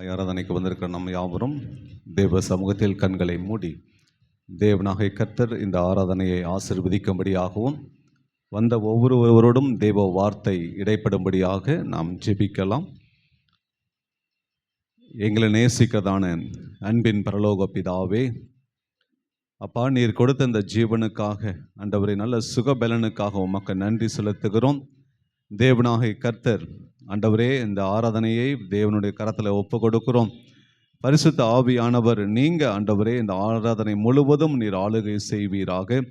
ஆராதனைக்கு வந்திருக்கிற நம்ம யாவரும் தேவ சமூகத்தில் கண்களை மூடி தேவனாகிய கர்த்தர் இந்த ஆராதனையை ஆசீர்வதிக்கும்படியாகவும் வந்த ஒவ்வொருவரோடும் தேவ வார்த்தை இடைப்படும்படியாக நாம் ஜெபிக்கலாம். எங்களை நேசிக்கதான அன்பின் பரலோக பிதாவே, அப்பா, நீர் கொடுத்த இந்த ஜீவனுக்காக, ஆண்டவரே, நல்ல சுகபலனுக்காக உமக்கு நன்றி செலுத்துகிறோம். தேவனாகிய கர்த்தர், ஆண்டவரே, இந்த ஆராதனையை தேவனுடைய கரத்தில் ஒப்பு கொடுக்கிறோம். பரிசுத்த ஆவியானவர், நீங்கள் ஆண்டவரே இந்த ஆராதனை முழுவதும் நீர் ஆளுகை செய்வீராக.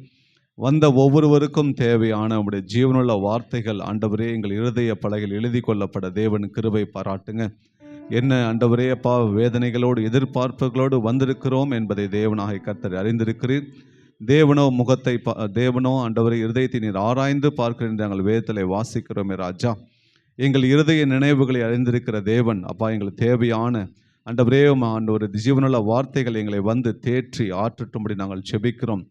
வந்த ஒவ்வொருவருக்கும் தேவையான உங்களுடைய ஜீவனுள்ள வார்த்தைகள் ஆண்டவரே எங்கள் இருதய பலகையில் எழுதி கொள்ளப்பட தேவன் கிருபை பாராட்டுங்க. என்ன ஆண்டவரே அப்பா, வேதனைகளோடு எதிர்பார்ப்புகளோடு வந்திருக்கிறோம் என்பதை தேவனாகிய கர்த்தர் அறிந்திருக்கிறீர். தேவனோ முகத்தை தேவனோ ஆண்டவரே இருதயத்தை நீர் ஆராய்ந்து பார்க்கிறேன் என்று நாங்கள் வேதத்தில் வாசிக்கிறோமே ராஜா. எங்கள் இருதய நினைவுகளை அறிந்திருக்கிற தேவன் அப்பா, எங்களுக்கு தேவையான ஆண்டவரே ஆண்டவர் ஜீவனுள்ள வார்த்தைகள் எங்களை வந்து தேற்றி ஆற்றட்டும்படி நாங்கள் செபிக்கிறோம்.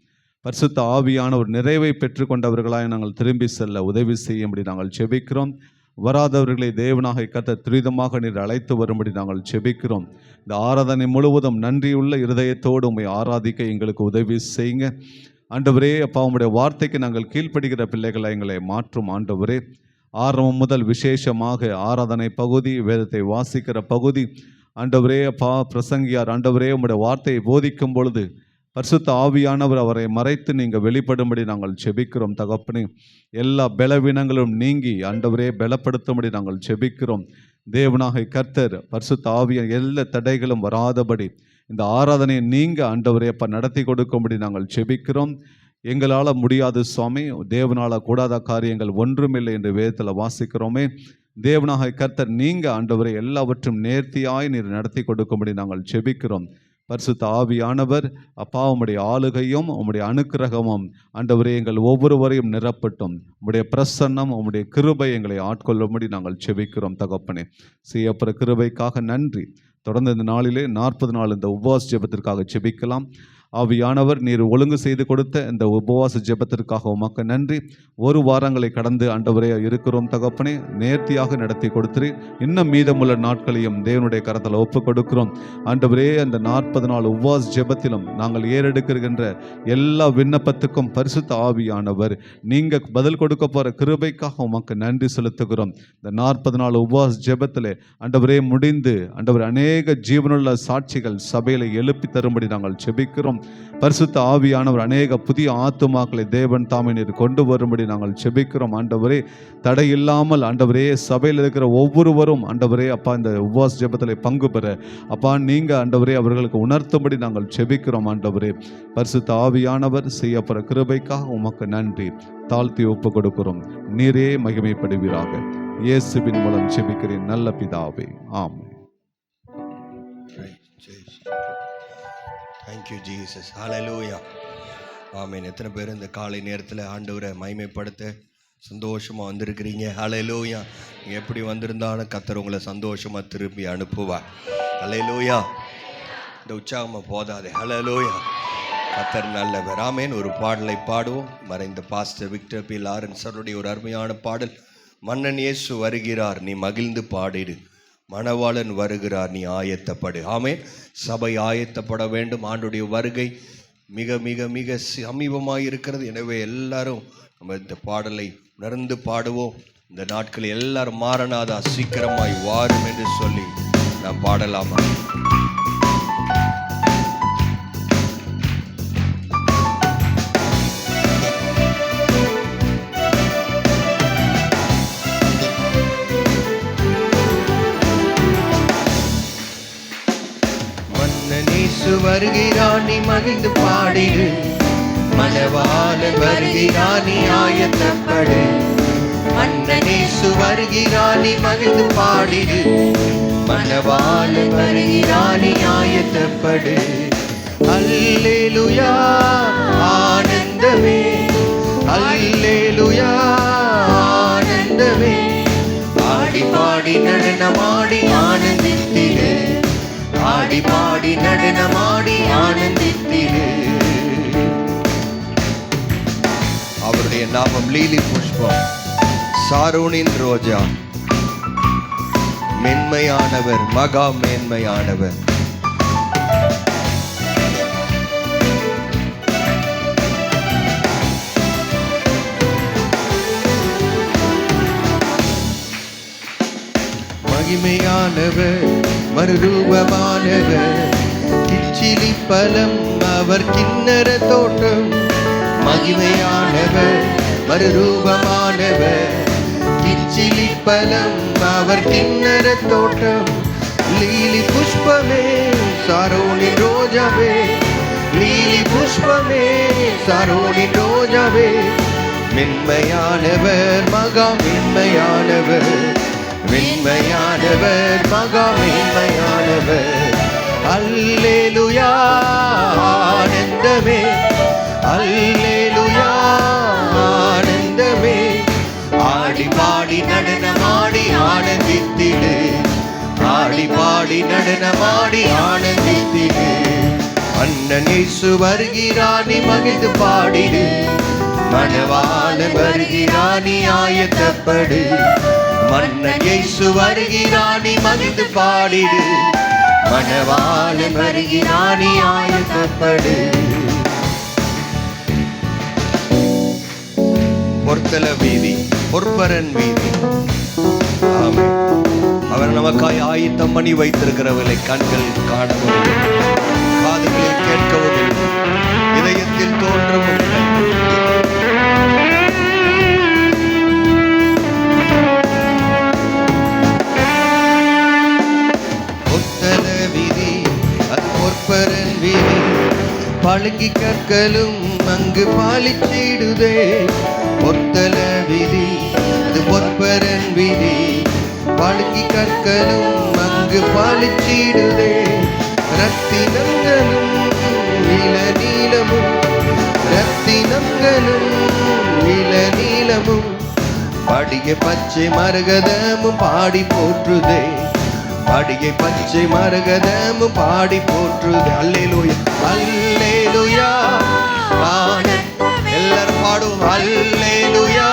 பரிசுத்த ஆவியான ஒரு நிறைவை பெற்றுக்கொண்டவர்களாய் நாங்கள் திரும்பி செல்ல உதவி செய்யும்படி நாங்கள் செபிக்கிறோம். வராதவர்களை தேவனாக கர்த்தர் துரிதமாக நீர் அழைத்து வரும்படி நாங்கள் செபிக்கிறோம். இந்த ஆராதனை முழுவதும் நன்றியுள்ள இருதயத்தோடு உம்மை ஆராதிக்க எங்களுக்கு உதவி செய்யுங்க ஆண்டவரே. அப்பா, உம்முடைய வார்த்தைக்கு நாங்கள் கீழ்ப்படுகிற பிள்ளைகளை எங்களை மாற்றும் ஆண்டவரே. ஆரம்பம் முதல் விசேஷமாக ஆராதனை பகுதி, வேதத்தை வாசிக்கிற பகுதி ஆண்டவரே அப்பா, பிரசங்கியார் ஆண்டவரே உம்முடைய வார்த்தையை போதிக்கும் பொழுது பரிசுத்த ஆவியானவர் அவரை மறைத்து நீங்கள் வெளிப்படும்படி நாங்கள் செபிக்கிறோம் தகப்பனே. எல்லா பலவீனங்களும் நீங்கி ஆண்டவரே பலப்படுத்தும்படி நாங்கள் செபிக்கிறோம். தேவனாக கர்த்தர் பரிசுத்த ஆவியான எல்லா தடைகளும் வராதபடி இந்த ஆராதனையை நீங்கள் ஆண்டவரே அப்பா நடத்தி கொடுக்கும்படி நாங்கள் செபிக்கிறோம். எங்களால் முடியாது சுவாமி, தேவனால் கூடாத காரியங்கள் ஒன்றுமில்லை என்று வேதத்தில் வாசிக்கிறோமே. தேவனாக கர்த்தர் நீங்கள் ஆண்டவரை எல்லாவற்றும் நேர்த்தியாய் நீர் நடத்தி கொடுக்கும்படி நாங்கள் செபிக்கிறோம். பரிசுத்த ஆவியானவர் அப்பா, உம்முடைய ஆளுகையும் உம்முடைய அனுக்கிரகமும் ஆண்டவரே எங்கள் ஒவ்வொருவரையும் நிரப்பட்டும். உம்முடைய பிரசன்னம் உம்முடைய கிருபை எங்களை ஆட்கொள்ளும்படி நாங்கள் செபிக்கிறோம் தகப்பனே. செய்யப்படுற கிருபைக்காக நன்றி. தொடர்ந்து இந்த நாளிலே 40 நாள் இந்த உபவாச ஜெபத்திற்காக செபிக்கலாம். ஆவியானவர் நீர் ஒழுங்கு செய்து கொடுத்த இந்த உபவாச ஜெபத்திற்காக உமக்கு நன்றி. 1 வாரங்களை கடந்து ஆண்டவரே இருக்கிறோம் தகப்பனே. நேர்த்தியாக நடத்தி கொடுத்துரு. இன்னும் மீதமுள்ள நாட்களையும் தேவனுடைய கரத்தில் ஒப்பு கொடுக்கிறோம் ஆண்டவரே. அந்த 40 நாள் உபவாச ஜெபத்திலும் நாங்கள் ஏறெடுக்கின்ற எல்லா விண்ணப்பத்துக்கும் பரிசுத்த ஆவியானவர் நீங்கள் பதில் கொடுக்க போகிற கிருபைக்காக உமக்கு நன்றி செலுத்துகிறோம். இந்த 40 நாள் உபவாச ஜெபத்தில் ஆண்டவரே முடிந்து ஆண்டவர் அநேக ஜீவனுள்ள சாட்சிகள் சபையில் எழுப்பி தரும்படி நாங்கள் செபிக்கிறோம். பரிசுத்த ஆவியானவர் அநேக புதிய ஆத்துமாக்களை தேவன் தாமே நீர் கொண்டு வரும்படி நாங்கள் செபிக்கிறோம் ஆண்டவரே. தடை இல்லாமல் ஆண்டவரே சபையில் இருக்கிற ஒவ்வொருவரும் ஆண்டவரே அப்பா இந்த உபவாச ஜெபத்தில் பங்கு பெற அப்பா நீங்கள் ஆண்டவரே அவர்களுக்கு உணர்த்தும்படி நாங்கள் செபிக்கிறோம் ஆண்டவரே. பரிசுத்த ஆவியானவர் செய்யப்படுற கிருபைக்காக உமக்கு நன்றி. தாழ்த்தி ஒப்பு கொடுக்கிறோம். நீரே மகிமைப்படுவீராக. இயேசுவின் மூலம் செபிக்கிறேன் நல்ல பிதாவே, ஆமென். Thank you Jesus. Hallelujah. ஆமென். எத்தனை பேர் இந்த காலை நேரத்தில் ஆண்டவரை மகிமைப்படுத்த சந்தோஷமாக வந்திருக்கிறீங்க? ஹல்லேலூயா. நீங்கள் எப்படி வந்திருந்தாலும் கர்த்தர் உங்களை சந்தோஷமாக திருப்பி அனுப்புவார். ஹல்லேலூயா. இந்த உற்சாகமாக போதாது. ஹல்லேலூயா. கர்த்தர் நல்லவர். ஆமென். ஒரு பாடலை பாடுவோம். மறைந்த பாஸ்டர் விக்டர் பி லாரன்ஸ் அவருடைய ஒரு அருமையான பாடல். மன்னன் இயேசு வருகிறார், நீ மகிழ்ந்து பாடிடு. மணவாளன் வருகிறார், நீ ஆயத்தப்படு. ஆமென். சபை ஆயத்தப்பட வேண்டும். ஆண்டுடைய வருகை மிக மிக மிக சமீபமாக இருக்கிறது. எனவே எல்லாரும் நம்ம இந்த பாடலை உணர்ந்து பாடுவோம். இந்த நாட்களில் எல்லாரும் மாறனாதா சீக்கிரமாய் வாரும் என்று சொல்லி நாம் பாடலாமா? வருகிறான், நீ மகிழ்ந்து பாடிடு. மணவாளன் வருகிறான், நீ ஆயத்தப்படு. மன்னனேசு வருகிறான், நீ மகிழ்ந்து பாடிடு. மணவாளன் வருகிறான், நீ ஆயத்தப்படு. அல்லேலூயா ஆனந்தமே, அல்லேலூயா ஆனந்தமே. ஆடி பாடி நடனமாடி ஆனந்தித்திடு. ஆடி பாடி நடனமாடி ஆனந்தித்திடு. அவருடைய நாமம் லீலி புஷ்பம், சாரோனின் ரோஜா. மென்மையானவர், மகா மேன்மையானவர். மகிமையானவர், மறுரூபமானவர், கிச்சிலி பலம் அவர் கிண்ணற தோட்டம். மகிமையானவர், மறுரூபமானவர், கிச்சிலி பலம் அவர் கிண்ணற தோட்டம். லீலி புஷ்பமே சாரோனின் ரோஜாவே, லீலி புஷ்பமே சாரோனின் ரோஜாவே. மென்மையானவர், மகா மென்மையானவர், மென்மையானவர், மகா மென்மையானவர். அல்லேலூயா ஆனந்தமே, அல்லேலூயா ஆனந்தமே. ஆடி பாடி நடனமாடி ஆனந்தித்திடு, ஆடி பாடி நடனமாடி ஆனந்தித்திடு. அண்ணன் இயேசு வருகிறார், நீ மகிழ்ந்து பாடிடு. மணவாளன் வருகிறார், நீ ஆயத்தப்படு. மன்னன் இயேசு வருகிறார், நீ மகிழ்ந்து பாடிடு. மணவாளன் வருகிறார், நீ ஆயத்தப்படு. பொற்தல வீதி, பொற்பரன் வீதி. ஆமென். அவர் நமக்காய் ஆயத்தம் பண்ணி வைத்திருக்கிறவர்களை கண்கள் காணவும் காதுகளில் கேட்கவும் இதயத்தில் தோன்றவும் இல்லை. பொற்தல வீதி, அது பொற்பரன் வீதி. பழுங்கி கற்களும் அங்கு பாலிச்சிடுதே. பொற்தல வீதி, அது பொற்பரன் வீதி. பழுங்கி கற்களும் அங்கு பாலிச்சிடுதே. ரத்தினங்களும் நீல நீளமும், ரத்தினங்களும் நீல நீளமும். படிகை பச்சை மரகதமும் பாடி போற்றுதே. படிகை பச்சை மரகதமும் பாடி போற்றுதே. அல்லேலூயா அல்லேலூயா ஆனந்தமே. எல்லாரும் பாடுவோம். அல்லேலூயா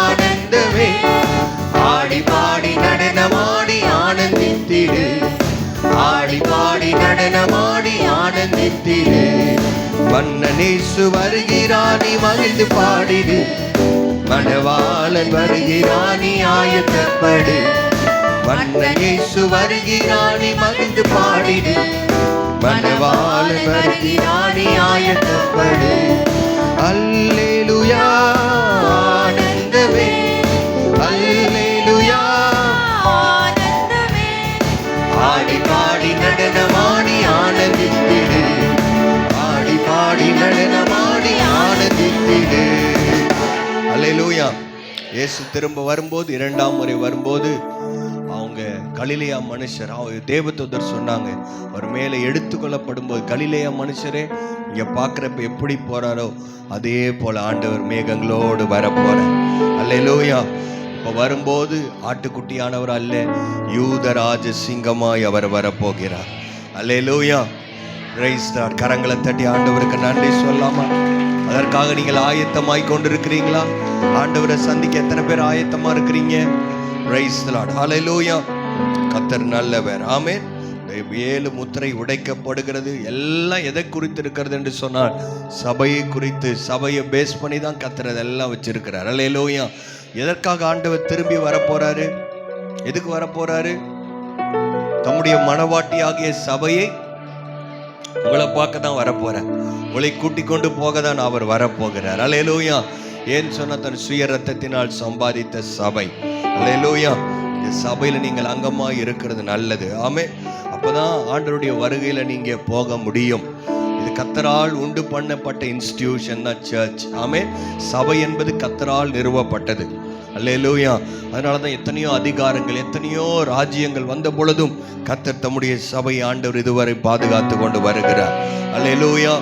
ஆனந்தமே. ஆடி பாடி நடனமாடி ஆனந்தித்திடு, ஆடி பாடி நடனமாடி ஆனந்தித்திடு. மன்னன் இயேசு வருகிறார், நீ மகிழ்ந்து பாடிடு. மணவாளன் வருகிறார், நீ ஆயத்தப்படு. மன்னன் இயேசு வருகிறார், நீ மகிழ்ந்து பாடிடு. மணவாளன் வருகிறார், நீ ஆயத்தப்படு. அல்லேலூயா ஆனந்தமே, அல்லேலூயா ஆனந்தமே. ஆடி பாடி நடனமாடி ஆனந்தித்திடு, ஆடி பாடி நடனமாடி ஆனந்தித்திடு. அல்லேலூயா. இயேசு திரும்ப வரும்போது, இரண்டாம் முறை வரும்போது, அவங்க கலிலேயா மனுஷர், தேவதூதர் சொன்னாங்க, அவர் மேலே எடுத்துக்கொள்ளப்படும் போது, கலிலேயா மனுஷரே இங்க பார்க்குறப்ப எப்படி போறாரோ அதே போல ஆண்டவர் மேகங்களோடு வரப்போறார். அல்லேலூயா. இப்போ வரும்போது ஆட்டுக்குட்டியானவர் அல்ல, யூதராஜ சிங்கமாய் அவர் வரப்போகிறார். அல்லேலூயா. Praise the Lord. கரங்களை தட்டி ஆண்டவருக்கு நன்றி சொல்லாமா? அதற்காக நீங்கள் ஆயத்தமாய் கொண்டிருக்கிறீங்களா? ஆண்டவரை சந்திக்க எத்தனை பேர் ஆயத்தமா இருக்கிறீங்க? Praise the Lord. ஹல்லேலூயா. கர்த்தர் நல்லவர். ஆமென். 7 முத்திரை உடைக்கப்படுகிறது. எல்லாம் எதை குறித்து இருக்கிறது என்று சொன்னால், சபையை குறித்து, சபையை பேஸ் பண்ணி தான் கர்த்தர் அதெல்லாம் வச்சிருக்கிறார். அல்லேலூயா. எதற்காக ஆண்டவர் திரும்பி வரப்போறாரு? எதுக்கு வரப்போறாரு? தம்முடைய மனவாட்டியாகிய சபையை உங்களை பார்க்க தான் வரப்போறார். உங்களை கூட்டிக் கொண்டு போக தான் அவர் வரப்போகிறார். அல்லேலூயா. ஏன் சொன்ன, தன் சுய ரத்தத்தினால் சம்பாதித்த சபை. அல்லேலூயா. இந்த சபையில நீங்கள் அங்கமா இருக்கிறது நல்லது. ஆமென். அப்பதான் ஆண்டவருடைய வருகையில நீங்க போக முடியும். இது கர்த்தரால் உண்டு பண்ணப்பட்ட இன்ஸ்டிடியூஷன் தான் சர்ச். ஆமென். சபை என்பது கர்த்தரால் நிறுவப்பட்டது. அல்லேலூயா. அதனால தான் எத்தனையோ அதிகாரங்கள், எத்தனையோ ராஜ்யங்கள் வந்த பொழுதும் கர்த்தர் தம்முடைய சபை ஆண்டவர் இதுவரை பாதுகாத்து கொண்டு வருகிறார். அல்லேலூயா.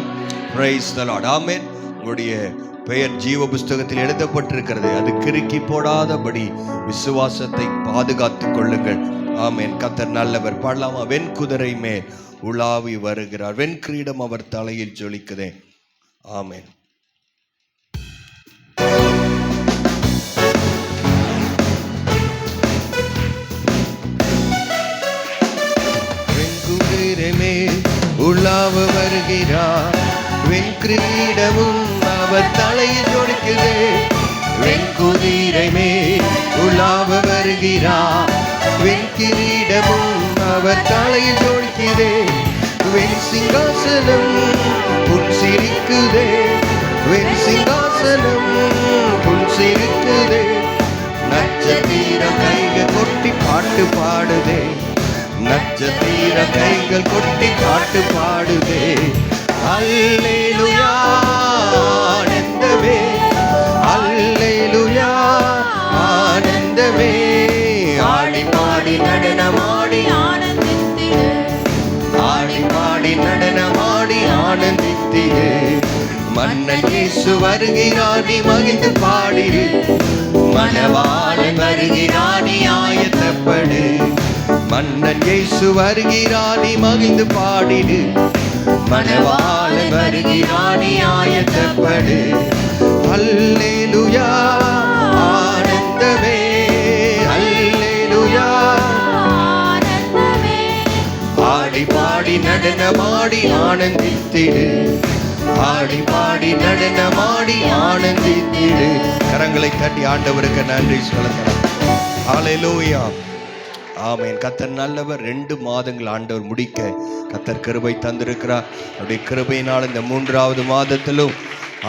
Praise the Lord. ஆமென். உங்களுடைய பெயர் ஜீவ புஸ்தகத்தில் எழுதப்பட்டிருக்கிறது. அது கிறுக்கி போடாதபடி விசுவாசத்தை பாதுகாத்துக் கொள்ளுங்கள். ஆமென். கர்த்தர் நல்லவர். பாடலாமா? வெண்குதிரை மேல் உலாவி வருகிறார், வெண்கிரீடம் அவர் தலையில் ஜொலிக்குதே. ஆமென். குதிரை மேல் உலாவ வருகிறார். வெண்கிரீடமும் அவர் தலையில் ஜொலிக்குதே. வெண்குதிரை மேல் உலாவ வருகிறார். வெண்கிரீடமும் அவர் தலையில் ஜொலிக்குதே. வெண் சிங்காசனம் புன் சிரிக்குதே. வெண் சிங்காசனம் புன் சிரிக்குதே. நட்சத்திரம் கைகள் கொட்டி பாட்டு பாடுதே. நட்சத்திரம் கைகள் கொட்டி பாட்டு பாடுதே. அல்லேலூயா ஆனந்தமே, அல்லேலூயா ஆனந்தமே. ஆடி பாடி நடனமாடி ஆனந்தித்திடு. ஆடி பாடி நடனமாடி ஆனந்தித்திடு. மன்னன் இயேசு வருகிறார், நீ மகிழ்ந்து பாடிடு. மணவாளன் வருகிறார், நீ ஆயத்தப்படு. மன்னன் இயேசு வருகிறார், நீ மகிழ்ந்து பாடிடு. மணவாளன் வருகிறார், நீ ஆயத்தப்படு. அல்லேலூயா ஆனந்தமே, அல்லேலூயா ஆனந்தமே. ஆடி பாடி நடனமாடி ஆனந்தித்திடு. ஆடி பாடி நடனமாடி ஆனந்தித்திடு. கரங்களை தட்டி ஆண்டவருக்கு நன்றி சொல்லலாம். ஹல்லேலூயா. ஆமென். கர்த்தர் நல்லவர். 2 மாதங்கள் ஆண்டவர் முடிக்க கர்த்தர் கிருபை தந்திருக்கிறார். அவருடைய கிருபையினால் இந்த 3வது மாதத்திலும்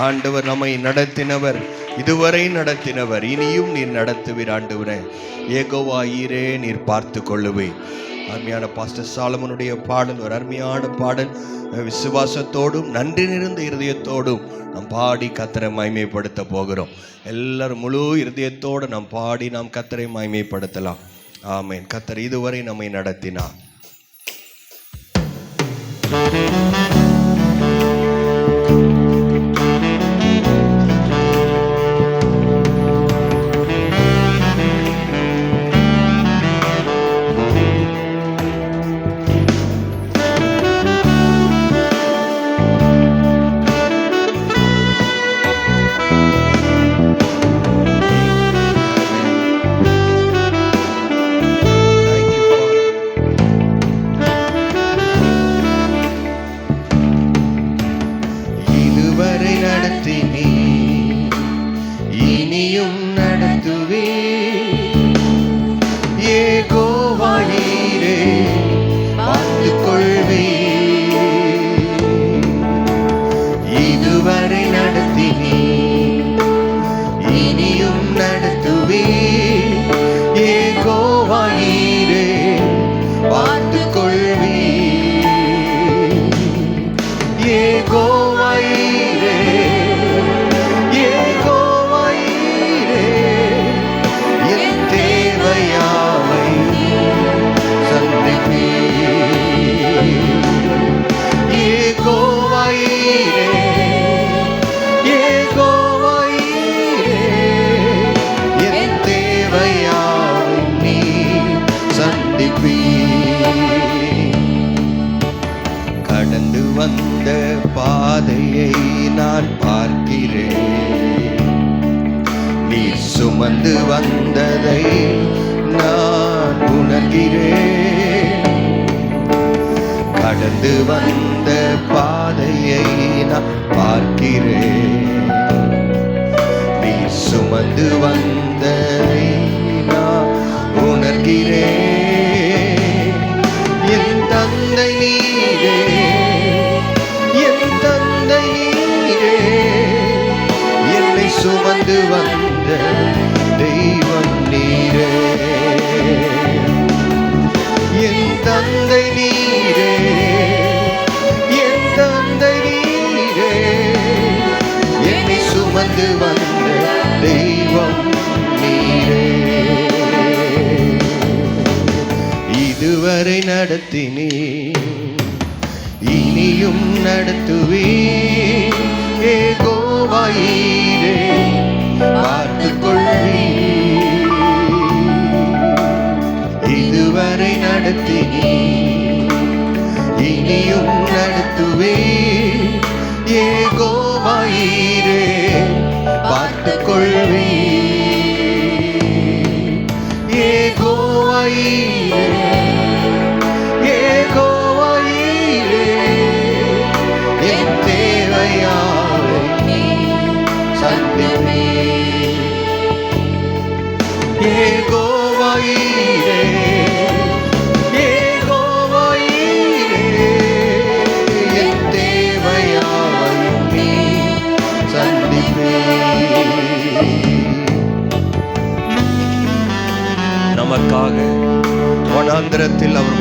ஆண்டவர் நம்மை நடத்தினவர், இதுவரை நடத்தினவர், இனியும் நீர் நடத்துவீர் ஆண்டவரே. யெகோவா ஈரே, நீர் பார்த்து கொள்ளுவே. அருமையான பாஸ்டர் சாலமனுடைய பாடல் ஒரு அருமையான பாடல். விசுவாசத்தோடும் நன்றி நிறைந்த இருதயத்தோடும் நாம் பாடி கர்த்தரை மகிமைப்படுத்த போகிறோம். எல்லாரும் முழு இருதயத்தோடு நாம் பாடி நாம் கர்த்தரை மகிமைப்படுத்தலாம். ஆமென். கர்த்தர் இதுவரை நம்மை நடத்தினார். இனியும் நடத்துவே. யெகோவா ஈரே, பார்த்து கொள்வே. இதுவரை நடத்தினே, இனியும் நடத்துவே. யெகோவா ஈரே, பார்த்து கொள்வே. யெகோவா ஈரே, கடந்து வந்த பாதையை நான் பார்க்கிறேன். நீ சுமந்து வந்ததை நான் உணர்கிறேன். கடந்து வந்த பாதையை நான் பார்க்கிறேன். நீ சுமந்து வந்ததை நான் உணர்கிறேன். என் தந்தை நீரே, என் தந்தை நீரே, என்னை சுமந்து வந்த தெய்வம் நீரே. என் தந்தை நீரே, என் தந்தை நீரே, என்னை சுமந்து வந்த தெய்வம் நீரே. இதுவரை நடத்தினே, இனியும் நடத்துவே. யெகோவா ஈரே, பார்த்து கொள்வே. இதுவரை நடத்தினே, இனியும் நடத்துவே. யெகோவா ஈரே, பார்த்து கொள்வே. யெகோவா ஈரே, யெகோவா ஈரே,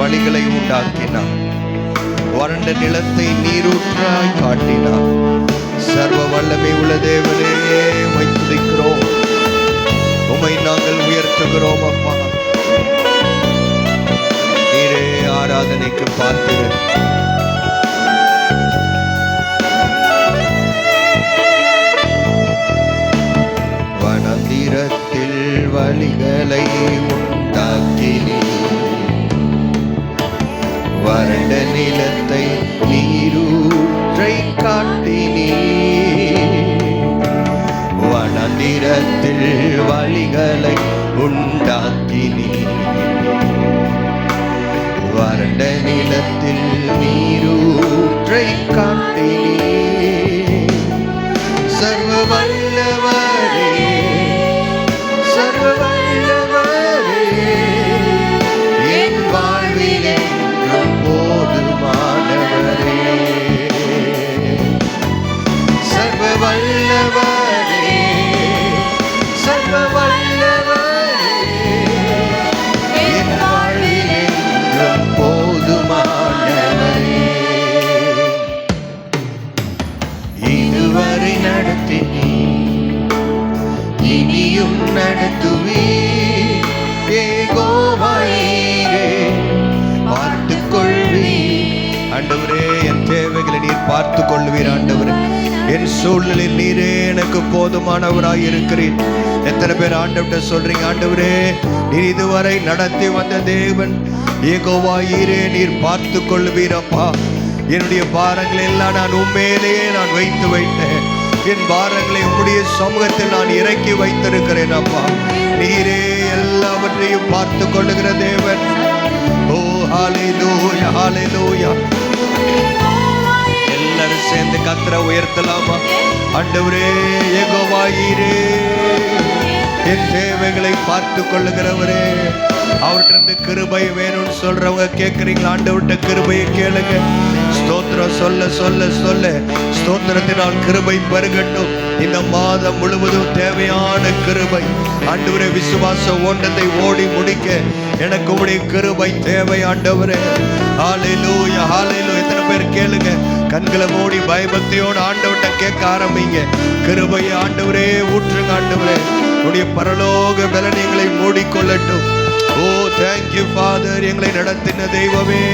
வழிகளை உண்டாக்கினார். வறண்ட நிலத்தை நீரூற்றாய் காட்டினார். சர்வ வல்லமை உள்ள தேவனே, உம்மை துதிக்கிறோம், உம்மை நாங்கள் உயர்த்துகிறோம் அப்பா. நீரே ஆராதனைக்கு பாத்திரர். வனந்திரத்தில் வழிகளை உண்டாக்கினீர். வறண்ட நிலத்தை நீரூற்றை காட்டினீர். வனந்திரத்தில் வழிகளை உண்டாக்கினீர். வறண்ட நிலத்தில் நீரூற்றை காட்டினீர். சர்வ வல்லவரே, சர்வ வல்லவரே, என் வாழ்விலே போதுமானவரே. சர்வ வல்லவரே, சர்வ வல்லவரே, என் வாழ்விலே போதுமானவரே. இதுவரை நடத்தினீர், இனியும் நடத்துவீர். யெகோவாயீரே, பார்த்துக் கொள்வீர். ஆண்டவரே, என் தேவைகளை நீர் பார்த்துக் கொள்வீர். ஆண்டவரே, என் சூழ்நிலையில் நீரே எனக்கு போதுமானவராய் இருக்கிறீர். எத்தனை பேர் ஆண்டவர்கிட்ட சொல்றீங்க, ஆண்டவரே நீர் இதுவரை நடத்தி வந்த தேவன், யெகோவாயீரே, நீர் பார்த்துக் கொள்வீரப்பா. என்னுடைய பாரங்களை எல்லாம் நான் உண்மையிலேயே நான் வைத்தேன். என் பாரங்களை உம்முடைய சமூகத்தில் நான் இறக்கி வைத்திருக்கிறேன் அப்பா. நீரே எல்லாவற்றையும் பார்த்து கொள்ளுகிற தேவன். ஓ ஹalleluya, ஹalleluya. எல்லாரும் சேர்ந்து கர்த்தரை உயர்த்தலாமா? ஆண்டவரே, யெகோவாயீரே, என் தேவைகளை பார்த்து கொள்ளுகிறவரே, அவர்கிட்ட கிருபை வேணும்னு சொல்றவங்க கேட்குறீங்களா? ஆண்டவர்கிட்ட கிருபையை கேளுங்க. ஸ்தோத்திரம் சொல்ல சொல்ல சொல்ல ஸ்தோத்திரத்தினால் கிருபை பெருகட்டும். இந்த மாதம் முழுவதும் தேவையான கிருபை. ஆண்டவரே, விசுவாச ஓட்டத்தை ஓடி முடிக்க எனக்கு உடைய கிருபை தேவை ஆண்டவரே. ஹalleluya, ஹalleluya. எத்தனை பேர் கேளுங்க? கண்களை மூடி பயபக்தியோடு ஆண்டவர்கிட்ட கேட்க ஆரம்பிங்க. கிருபையை ஆண்டவரே ஊற்றுங்க. ஆண்டவரே, உடைய பரலோக பலன் எங்களை மூடிக்கொள்ளட்டும். ஓ தேங்க்யூ ஃபாதர். எங்களை நடத்தின தெய்வமே,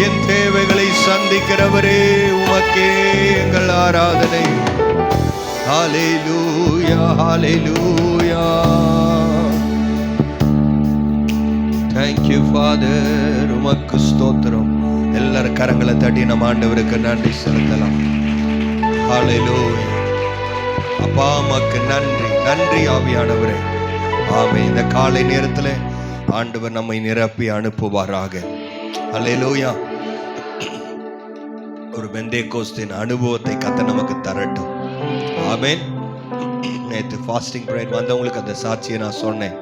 என் தேவைகளை சந்திக்கிறவரே, உமக்கே எங்கள் ஆராதனை. ஹalleluya, ஹalleluya. Thank you father. உமக்கு ஸ்தோத்திரம். எல்லாரும் கரங்களை தட்டி நம்ம ஆண்டவருக்கு நன்றி செலுத்தலாம். ஹalleluya. அப்பா, உமக்கு நன்றி, நன்றி ஆவியானவரே. ஆமே. இந்த காலை நேரத்தில் ஆண்டவர் நம்மை நிரப்பி அனுப்புவாராக. ஹல்லேலூயா. ஒரு பெந்தேகோஸ்தின் அனுபவத்தை கர்த்தர் நமக்கு தரட்டும். ஆமென். நேற்று ஃபாஸ்டிங் ப்ரேயர் வந்தவங்களுக்கு அந்த சாட்சியை நான் சொன்னேன்.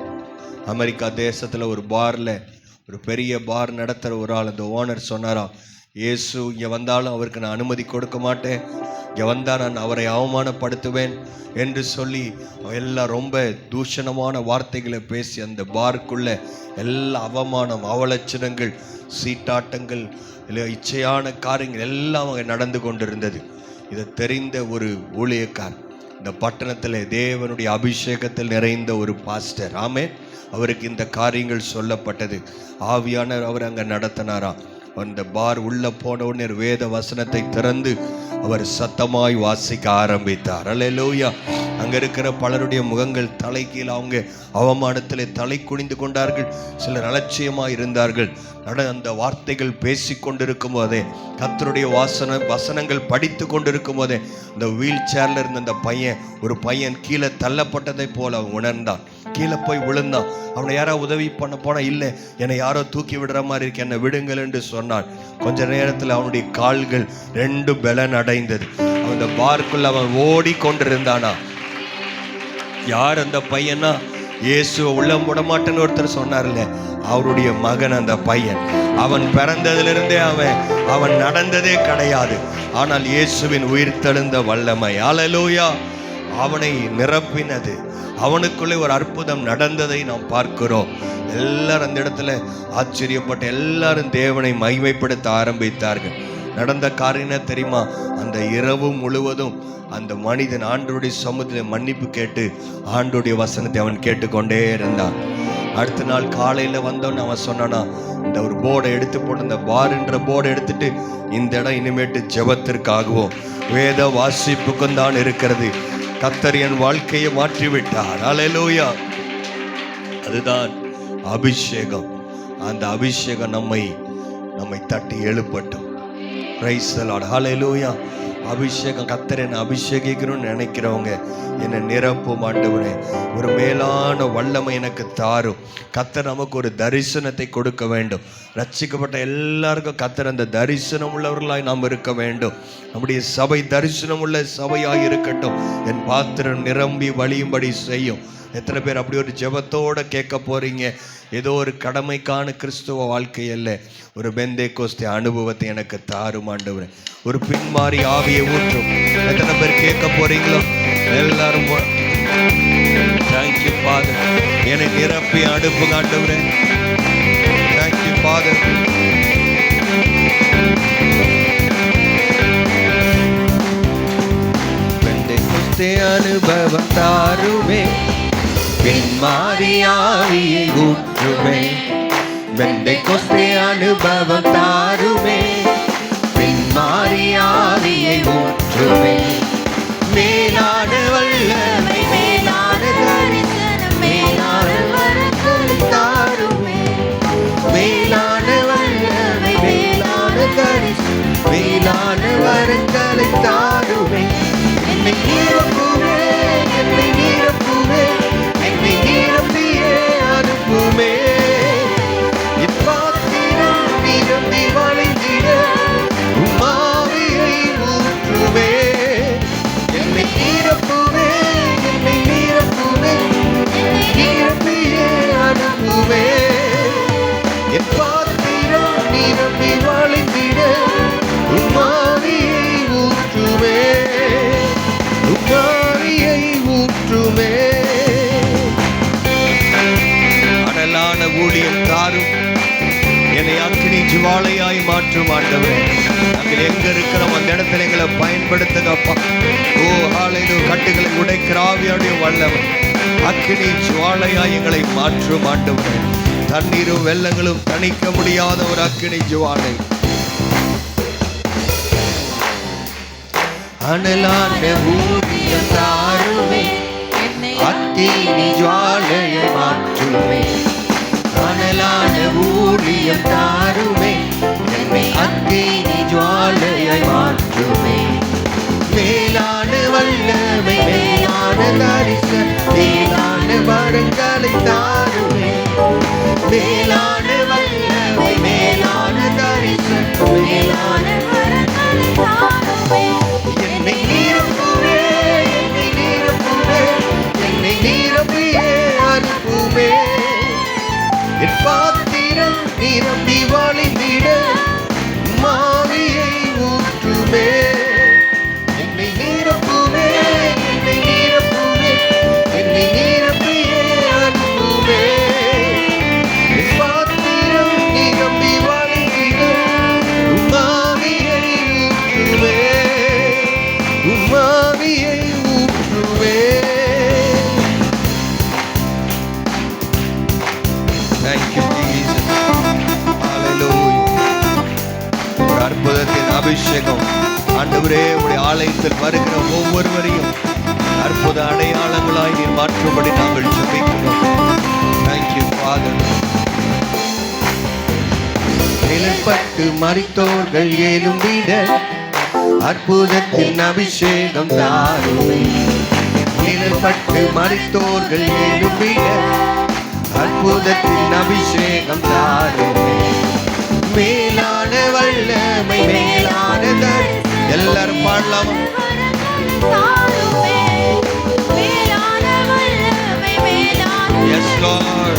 அமெரிக்கா தேசத்தில் ஒரு பாரில், ஒரு பெரிய பார் நடத்துகிற ஒரு ஆள், அந்த ஓனர் சொன்னாராம், இயேசு இங்கே வந்தாலும் அவருக்கு நான் அனுமதி கொடுக்க மாட்டேன், இங்கே வந்தால் நான் அவரை அவமானப்படுத்துவேன் என்று சொல்லி எல்லாம் ரொம்ப தூஷணமான வார்த்தைகளை பேசி அந்த பாருக்குள்ள எல்லா அவமானம், அவலட்சணங்கள், சீட்டாட்டங்கள், இல்லை இச்சையான காரியங்கள் எல்லாம் அங்கே நடந்து கொண்டிருந்தது. இதை தெரிந்த ஒரு ஊழியக்கார், இந்த பட்டணத்தில் தேவனுடைய அபிஷேகத்தில் நிறைந்த ஒரு பாஸ்டர், ஆமே, அவருக்கு இந்த காரியங்கள் சொல்லப்பட்டது. ஆவியானவர் அவர் அங்கே நடத்தினாராம். அந்த பார் உள்ள போன உடனே வேத வசனத்தை திறந்து அவர் சத்தமாய் வாசிக்க ஆரம்பித்தார். அல்லேலூயா. அங்கே இருக்கிற பலருடைய முகங்கள் தலைகீழ அவங்க அவமானத்தில் தலை குனிந்து கொண்டார்கள். சிலர் அலட்சியமாக இருந்தார்கள். அந்த வார்த்தைகள் பேசி கொண்டிருக்கும் போதே, கர்த்தருடைய வசனங்கள் படித்து கொண்டிருக்கும் போதே, இந்த வீல் சேர்ல இருந்த அந்த ஒரு பையன் கீழே தள்ளப்பட்டதை போல அவன் உணர்ந்தான். கீழே போய் விழுந்தான். அவனை யாரோ உதவி பண்ண போனா, இல்லை என்னை யாரோ தூக்கி விடுற மாதிரி இருக்கு, என்னை விடுங்கள் என்று சொன்னான். கொஞ்ச நேரத்தில் அவனுடைய கால்கள் ரெண்டு பலன் அடைந்தது. அந்த பார்க்குள்ள அவன் ஓடி கொண்டிருந்தானா. யார் அந்த பையனா? இயேசுவை உள்ள விட மாட்டேன்னு ஒருத்தர் சொன்னார்ல, அவருடைய மகன் அந்த பையன். அவன் பிறந்ததிலிருந்தே அவன் நடந்ததே கிடையாது. ஆனால் இயேசுவின் உயிர் தெழுந்த வல்லமை, அல்லேலூயா. அவனை நிரப்பினது. அவனுக்குள்ளே ஒரு அற்புதம் நடந்ததை நாம் பார்க்கிறோம். எல்லாரும் அந்த இடத்துல ஆச்சரியப்பட்டு எல்லாரும் தேவனை மகிமைப்படுத்த ஆரம்பித்தார்கள். நடந்த காரியம் என்ன தெரியுமா? அந்த இரவு முழுவதும் அந்த மனிதன் ஆண்டவருடைய சமூகத்தில் மன்னிப்பு கேட்டு ஆண்டவருடைய வசனத்தை அவன் கேட்டுக்கொண்டே இருந்தான். அடுத்த நாள் காலையில் வந்தவன் அவன் சொன்னானா, இந்த ஒரு போர்டை எடுத்து போட்டு, இந்த பாருன்ற போர்டை எடுத்துட்டு, இந்த இடம் இனிமேட்டு ஜெபத்திற்காகவும் வேத வாசிப்புக்கும் தான் இருக்கிறது. கர்த்தர் என் வாழ்க்கையை மாற்றி விட்டார். அல்லேலூயா. அதுதான் அபிஷேகம். அந்த அபிஷேகம் நம்மை தட்டி எழுப்பட்டும். Price the Lord. ஹல்லேலூயா. அபிஷேகம், கர்த்தர் என்னை அபிஷேகிக்கணும்னு நினைக்கிறவங்க, என்னை நிரப்பும் ஆண்டவரே, ஒரு மேலான வல்லமை எனக்கு தாரும். கர்த்தர் நமக்கு ஒரு தரிசனத்தை கொடுக்க வேண்டும். ரட்சிக்கப்பட்ட எல்லாருக்கும் கர்த்தர் அந்த தரிசனம் உள்ளவர்களாய் நாம் இருக்க வேண்டும். நம்முடைய சபை தரிசனம் உள்ள சபையாய் இருக்கட்டும். என் பாத்திரம் நிரம்பி வழியும்படி செய்யும். எத்தனை பேர் அப்படி ஒரு ஜெபத்தோட கேட்க போறீங்க? ஏதோ ஒரு கடமைக்கான கிறிஸ்துவ வாழ்க்கை அல்ல, ஒரு பெந்தேகோஸ்தே அனுபவத்தை எனக்கு தாரும் ஆண்டவரே, ஒரு பின்மாறி ஆவியை ஊற்றும். எத்தனை பேர் கேட்க போறீங்களோ? எல்லாரும் தேங்க்யூ ஃபாதர், என்னை நிரப்பி அனுப்புங்க ஆண்டவரே. Thank you father. பெந்தேகோஸ்தே அனுபவம் தாருமே, பின்மாறி ஆவியை ஊற்றுமே. பெந்தேகோஸ்தே அனுபவம் தாருமே, பின்மாறி ஆவியை ஊற்றுமே. மேலான வல்லமை, மேலான தரிசனம், மேலான வரங்களை தாருமே. மேலான வல்லமை, மேலான தரிசனம், மேலான வரங்களை தாருமே. என்னை நிரப்புமே, என்னை நிரப்புமே, என்னை நிரப்பியே அனுப்புமே. என் பாத்திரம் நிரம்பி வழிந்திட உம் ஆவியை ஊற்றுமே. என்னை நிரப்புமே, என்னை நிரப்புமே, என்னை நிரப்பியே அனுப்புமே. என் பாத்திரம் நிரம்பி வழிந்திட உம் ஆவியை ஊற்றுமே. உம் ஆவியை ஊற்றுமே. அனலான ஊழியம் தாரும், என்னை அக்கினி ஜுவாலையாய் மாற்றும் ஆண்டவரே. நாங்கள் எங்க இருக்கிறோம் அந்த இடத்துல எங்களை பயன்படுத்துங்கப்பா. ஓ ஹalleluya. கட்டுகளை உடைக்கிற ஆவியாடைய வல்லமை அக்கினி ஜுவாலையாய் எங்களை மாற்றும் ஆண்டவரே. தண்ணீரும் வெள்ளங்களும் தணிக்க முடியாத ஒரு அக்கினி ஜுவாலை. அனலான ஊழியம் தாருமே, அக்கினி ஜுவாலையை மாற்றுமே. அனலான ஊழியம் தாருமே, என்னை அக்கினி ஜுவாலையை மாற்றுமே. மேலான வல்லமை, மேலான தரிசனம், மேலான வரங்களை தாருமே. மேலான வல்லமை, மேலான தரிசனம், மேலான வரங்களை தாருமே. என்னை நிரப்புமே, என்னை நிரப்புமே, என்னை நிரப்பியே அனுப்புமே. என் பாத்திரம் நிரம்பி வழிந்திட மாவியை ஊற்றுமே. என்னை நிரப்புமே, என்னை நிரப்புமே, என்னை நிரப்பியே அனுப்புமே. என் பாத்திரம் நிரம்பி வழிந்திட மாவியை ஊற்றுமே. உம்மாவியை ஊற்றுமே. Thank you Jesus. Hallelujah. ஒரு அற்புதத்தின் அபிஷேகம் ஆண்டவரே, உடைய ஆலயத்தில் வருகிற ஒவ்வொருவரையும் அற்புத அடையாளங்களாய் நீர் மாற்றும்படி நாங்கள் ஜெபிக்கிறோம். Thank you Father. நிலப்பட்டு மரித்தோர்கள் எழும்பிட அற்புதத்தின் அபிஷேகம் தாருமே. நிழல்பட்டு மரித்தோர்கள் எழும்பிட அற்புதத்தின் அபிஷேகம் தாருமே. மேலான வல்லமை, மேலான தரிசனம், எல்லாரும் பாடலாம். Yes Lord.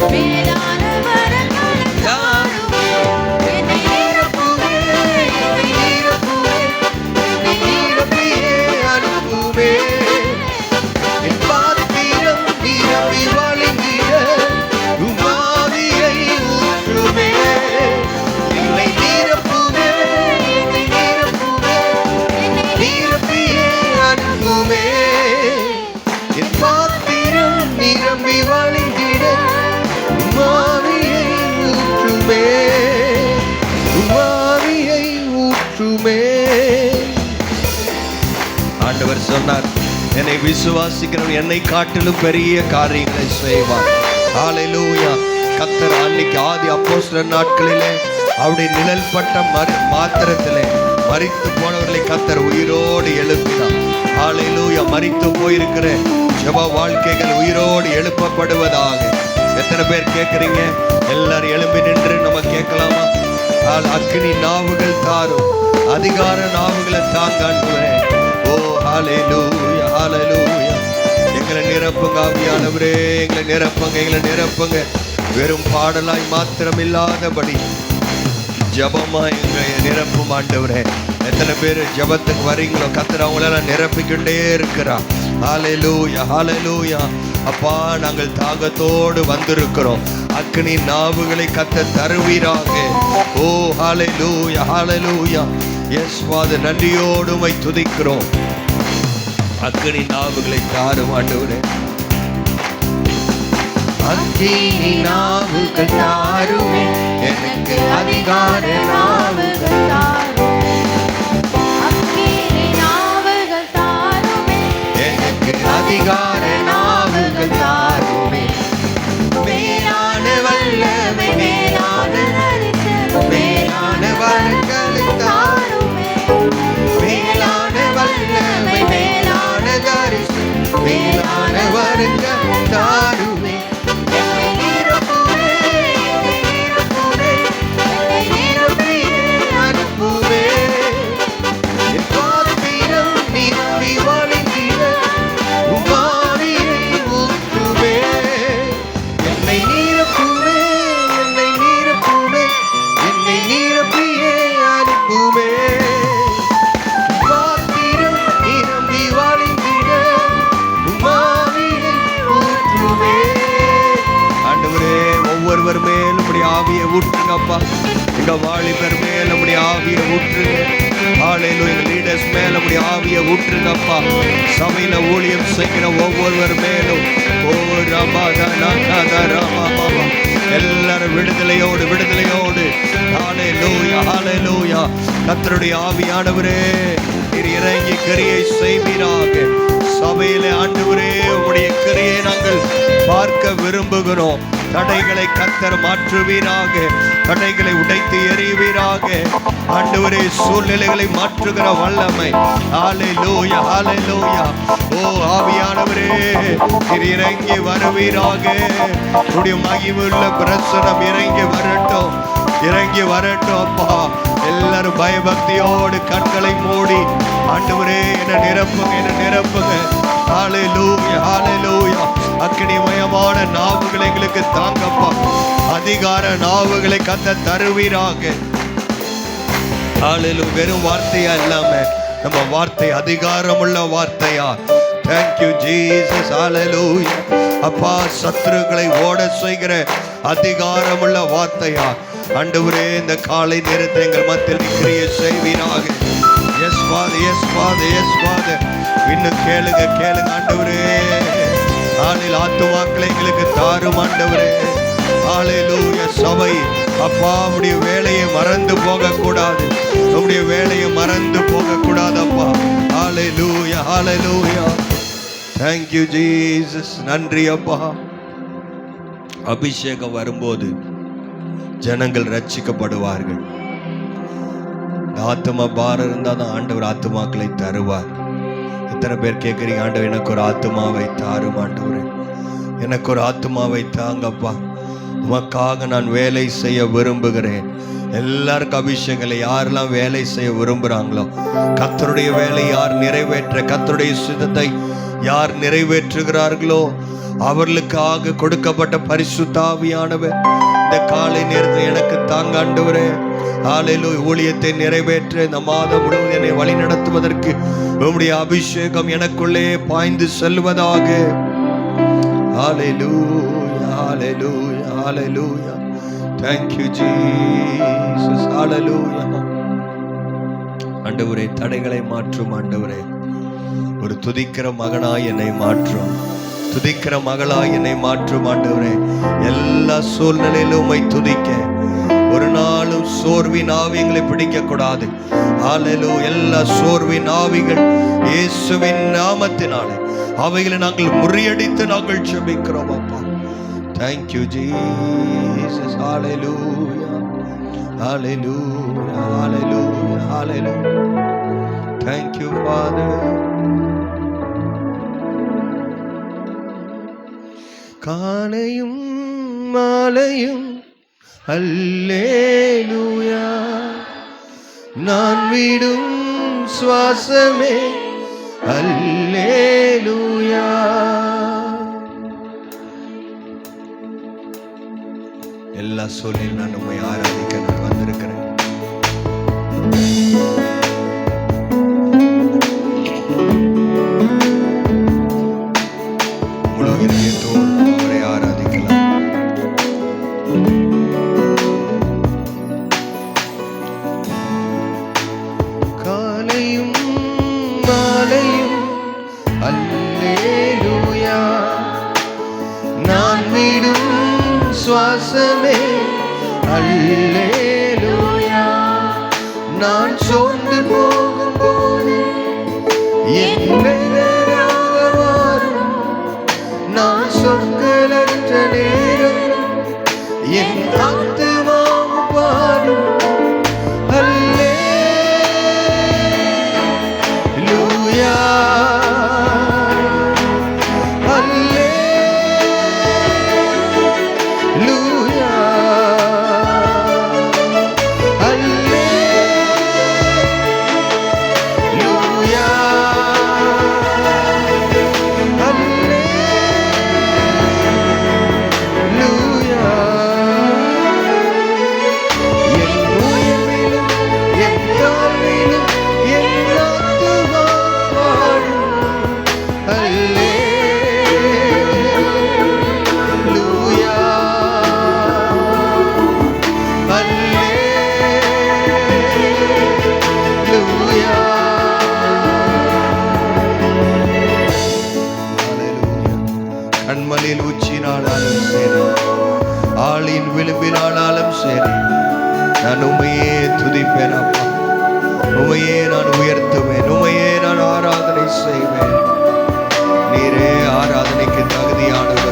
ஆண்டவர் சொன்னார், என்னை விசுவாசிக்கிறவன் என்னை காட்டிலும் பெரிய காரியங்களை செய்வார். ஹல்லேலூயா. கர்த்தர் அன்னைக்கு ஆதி அப்போஸ்தலர் நாட்களிலே அவருடைய நிழல் பட்ட மாத்திரத்திலே மரித்து போனவர்களை கர்த்தர் உயிரோடு எழுப்பினார். ஹல்லேலூயா. மரித்து போயிருக்கிற ஜெப வாழ்க்கைகள் உயிரோடு எழுப்பப்படுவதாக. எத்தனை பேர் கேட்குறீங்க? எல்லாரும் எழும்பி நின்று நம்ம கேட்கலாமா? அக்கினி நாவுகள் தாரும், அதிகார நாவுகளை தாங்க ஆண்டவரே. ஓ ஹல்லேலூயா, ஹல்லேலூயா. எங்களை நிரப்புங்க ஆவியானவரே, எங்களை நிரப்புங்க, எங்களை நிரப்புங்க. வெறும் பாடலாய் மாத்திரம் இல்லாதபடி ஜபமா எங்களை நிரப்பும் ஆண்டவரே. எத்தனை பேர் ஜபத்துக்கு வரீங்களோ கர்த்தர் அவங்களெல்லாம் நிரப்பிக்கிட்டே இருக்கிறார். ஹல்லேலூயா, ஹல்லேலூயா. அப்பா, நாங்கள் தாகத்தோடு வந்திருக்கிறோம். அக்கினி நாவுகளை கர்த்தர் தருவீராக. ஓ ஹல்லேலூயா, ஹல்லேலூயா. எஸ் ஃபாதர், நன்றியோடு உம்மை துதிக்கிறோம். அக்கினி நாவுகளை தாரும் ஆண்டவரே. அக்கினி நாவுகள் தாருமே, எனக்கு அதிகார நாவுகள் தாருமே. அக்கினி நாவுகள் தாருமே, எனக்கு அதிகார நாவுகள் தாருமே. மேலான வல்லமை, மேலான தரிசனம், மேலான வரங்களை தாருமே. மேலான வல்லமை, மேலான தரிசனம், மேலான வரங்களை தாருமே. ஊற்றுங்கப்பா. எங்க வாலிபர் மேல நம்முடைய ஆவியை ஊற்றுங்க. ஹல்லேலூயா. எங்க லீடர்ஸ் மேல நம்முடைய ஆவியை ஊற்றுங்கப்பா. சபையில ஊழியம் செய்கிற ஒவ்வொருவர் மேலும் ஓ ரமாதனா ராமா எல்லாரும் விடுதலையோடு விடுதலையோடு ஹல்லேலூயா, ஹல்லேலூயா. கர்த்தருடைய ஆவியானவரே, நீர் இறங்கி கிரியை செய்வீராக. சபையிலே ஆண்டவரே, உம்முடைய கிரியை நாங்கள் பார்க்க விரும்புகிறோம். தடைகளை கர்த்தர் மாற்றுவீராக, தடைகளை உடைத்து எறிவீராக. ஆண்டவரே, சூழ்நிலைகளை மாற்றுகிற வல்லமை. ஹல்லேலூயா, ஹல்லேலூயா. ஓ ஆவியானவரே, நீர் இறங்கி வருவீராக. உம்முடைய மகிமையுள்ள பிரசன்னம் இறங்கி வரட்டும், இறங்கி வரட்டும் அப்பா. எல்லாரும் பயபக்தியோடு கண்களை மூடி ஆண்டவரே என்ன நிரப்புங்க, என்ன நிரப்புங்க. ஹல்லேலூயா, ஹல்லேலூயா. அக்கினிமயமான நாவுகளை எங்களுக்கு தாங்கப்பா. அதிகார நாவுகளை கர்த்தர் தருவீராக. ஹல்லேலூயா. வெறும் வார்த்தையா இல்லாம நம்ம வார்த்தை அதிகாரமுள்ள வார்த்தையா. Thank you Jesus. ஹல்லேலூயா. அப்பா, சத்துருக்களை ஓட செய்கிற அதிகாரமுள்ள வார்த்தையா ஆண்டவரே, இந்த காலை நேரத்தை எங்கள் மத்தியில் கிரியை செய்வீராக. Yes father, yes father, yes father. இன்னும் கேளுங்க, கேளுங்க ஆண்டவரே. ஆளில் ஆத்துமாக்களை எங்களுக்கு தாரும் ஆண்டவரே. ஹல்லேலூயா. சபை அப்பா, உம்முடைய வேலையை மறந்து போக கூடாது, உம்முடைய வேலையை மறந்து போக கூடாது அப்பா. ஹல்லேலூயா, ஹல்லேலூயா. Thank you Jesus. நன்றி அப்பா. அபிஷேகம் வரும்போது ஜனங்கள் ரட்சிக்கப்படுவார்கள். ஆத்துமா பாரம் இருந்தால் தான் ஆண்டவர் ஆத்துமாக்களை தருவார். எத்தனை பேர் கேட்குறீங்க, ஆண்டவர் எனக்கு ஒரு ஆத்துமாவை தாரும் ஆண்டவரே, எனக்கு ஒரு ஆத்துமாவை தாங்கப்பா, உமக்காக நான் வேலை செய்ய விரும்புகிறேன். எல்லாருக்கும் அபிஷேகங்களை யாரெல்லாம் வேலை செய்ய விரும்புகிறாங்களோ, கர்த்தருடைய வேலை யார் நிறைவேற்ற, கர்த்தருடைய சித்தத்தை யார் நிறைவேற்றுகிறார்களோ அவர்களுக்காக கொடுக்கப்பட்ட பரிசுத்த ஆவியானவர் இந்த காலை நேரத்தில் எனக்கு தாங்க ஆண்டவரே. ஹல்லேலூயா. ஊழியத்தை நிறைவேற்ற இந்த மாதம் முழுவதும் என்னை வழி நடத்துவதற்கு உம்முடைய அபிஷேகம் எனக்குள்ளே பாய்ந்து செல்வதாக. ஹல்லேலூயா, ஹல்லேலூயா, ஹல்லேலூயா. Thank you Jesus. ஹல்லேலூயா. ஆண்டவரே, தடைகளை மாற்றும் ஆண்டவரே. ஒரு துதிக்கிற மகனாய் என்னை மாற்றும், துதிக்கிற மகளாய் என்னை மாற்றும் ஆண்டவரே. எல்லா சூழ்நிலையிலும் உம்மை துதிக்க, ஒரு நாளும் சோர்வின் ஆவி எங்களை பிடிக்கக்கூடாது. ஹalleluya. எல்லா சோர்வின் ஆவிகள் இயேசுவின் நாமத்தினாலே அவைகளை நாங்கள் முறியடித்து நாங்கள் ஜெபிக்கிறோம் அப்பா. Thank you Jesus. Hallelujah. Hallelujah. Hallelujah. Hallelujah. Thank you Father. காலையும் மாலையும் அல்லேலூயா, நான் விடும் சுவாசமே அல்லேலூயா. எல்லா சொல்லில் நான் உம்மை ஆராதிக்க நான் வந்திருக்கிறேன். முழு இதயத்தோடு அவரை ஆராதிக்கலாம். காலையும் மாலையும் அல்லேலூயா, நான் விடும் சுவாசமே அல்லேலூயா. நான் சோர்ந்து போகும்போது என் பெயராக மாறும், நான் சொற்களற்ற நேரம் என் ஆத்துமாவும் பாடும் அல்லேலூயா. கண்மலையில் உச்சினாலும் சரி, ஆளின் விளிம்பினாலும் சரி, நான் உமையே துதிப்பேன் அப்பா. உமையே நான் உயர்த்துவேன், உமையே நான் ஆராதனை செய்வேன். நீரே ஆராதனைக்கு தகுதியானவர்.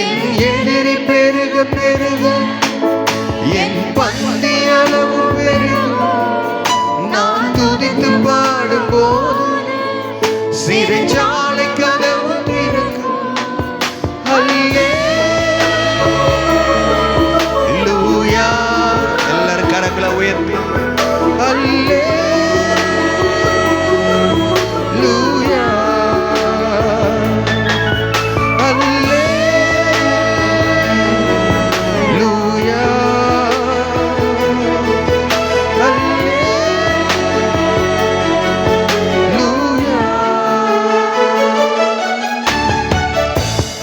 என் எதிரி உயர்த்தி அல்லேலூயா அல்லேலூயா அல்லேலூயா.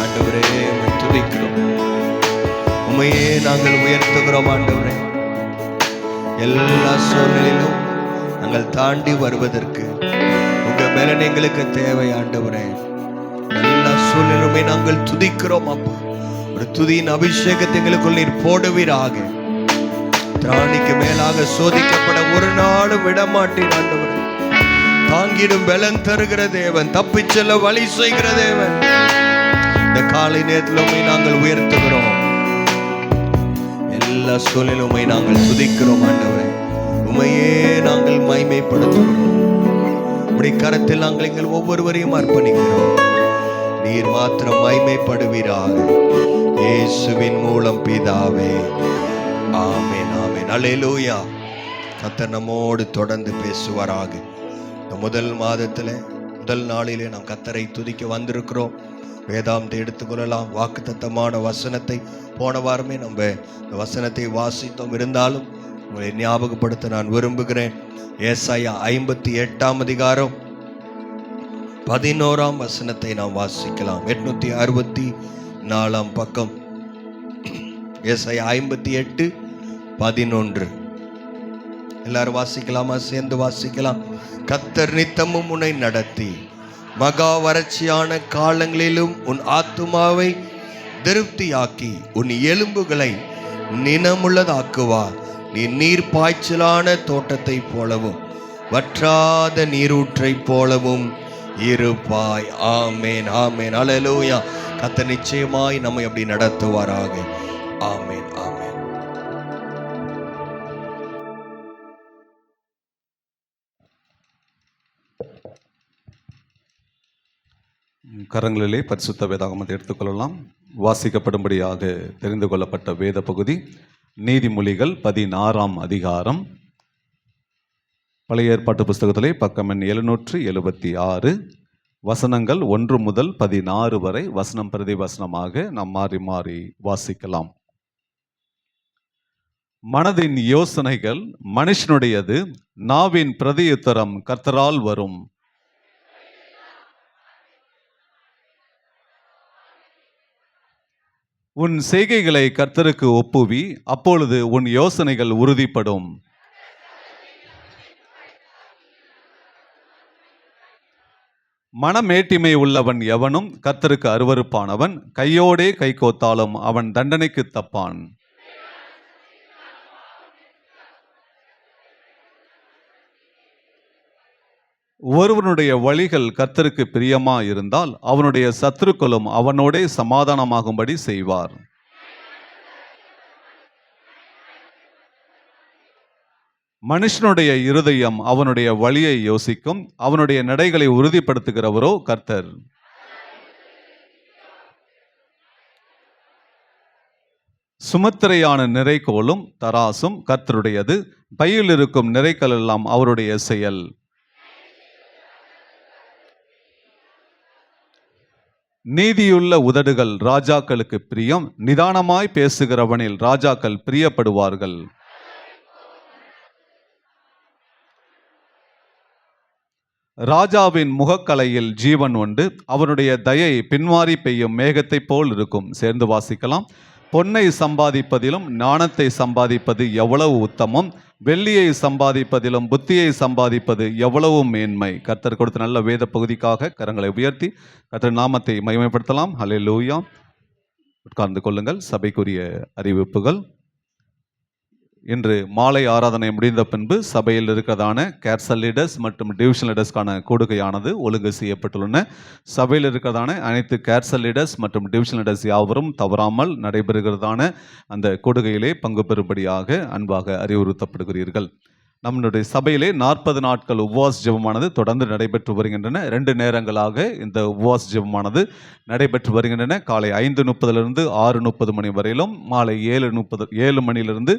ஆண்டவரே உம்மை துதிக்கிறோம், உம்மையே நாங்கள் உயர்த்துகிறோம். ஆண்டவரே எல்லா சூழ்நிலையிலும் நாங்கள் தாண்டி வருவதற்கு உங்க பலன் எங்களுக்கு தேவை. ஆண்டவரே எல்லா சூழ்நிலையுமே நாங்கள் துதிக்கிறோம் அப்பா. ஒரு துதியின் அபிஷேகத்தை எங்களுக்குள் நீர் போடுவீராக. திராணிக்கு மேலாக சோதிக்கப்பட ஒரு நாளும் விடமாட்டீர் ஆண்டவரே. தாங்கிடும் பலன் தருகிற தேவன், தப்பிச் செல்ல வழி செய்கிற தேவன். இந்த காலை நேரத்திலுமே நாங்கள் உயர்த்துகிறோம். எல்லா சூழ்நிலையுமே நாங்கள் துதிக்கிறோம் ஆண்டவரே. உமையே நாங்கள் மகிமைப்படுத்துகிறோம். உம்முடைய கரத்தில் நாங்கள் எங்கள் ஒவ்வொருவரையும் அர்ப்பணிக்கிறோம். நீர் மாத்திரம் மகிமைப்படுவீராக. இயேசுவின் மூலம் பிதாவே, ஆமென் ஆமென். அல்லேலூயா. கர்த்தர் நம்மோடு தொடர்ந்து பேசுவாராக. இந்த முதல் மாதத்தில் முதல் நாளிலே நாம் கர்த்தரை துதிக்க வந்திருக்கிறோம். வேதாந்தத்தை எடுத்துக்கொள்ளலாம். வாக்குத்தத்தமான வசனத்தை போன வாரமே நம்ம இந்த வசனத்தை வாசித்தோம். இருந்தாலும் உங்களை ஞாபகப்படுத்த நான் விரும்புகிறேன். ஏசாயா 58 அதிகாரம் 11 வசனத்தை நாம் வாசிக்கலாம். 864 பக்கம். ஏசாயா 58:11. எல்லாரும் வாசிக்கலாமா? சேர்ந்து வாசிக்கலாம். கர்த்தர் நித்தமும் உன்னை நடத்தி மகா வறட்சியான காலங்களிலும் உன் ஆத்துமாவை திருப்தியாக்கி உன் எலும்புகளை நினமுள்ளதாக்குவார். நீ நீர் பாய்ச்சலான தோட்டத்தை போலவும் வற்றாத நீரூற்றை போலவும் இருப்பாய். ஆமேன் ஆமேன். அல்லேலூயா. கர்த்தர் நிச்சயமாய் நம்மை அப்படி நடத்துவாராக. ஆமேன் ஆமேன். கரங்களிலே பரிசுத்த வேதாகமத்தை எடுத்துக்கொள்ளலாம். வாசிக்கப்படும்படியாக தெரிந்து கொள்ளப்பட்ட வேத பகுதி நீதிமொழிகள் 16 அதிகாரம். பழைய ஏற்பாட்டு புஸ்தகத்திலே பக்கம் எண் 776, வசனங்கள் 1 முதல் 16 வரை வசனம் பிரதி வசனமாக நாம் மாறி மாறி வாசிக்கலாம். மனதின் யோசனைகள் மனுஷனுடையது, நாவின் பிரதியுத்தரம் கர்த்தரால் வரும். உன் செய்கைகளை கர்த்தருக்கு ஒப்புவி, அப்பொழுது உன் யோசனைகள் உறுதிப்படும். மனமேட்டிமை உள்ளவன் எவனும் கர்த்தருக்கு அருவருப்பானவன், கையோடே கை கோத்தாலும் அவன் தண்டனைக்கு தப்பான். ஒருவனுடைய வழிகள் கர்த்தருக்கு பிரியமா இருந்தால் அவனுடைய சத்துருக்களும் அவனோடே சமாதானமாகும்படி செய்வார். மனுஷனுடைய இருதயம் அவனுடைய வழியை யோசிக்கும், அவனுடைய நடைகளை உறுதிப்படுத்துகிறவரோ கர்த்தர். சுமத்திரையான நிறைகோலும் தராசும் கர்த்தருடையது, பையில் இருக்கும் நிறைகள் எல்லாம் அவருடைய செயல். நீதியுள்ள உதடுகள் ராஜாக்களுக்கு பிரியம், நிதானமாய் பேசுகிறவனில் ராஜாக்கள் பிரியப்படுவார்கள். ராஜாவின் முகக்கலையில் ஜீவன் உண்டு, அவனுடைய தயை பின்வாரி பெய்யும் மேகத்தை போல் இருக்கும். சேர்ந்து வாசிக்கலாம். பொன்னை சம்பாதிப்பதிலும் ஞானத்தை சம்பாதிப்பது எவ்வளவு உத்தமம், வெள்ளியை சம்பாதிப்பதிலும் புத்தியை சம்பாதிப்பது எவ்வளவு மேன்மை. கர்த்தர் கொடுத்த நல்ல வேத பகுதிக்காக கரங்களை உயர்த்தி கர்த்தர் நாமத்தை மகிமைப்படுத்தலாம். ஹல்லேலூயா. உட்கார்ந்து கொள்ளுங்கள். சபைக்குரிய அறிவிப்புகள். இன்று மாலை ஆராதனை முடிந்த பின்பு சபையில் இருக்கிறதான கேர்சல் லீடர்ஸ் மற்றும் டிவிஷன் லீடர்ஸ்க்கான கூடுகையானது ஒழுங்கு செய்யப்பட்டுள்ளன. சபையில் இருக்கிறதான அனைத்து கேர்சல் லீடர்ஸ் மற்றும் டிவிஷன் லீடர்ஸ் யாவரும் தவறாமல் நடைபெறுகிறதான அந்த கூடுகையிலே பங்கு பெறும்படியாக அன்பாக அறிவுறுத்தப்படுகிறீர்கள். நம்மளுடைய சபையிலே 40 நாட்கள் உபவாச ஜெபமானது தொடர்ந்து நடைபெற்று வருகின்றன. 2 நேரங்களாக இந்த உபவாச ஜெபமானது நடைபெற்று வருகின்றன. காலை 5:30 6:30 மணி வரையிலும், மாலை 7 மணியிலிருந்து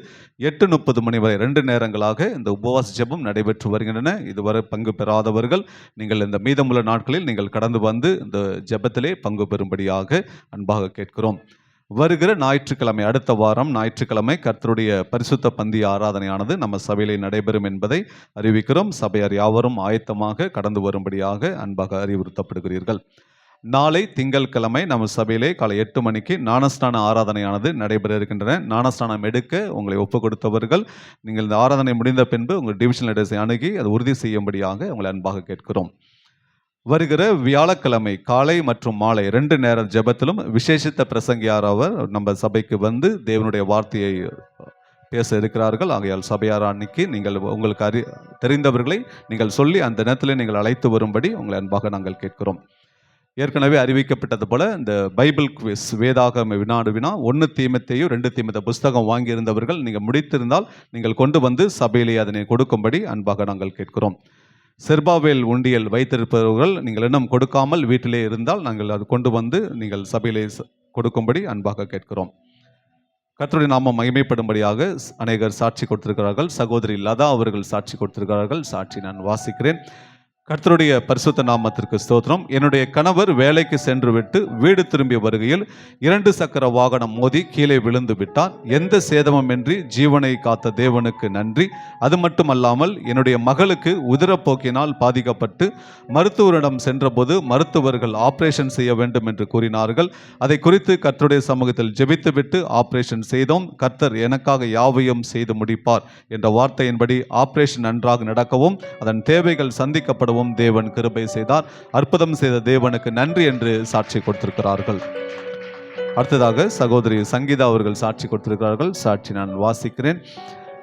8:30 மணி வரை 2 நேரங்களாக இந்த உபவாச ஜெபம் நடைபெற்று வருகின்றன. இதுவரை பங்கு பெறாதவர்கள் நீங்கள் இந்த மீதமுள்ள நாட்களில் நீங்கள் கடந்து வந்து இந்த ஜெபத்திலே பங்கு பெறும்படியாக அன்பாக கேட்கிறோம். வருகிற ஞாயிற்றுக்கிழமை, அடுத்த வாரம் ஞாயிற்றுக்கிழமை கர்த்தருடைய பரிசுத்த பந்திய ஆராதனையானது நம்ம சபையிலே நடைபெறும் என்பதை அறிவிக்கிறோம். சபையார் யாவரும் ஆயத்தமாக கடந்து வரும்படியாக அன்பாக அறிவுறுத்தப்படுகிறீர்கள். நாளை திங்கட்கிழமை நம்ம சபையிலே காலை 8 மணிக்கு ஞானஸ்நான ஆராதனையானது நடைபெற இருக்கின்றன. ஞானஸ்நானம் எடுக்க உங்களை ஒப்பு கொடுத்தவர்கள் நீங்கள் இந்த ஆராதனை முடிந்த பின்பு உங்கள் டிவிஷன் லீடர்ஸை அணுகி அதை உறுதி செய்யும்படியாக உங்களை அன்பாக கேட்கிறோம். வருகிற வியாழக்கிழமை காலை மற்றும் மாலை 2 நேர ஜெபத்திலும் விசேஷித்த பிரசங்கியார் அவர் நம்ம சபைக்கு வந்து தேவனுடைய வார்த்தையை பேச இருக்கிறார்கள். ஆகையால் சபையார் அன்னைக்கு நீங்கள் உங்களுக்கு தெரிந்தவர்களை நீங்கள் சொல்லி அந்த நேரத்தில் நீங்கள் அழைத்து வரும்படி உங்களை அன்பாக நாங்கள் கேட்கிறோம். ஏற்கனவே அறிவிக்கப்பட்டது போல இந்த பைபிள் குவிஸ் வேதாகம வினாடு வினா 1 தீமோத்தேயு 2 தீமோத்தேயு புஸ்தகம் வாங்கியிருந்தவர்கள் நீங்கள் முடித்திருந்தால் நீங்கள் கொண்டு வந்து சபையிலே அதனை கொடுக்கும்படி அன்பாக நாங்கள் கேட்கிறோம். செர்பாவேல் உண்டியல் வைத்திருப்பவர்கள் நீங்கள் இன்னும் கொடுக்காமல் வீட்டிலே இருந்தால் நாங்கள் அது கொண்டு வந்து நீங்கள் சபையிலே கொடுக்கும்படி அன்பாக கேட்கிறோம். கர்த்தருடைய நாமம் மகிமைப்படும்படியாக அநேகர் சாட்சி கொடுத்திருக்கிறார்கள். சகோதரி லதா அவர்கள் சாட்சி கொடுத்திருக்கிறார்கள். சாட்சி நான் வாசிக்கிறேன். கர்த்தருடைய பரிசுத்த நாமத்திற்கு ஸ்தோத்திரம். என்னுடைய கணவர் வேலைக்கு சென்று விட்டு வீடு திரும்பி வருகையில் 2 சக்கர வாகனம் மோதி கீழே விழுந்து விட்டார். எந்த சேதமுமின்றி ஜீவனை காத்த தேவனுக்கு நன்றி. அது மட்டுமல்லாமல் என்னுடைய மகளுக்கு உதிரப்போக்கினால் பாதிக்கப்பட்டு மருத்துவரிடம் சென்றபோது மருத்துவர்கள் ஆபரேஷன் செய்ய வேண்டும் என்று கூறினார்கள். அதை குறித்து கர்த்தருடைய சமூகத்தில் ஜெபித்துவிட்டு ஆபரேஷன் செய்தோம். கர்த்தர் எனக்காக யாவையும் செய்து முடிப்பார் என்ற வார்த்தையின்படி ஆபரேஷன் நன்றாக நடக்கவும் அதன் தேவைகள் சந்திக்கப்படும் தேவன் கிருபை செய்தார். அற்புதம் செய்த தேவனுக்கு நன்றி என்று சாட்சி கொடுத்திருக்கிறார்கள். அடுத்ததாக சகோதரி சங்கீதா அவர்கள் சாட்சி கொடுத்திருக்கிறார்கள். சாட்சி நான் வாசிக்கிறேன்.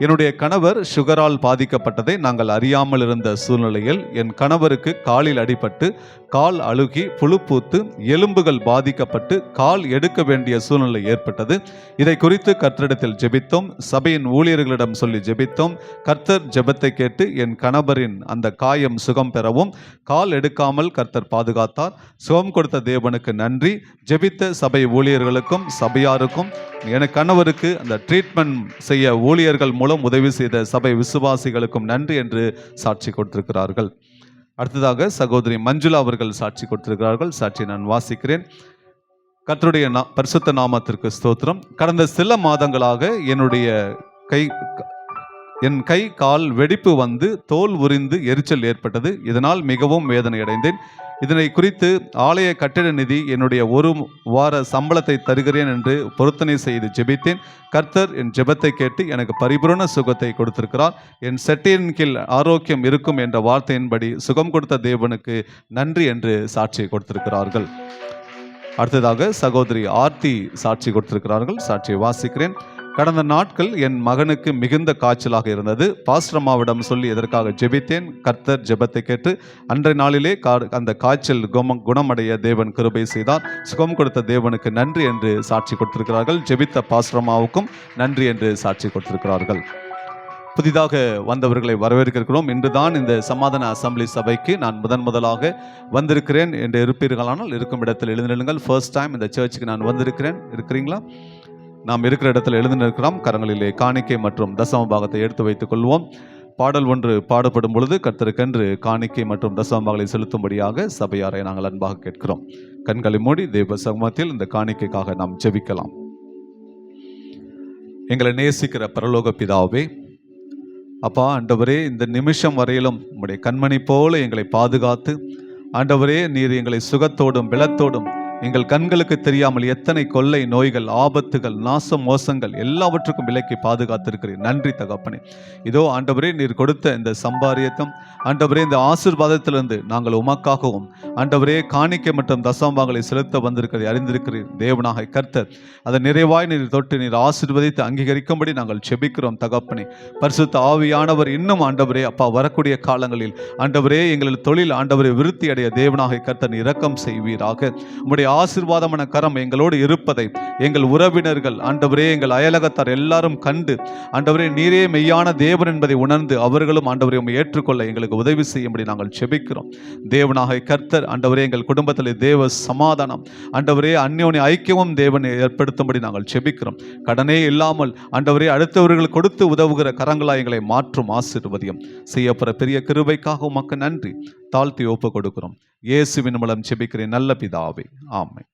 என்னுடைய கணவர் சுகரால் பாதிக்கப்பட்டதை நாங்கள் அறியாமல் இருந்த சூழ்நிலையில் என் கணவருக்கு காலில் அடிபட்டு கால் அழுகி புழு பூத்து எலும்புகள் பாதிக்கப்பட்டு கால் எடுக்க வேண்டிய சூழ்நிலை ஏற்பட்டது. இதை குறித்து கர்த்தரிடத்தில் ஜெபித்தோம். சபையின் ஊழியர்களிடம் சொல்லி ஜெபித்தோம். கர்த்தர் ஜெபத்தை கேட்டு என் கணவரின் அந்த காயம் சுகம் பெறவும் கால் எடுக்காமல் கர்த்தர் பாதுகாத்தார். சுகம் கொடுத்த தேவனுக்கு நன்றி. ஜெபித்த சபை ஊழியர்களுக்கும் சபையாருக்கும் என் கணவருக்கு அந்த ட்ரீட்மெண்ட் செய்ய ஊழியர்கள் மூலம் உதவி செய்த சபை விசுவாசிகளுக்கும் நன்றி என்று சாட்சி கொடுத்திருக்கிறார்கள். அடுத்ததாக சகோதரி மஞ்சுளா அவர்கள் சாட்சி கொடுத்திருக்கிறார்கள். சாட்சி நான் வாசிக்கிறேன். கர்த்தருடைய பரிசுத்த நாமத்திற்கு ஸ்தோத்திரம். கடந்த சில மாதங்களாக என் கை கால் வெடிப்பு வந்து தோல் உரிந்து எரிச்சல் ஏற்பட்டது. இதனால் மிகவும் வேதனை அடைந்தேன். இதனை குறித்து ஆலய கட்டிட நிதி என்னுடைய 1 வார சம்பளத்தை தருகிறேன் என்று பொருத்தனை செய்து ஜெபித்தேன். கர்த்தர் என் ஜெபத்தை கேட்டு எனக்கு பரிபூரண சுகத்தை கொடுத்திருக்கிறார். என் செட்டையின் கீழ் ஆரோக்கியம் இருக்கும் என்ற வார்த்தையின்படி சுகம் கொடுத்த தேவனுக்கு நன்றி என்று சாட்சியை கொடுத்திருக்கிறார்கள். அடுத்ததாக சகோதரி ஆர்த்தி சாட்சி கொடுத்திருக்கிறார்கள். சாட்சியை வாசிக்கிறேன். கடந்த நாட்கள் என் மகனுக்கு மிகுந்த காய்ச்சலாக இருந்தது. பாஸ்டர்மாவிடம் சொல்லி எதற்காக ஜெபித்தேன். கர்த்தர் ஜெபத்தை கேட்டு அன்றைய நாளிலே அந்த காய்ச்சல் குணமடைய தேவன் கிருபை செய்தார். சுகம் கொடுத்த தேவனுக்கு நன்றி என்று சாட்சி கொடுத்திருக்கிறார்கள். ஜெபித்த பாஸ்டர்மாவுக்கும் நன்றி என்று சாட்சி கொடுத்திருக்கிறார்கள். புதிதாக வந்தவர்களை வரவேற்கிறோம். இன்றுதான் இந்த சமாதான அசம்பிளி சபைக்கு நான் முதலாக வந்திருக்கிறேன் என்று இருப்பீர்களானால் இருக்கும் இடத்தில் எழுந்திருங்கள். ஃபர்ஸ்ட் டைம் இந்த சர்ச்சுக்கு நான் வந்திருக்கிறேன். இருக்கிறீங்களா? நாம் இருக்கிற இடத்துல எழுந்து நிற்கிறோம். கரங்களிலே காணிக்கை மற்றும் தசம பாகத்தை எடுத்து வைத்துக் கொள்வோம். பாடல் ஒன்று பாடப்படும் பொழுது கர்த்தருக்கென்று காணிக்கை மற்றும் தசம பாகங்களை செலுத்தும்படியாக சபையாரை நாங்கள் அன்பாக கேட்கிறோம். கண்களை மூடி தேவ சமூகத்தில் இந்த காணிக்கைக்காக நாம் ஜெபிக்கலாம். எங்களை நேசிக்கிற பரலோக பிதாவே, அப்பா ஆண்டவரே, இந்த நிமிஷம் வரையிலும் உம்முடைய கண்மணி போல எங்களை பாதுகாத்து ஆண்டவரே நீர் எங்களை சுகத்தோடும் பலத்தோடும் எங்கள் கண்களுக்கு தெரியாமல் எத்தனை கொள்ளை நோய்கள் ஆபத்துகள் நாசம் மோசங்கள் எல்லாவற்றுக்கும் விலக்கி பாதுகாத்திருக்கிறீர். நன்றி தகப்பனே. இதோ ஆண்டவரே நீர் கொடுத்த இந்த சம்பாரியத்தம் ஆண்டவரே இந்த ஆசீர்வாதத்திலிருந்து நாங்கள் உமக்காகவும் ஆண்டவரே காணிக்கை மற்றும் தசமபாகங்களை செலுத்த வந்திருக்கிறதை அறிந்திருக்கிறீர். தேவனாக கர்த்தர் அதை நிறைவாய் நீர் தொட்டு நீர் ஆசீர்வதித்து அங்கீகரிக்கும்படி நாங்கள் செபிக்கிறோம் தகப்பனே. பரிசுத்த ஆவியானவர் இன்னும் ஆண்டவரே அப்பா வரக்கூடிய காலங்களில் ஆண்டவரே எங்கள் தொழில் ஆண்டவரை விருத்தி அடைய தேவனாக கர்த்தர் இரக்கம் செய்வீராக. உம்முடைய ஆசீர்வாதமான கரம் எங்களோடு இருப்பதை எங்கள் உறவினர்கள், ஆண்டவரே, எங்கள் அயலகத்தார் எல்லாரும் கண்டு, ஆண்டவரே, நீரே மெய்யான தேவன் என்பதை உணர்ந்து அவர்களும் ஆண்டவரை உம்மை ஏற்றுக்கொள்ள எங்களுக்கு உதவி செய்யும்படி நாங்கள் செபிக்கிறோம். தேவனாக கர்த்தர், ஆண்டவரே, எங்கள் குடும்பத்தில் தேவ சமாதானம், ஆண்டவரே, அந்யோன்ய ஐக்கியமும் தேவனை ஏற்படுத்தும்படி நாங்கள் செபிக்கிறோம். கடனே இல்லாமல், ஆண்டவரே, அடுத்தவர்கள் கொடுத்து உதவுகிற கரங்களாய் எங்களை மாற்றும் ஆசீர்வதியும். செய்யப்படுற பெரிய கிருபைக்காக உமக்கு நன்றி. தாழ்த்தி ஒப்பு கொடுக்கிறோம். இயேசுவின் மூலம் செபிக்கிறேன் நல்ல பிதாவே, ஆமென்.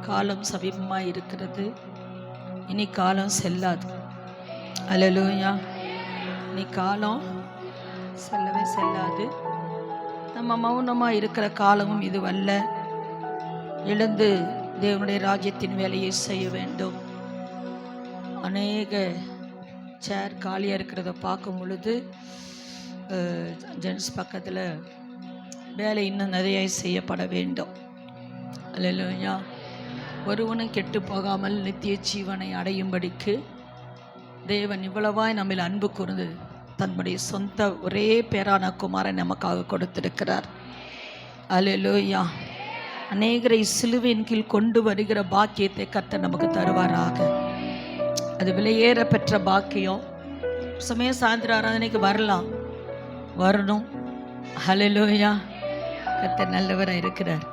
காலம் சமீபமாக இருக்கிறது. இனி காலம் செல்லாது. அல்லேலூயா. இனி காலம் செல்லவே செல்லாது. நம்ம மௌனமாக இருக்கிற காலமும் இதுவல்ல. எழுந்து தேவனுடைய ராஜ்யத்தின் வேலையை செய்ய வேண்டும். அநேக சேர் காலியாக இருக்கிறத பார்க்கும் பொழுது ஜென்ஸ் பக்கத்தில் வேலை இன்னும் நிறைய செய்யப்பட வேண்டும். அல்லேலூயா. ஒருவனும் கெட்டு போகாமல் நித்திய ஜீவனை அடையும்படிக்கு தேவன் இவ்வளவாய் நம்மில் அன்பு கூர்ந்து தன்னுடைய சொந்த ஒரே பேரான குமாரன் நமக்காக கொடுத்திருக்கிறார். அல்லேலூயா. அநேகரை சிலுவையின் கீழ் கொண்டு வருகிற பாக்கியத்தை கர்த்தர் நமக்கு தருவாராக. அது விலையேற பெற்ற பாக்கியம். சமயம் சாயந்திர ஆராதனைக்கு வரணும். அல்லேலூயா. கர்த்தர் நல்லவராக இருக்கிறார்.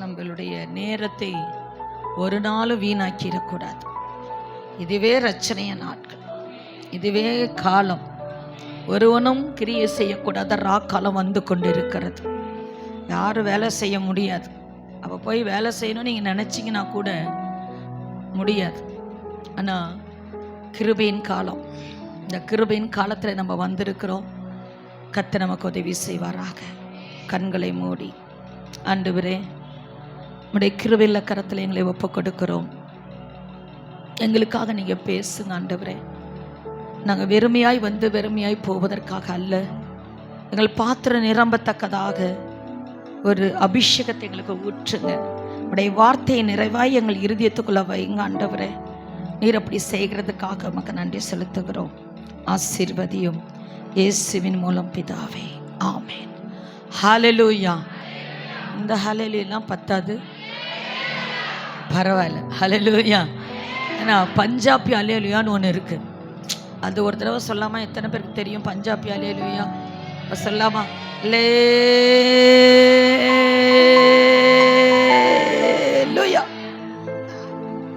நம்மளுடைய நேரத்தை ஒரு நாளும் வீணாக்கிடக்கூடாது. இதுவே ரச்சனைய நாட்கள். இதுவே காலம், ஒருவனும் கிரியை செய்யக்கூடாத காலம் வந்து கொண்டு இருக்கிறது. யாரும் வேலை செய்ய முடியாது. அப்போ போய் வேலை செய்யணும்னு நீங்கள் நினச்சிங்கன்னா கூட முடியாது. ஆனால் கிருபையின் காலம், இந்த கிருபையின் காலத்தில் நம்ம வந்திருக்கிறோம். கர்த்தர் நமக்கு உதவி செய்வாராக. கண்களை மூடி, ஆண்டவரே உம்முடைய கிருபையுள்ள கரத்தில் எங்களை ஒப்பு கொடுக்கிறோம். எங்களுக்காக நீங்கள் பேசுங்க ஆண்டவரே. நாங்கள் வெறுமையாய் வந்து வெறுமையாய் போவதற்காக அல்ல, எங்கள் பாத்திரம் நிரம்பத்தக்கதாக ஒரு அபிஷேகத்தை எங்களுக்கு ஊற்றுங்க. உடைய வார்த்தையை நிறைவாய் எங்கள் இருதயத்துக்குள்ள வைங்க ஆண்டவரே. நீர் அப்படி செய்கிறதுக்காக நமக்கு நன்றி செலுத்துகிறோம். ஆசீர்வதியும் இயேசுவின் மூலம் பிதாவே, ஆமென். ஹல்லேலூயா. இந்த ஹல்லேலூயாலாம் பத்தாது, பரவாயில்ல. ஹல்லேலூயா. ஏன்னா பஞ்சாபி ஹல்லேலூயான்னு ஒன்று இருக்குது. அது ஒரு தடவை சொல்லாமா? எத்தனை பேருக்கு தெரியும் பஞ்சாபி ஹல்லேலூயா? சொல்லாமா? ஹல்லேலூயா.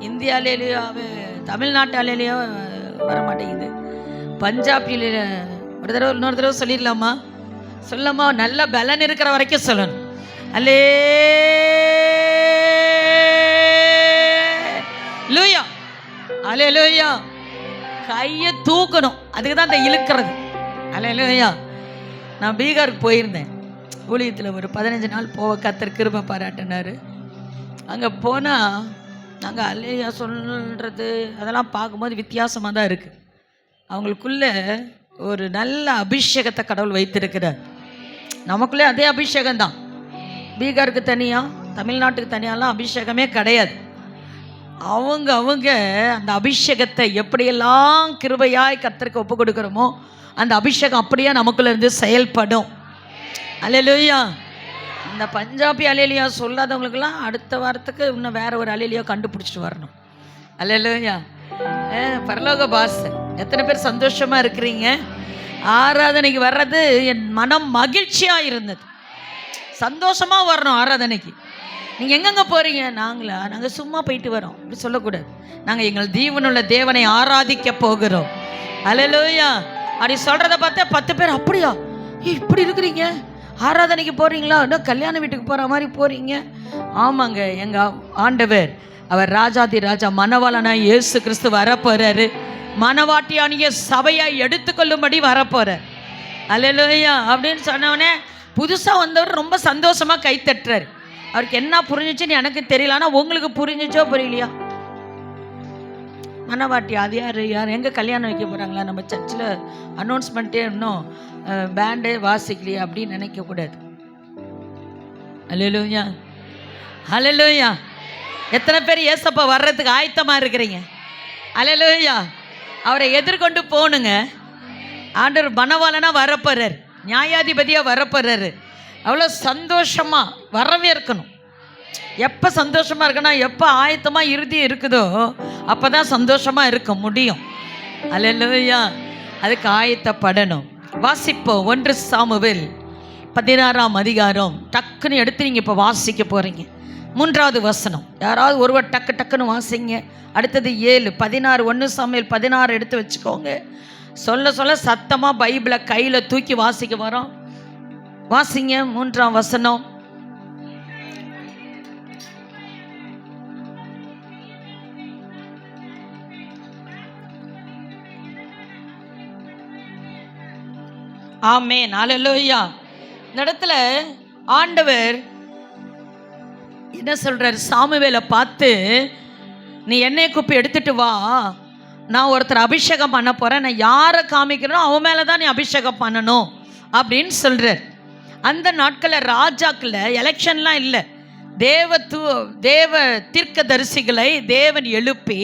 இந்திய ஹல்லேலூயாவே, தமிழ்நாட்டு ஹல்லேலூயா வர மாட்டேங்குது. பஞ்சாபியில் ஒரு தடவை இன்னொரு தடவை சொல்லிடலாமா? சொல்லாமா? நல்ல பலன் இருக்கிற வரைக்கும் சொல்லணும். அல்லேலூயா, அல்லேலூயா. கையை தூக்கணும், அதுக்கு தான் இந்த இழுக்கிறது. அல்லேலூயா. நான் பீகாருக்கு போயிருந்தேன் ஊழியத்தில். ஒரு 15 நாள் போக கர்த்தர் கிருபை பாராட்டினார். அங்கே போனால் நாங்கள் அல்லேலூயா சொல்கிறது அதெல்லாம் பார்க்கும்போது வித்தியாசமாக தான் இருக்குது. அவங்களுக்குள்ளே ஒரு நல்ல அபிஷேகத்தை கடவுள் வைத்திருக்கிறார். நமக்குள்ளே அதே அபிஷேகம்தான். பீகாருக்கு தனியாக, தமிழ்நாட்டுக்கு தனியாலாம் அபிஷேகமே கிடையாது. அவங்க அந்த அபிஷேகத்தை எப்படியெல்லாம் கிருபையாய் கர்த்தருக்கு ஒப்பு கொடுக்குறோமோ அந்த அபிஷேகம் அப்படியே நமக்குள்ள இருந்து செயல்படும். அல்லேலூயா. இந்த பஞ்சாபி அல்லேலூயா சொல்லாதவங்களுக்கெல்லாம் அடுத்த வாரத்துக்கு இன்னும் வேற ஒரு அல்லேலூயா கண்டுபிடிச்சிட்டு வரணும். அல்லேலூயா. பரலோக பாஸ், எத்தனை பேர் சந்தோஷமா இருக்கிறீங்க? ஆராதனைக்கு வர்றது என் மனம் மகிழ்ச்சியாக இருந்தது. சந்தோஷமாக வரணும் ஆராதனைக்கு. நீங்கள் எங்கெங்கே போகிறீங்க? நாங்கள் சும்மா போயிட்டு வரோம் அப்படி சொல்லக்கூடாது. நாங்கள் எங்கள் ஜீவனுள்ள தேவனை ஆராதிக்க போகிறோம். அல்லேலூயா. அப்படி சொல்கிறத பார்த்தா 10 பேர் அப்படியா இப்படி இருக்கிறீங்க, ஆராதனைக்கு போகிறீங்களா? இன்னும் கல்யாண வீட்டுக்கு போகிற மாதிரி போகிறீங்க. ஆமாங்க, எங்கள் ஆண்டவர் அவர் ராஜாதி ராஜா மணவாளனாய் இயேசு கிறிஸ்து வரப்போகிறாரு. மணவாட்டியானிய சபையை எடுத்துக்கொள்ளும்படி வரப்போகிறார். அல்லேலூயா. அப்படின்னு சொன்னவனே புதுசாக வந்தவர் ரொம்ப சந்தோஷமாக கை தட்டுறாரு. அவருக்கு என்ன புரிஞ்சிச்சுன்னு எனக்கு தெரியல, ஆனால் உங்களுக்கு புரிஞ்சிச்சோ புரியலையா? மணவாட்டி அது யார் எங்கே கல்யாணம் வைக்க போகிறாங்களா? நம்ம சர்ச்சில் அனௌன்ஸ்மெண்ட்டே இன்னும் பேண்டே வாசிக்கலையா அப்படின்னு நினைக்கக்கூடாது. அல்லேலூயா, அல்லேலூயா. எத்தனை பேர் ஏசப்பா வர்றதுக்கு ஆயத்தமாக இருக்கிறீங்க? அல்லேலூயா. அவரை எதிர்கொண்டு போகணுங்க. ஆண்டவர் மணவாளனா வரப்போறார், நியாயாதிபதியாக வரப்போறாரு. அவ்வளோ சந்தோஷமாக வரவேற்கணும். எப்போ சந்தோஷமாக இருக்கணும், எப்போ ஆயத்தமாக இறுதி இருக்குதோ அப்போ தான் சந்தோஷமாக இருக்க முடியும். அல்லேலூயா. அதுக்கு ஆயத்தப்படணும். வாசிப்போம் 1 சாமுவேல் 16ஆம் அதிகாரம். டக்குன்னு எடுத்து நீங்கள் இப்போ வாசிக்க போகிறீங்க. 3வது வசனம். யாராவது ஒருவர் டக்குன்னு வாசிங்க. அடுத்தது 7, 16. 1 சாமுவேல் 16 எடுத்து வச்சுக்கோங்க. சொல்ல சத்தமாக பைபிளை கையில் தூக்கி வாசிக்க வரோம். வாசிங்க 3ஆம் வசனம். ஆமென், அல்லேலூயா. இந்த இடத்துல ஆண்டவர் என்ன சொல்றார்? சாமுவேலை பார்த்து, நீ எண்ணெய் குப்பி எடுத்துட்டு வா, நான் ஒருத்தர் அபிஷேகம் பண்ண போகிறேன், நான் யாரை காமிக்கிறேனோ அவன் மேலே தான் நீ அபிஷேகம் பண்ணணும் அப்படின்னு சொல்கிறார். அந்த நாட்களில் ராஜாக்களில் எலெக்ஷன்லாம் இல்லை. தேவ தீர்க்கதரிசிகளை தேவன் எழுப்பி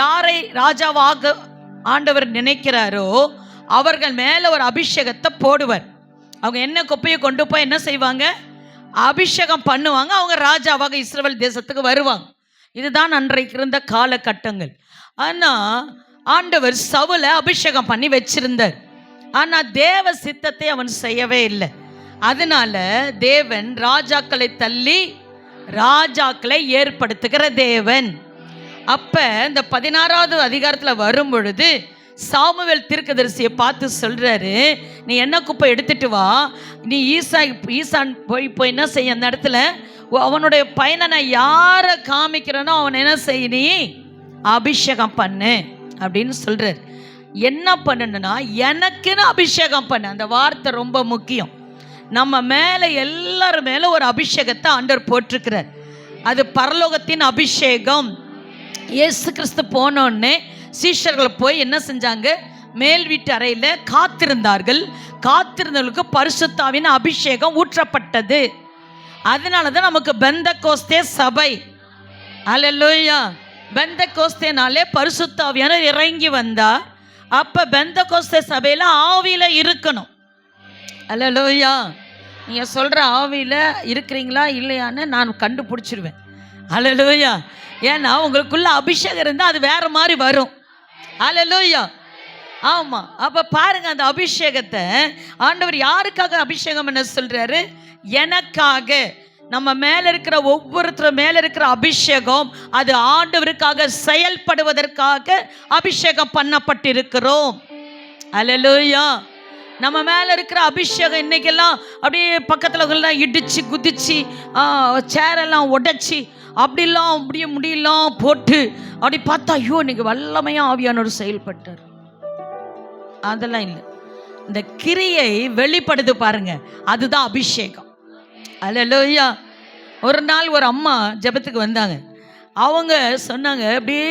யாரை ராஜாவாக ஆண்டவர் நினைக்கிறாரோ அவர்கள் மேலே ஒரு அபிஷேகத்தை போடுவார். அவங்க என்ன கொப்பையை கொண்டு போய் என்ன செய்வாங்க? அபிஷேகம் பண்ணுவாங்க. அவங்க ராஜாவாக இஸ்ரவேல் தேசத்துக்கு வருவாங்க. இதுதான் அன்றைக்கு இருந்த காலகட்டங்கள். ஆனால் ஆண்டவர் சவுலை அபிஷேகம் பண்ணி வச்சிருந்தார். ஆனால் தேவ சித்தத்தை அவன் செய்யவே இல்லை. அதனால தேவன் ராஜாக்களை தள்ளி ராஜாக்களை ஏற்படுத்துகிற தேவன். அப்போ இந்த 16வது அதிகாரத்தில் வரும் பொழுது சாமுவேல் தீர்க்கதரிசியை பார்த்து சொல்றாரு, நீ என்ன குப்பை எடுத்துட்டு வா, நீ ஈசான் போய் என்ன செய்ய, அந்த இடத்துல அவனுடைய பையனை நான் யாரை காமிக்கிறேனோ அவன் என்ன செய்ய, நீ அபிஷேகம் பண்ணு அப்படின்னு சொல்றாரு. என்ன பண்ணணும்னா எனக்குன்னு அபிஷேகம் பண்ணு. அந்த வார்த்தை ரொம்ப முக்கியம். நம்ம மேலே எல்லாரும் மேலே ஒரு அபிஷேகத்தை ஆண்டவர் போட்டிருக்கிறார். அது பரலோகத்தின் அபிஷேகம். இயேசு கிறிஸ்து போனோடனே சீஷர்கள் போய் என்ன செஞ்சாங்க, மேல் வீட்டு அறையில் காத்திருந்தார்கள். காத்திருந்தவர்களுக்கு பரிசுத்தாவின் அபிஷேகம் ஊற்றப்பட்டது. அதனால தான் நமக்கு பெந்தகோஸ்தே சபை. அல்லேலூயா. பெந்தகோஸ்தேனாலே பரிசுத்தாவியானவர் இறங்கி வந்தார். அப்போ பெந்தகோஸ்தே சபையில் ஆவியில் இருக்கணும். அல்லேலூயா. நீங்கள் சொல்கிற ஆவியில் இருக்கிறீங்களா இல்லையான்னு நான் கண்டுபிடிச்சிருவேன். அல்லேலூயா. ஏன்னா உங்களுக்குள்ள அபிஷேகம் இருந்தால் அது வேறு மாதிரி வரும். அல்லேலூயா. ஆமாம். அப்போ பாருங்கள், அந்த அபிஷேகத்தை ஆண்டவர் யாருக்காக அபிஷேகம் என்ன சொல்கிறாரு? எனக்காக. நம்ம மேலே இருக்கிற ஒவ்வொருத்தரும் மேலே இருக்கிற அபிஷேகம் அது ஆண்டவருக்காக செயல்படுவதற்காக அபிஷேகம் பண்ணப்பட்டிருக்கிறோம். அல்லேலூயா. நம்ம மேலே இருக்கிற அபிஷேகம் இன்னைக்கெல்லாம் அப்படியே பக்கத்தில் இடிச்சு குதிச்சு சேரெல்லாம் உடைச்சி அப்படிலாம் அப்படியே முடியெல்லாம் போட்டு அப்படி பார்த்தா ஐயோ இன்னைக்கு வல்லமையாக ஆவியானவர் செயல்பட்டார். அதெல்லாம் இல்லை. இந்த கிரியை வெளிப்படுது பாருங்க, அதுதான் அபிஷேகம். அல்லேலூயா. ஒரு நாள் ஒரு அம்மா ஜெபத்துக்கு வந்தாங்க. அவங்க சொன்னாங்க, அப்படியே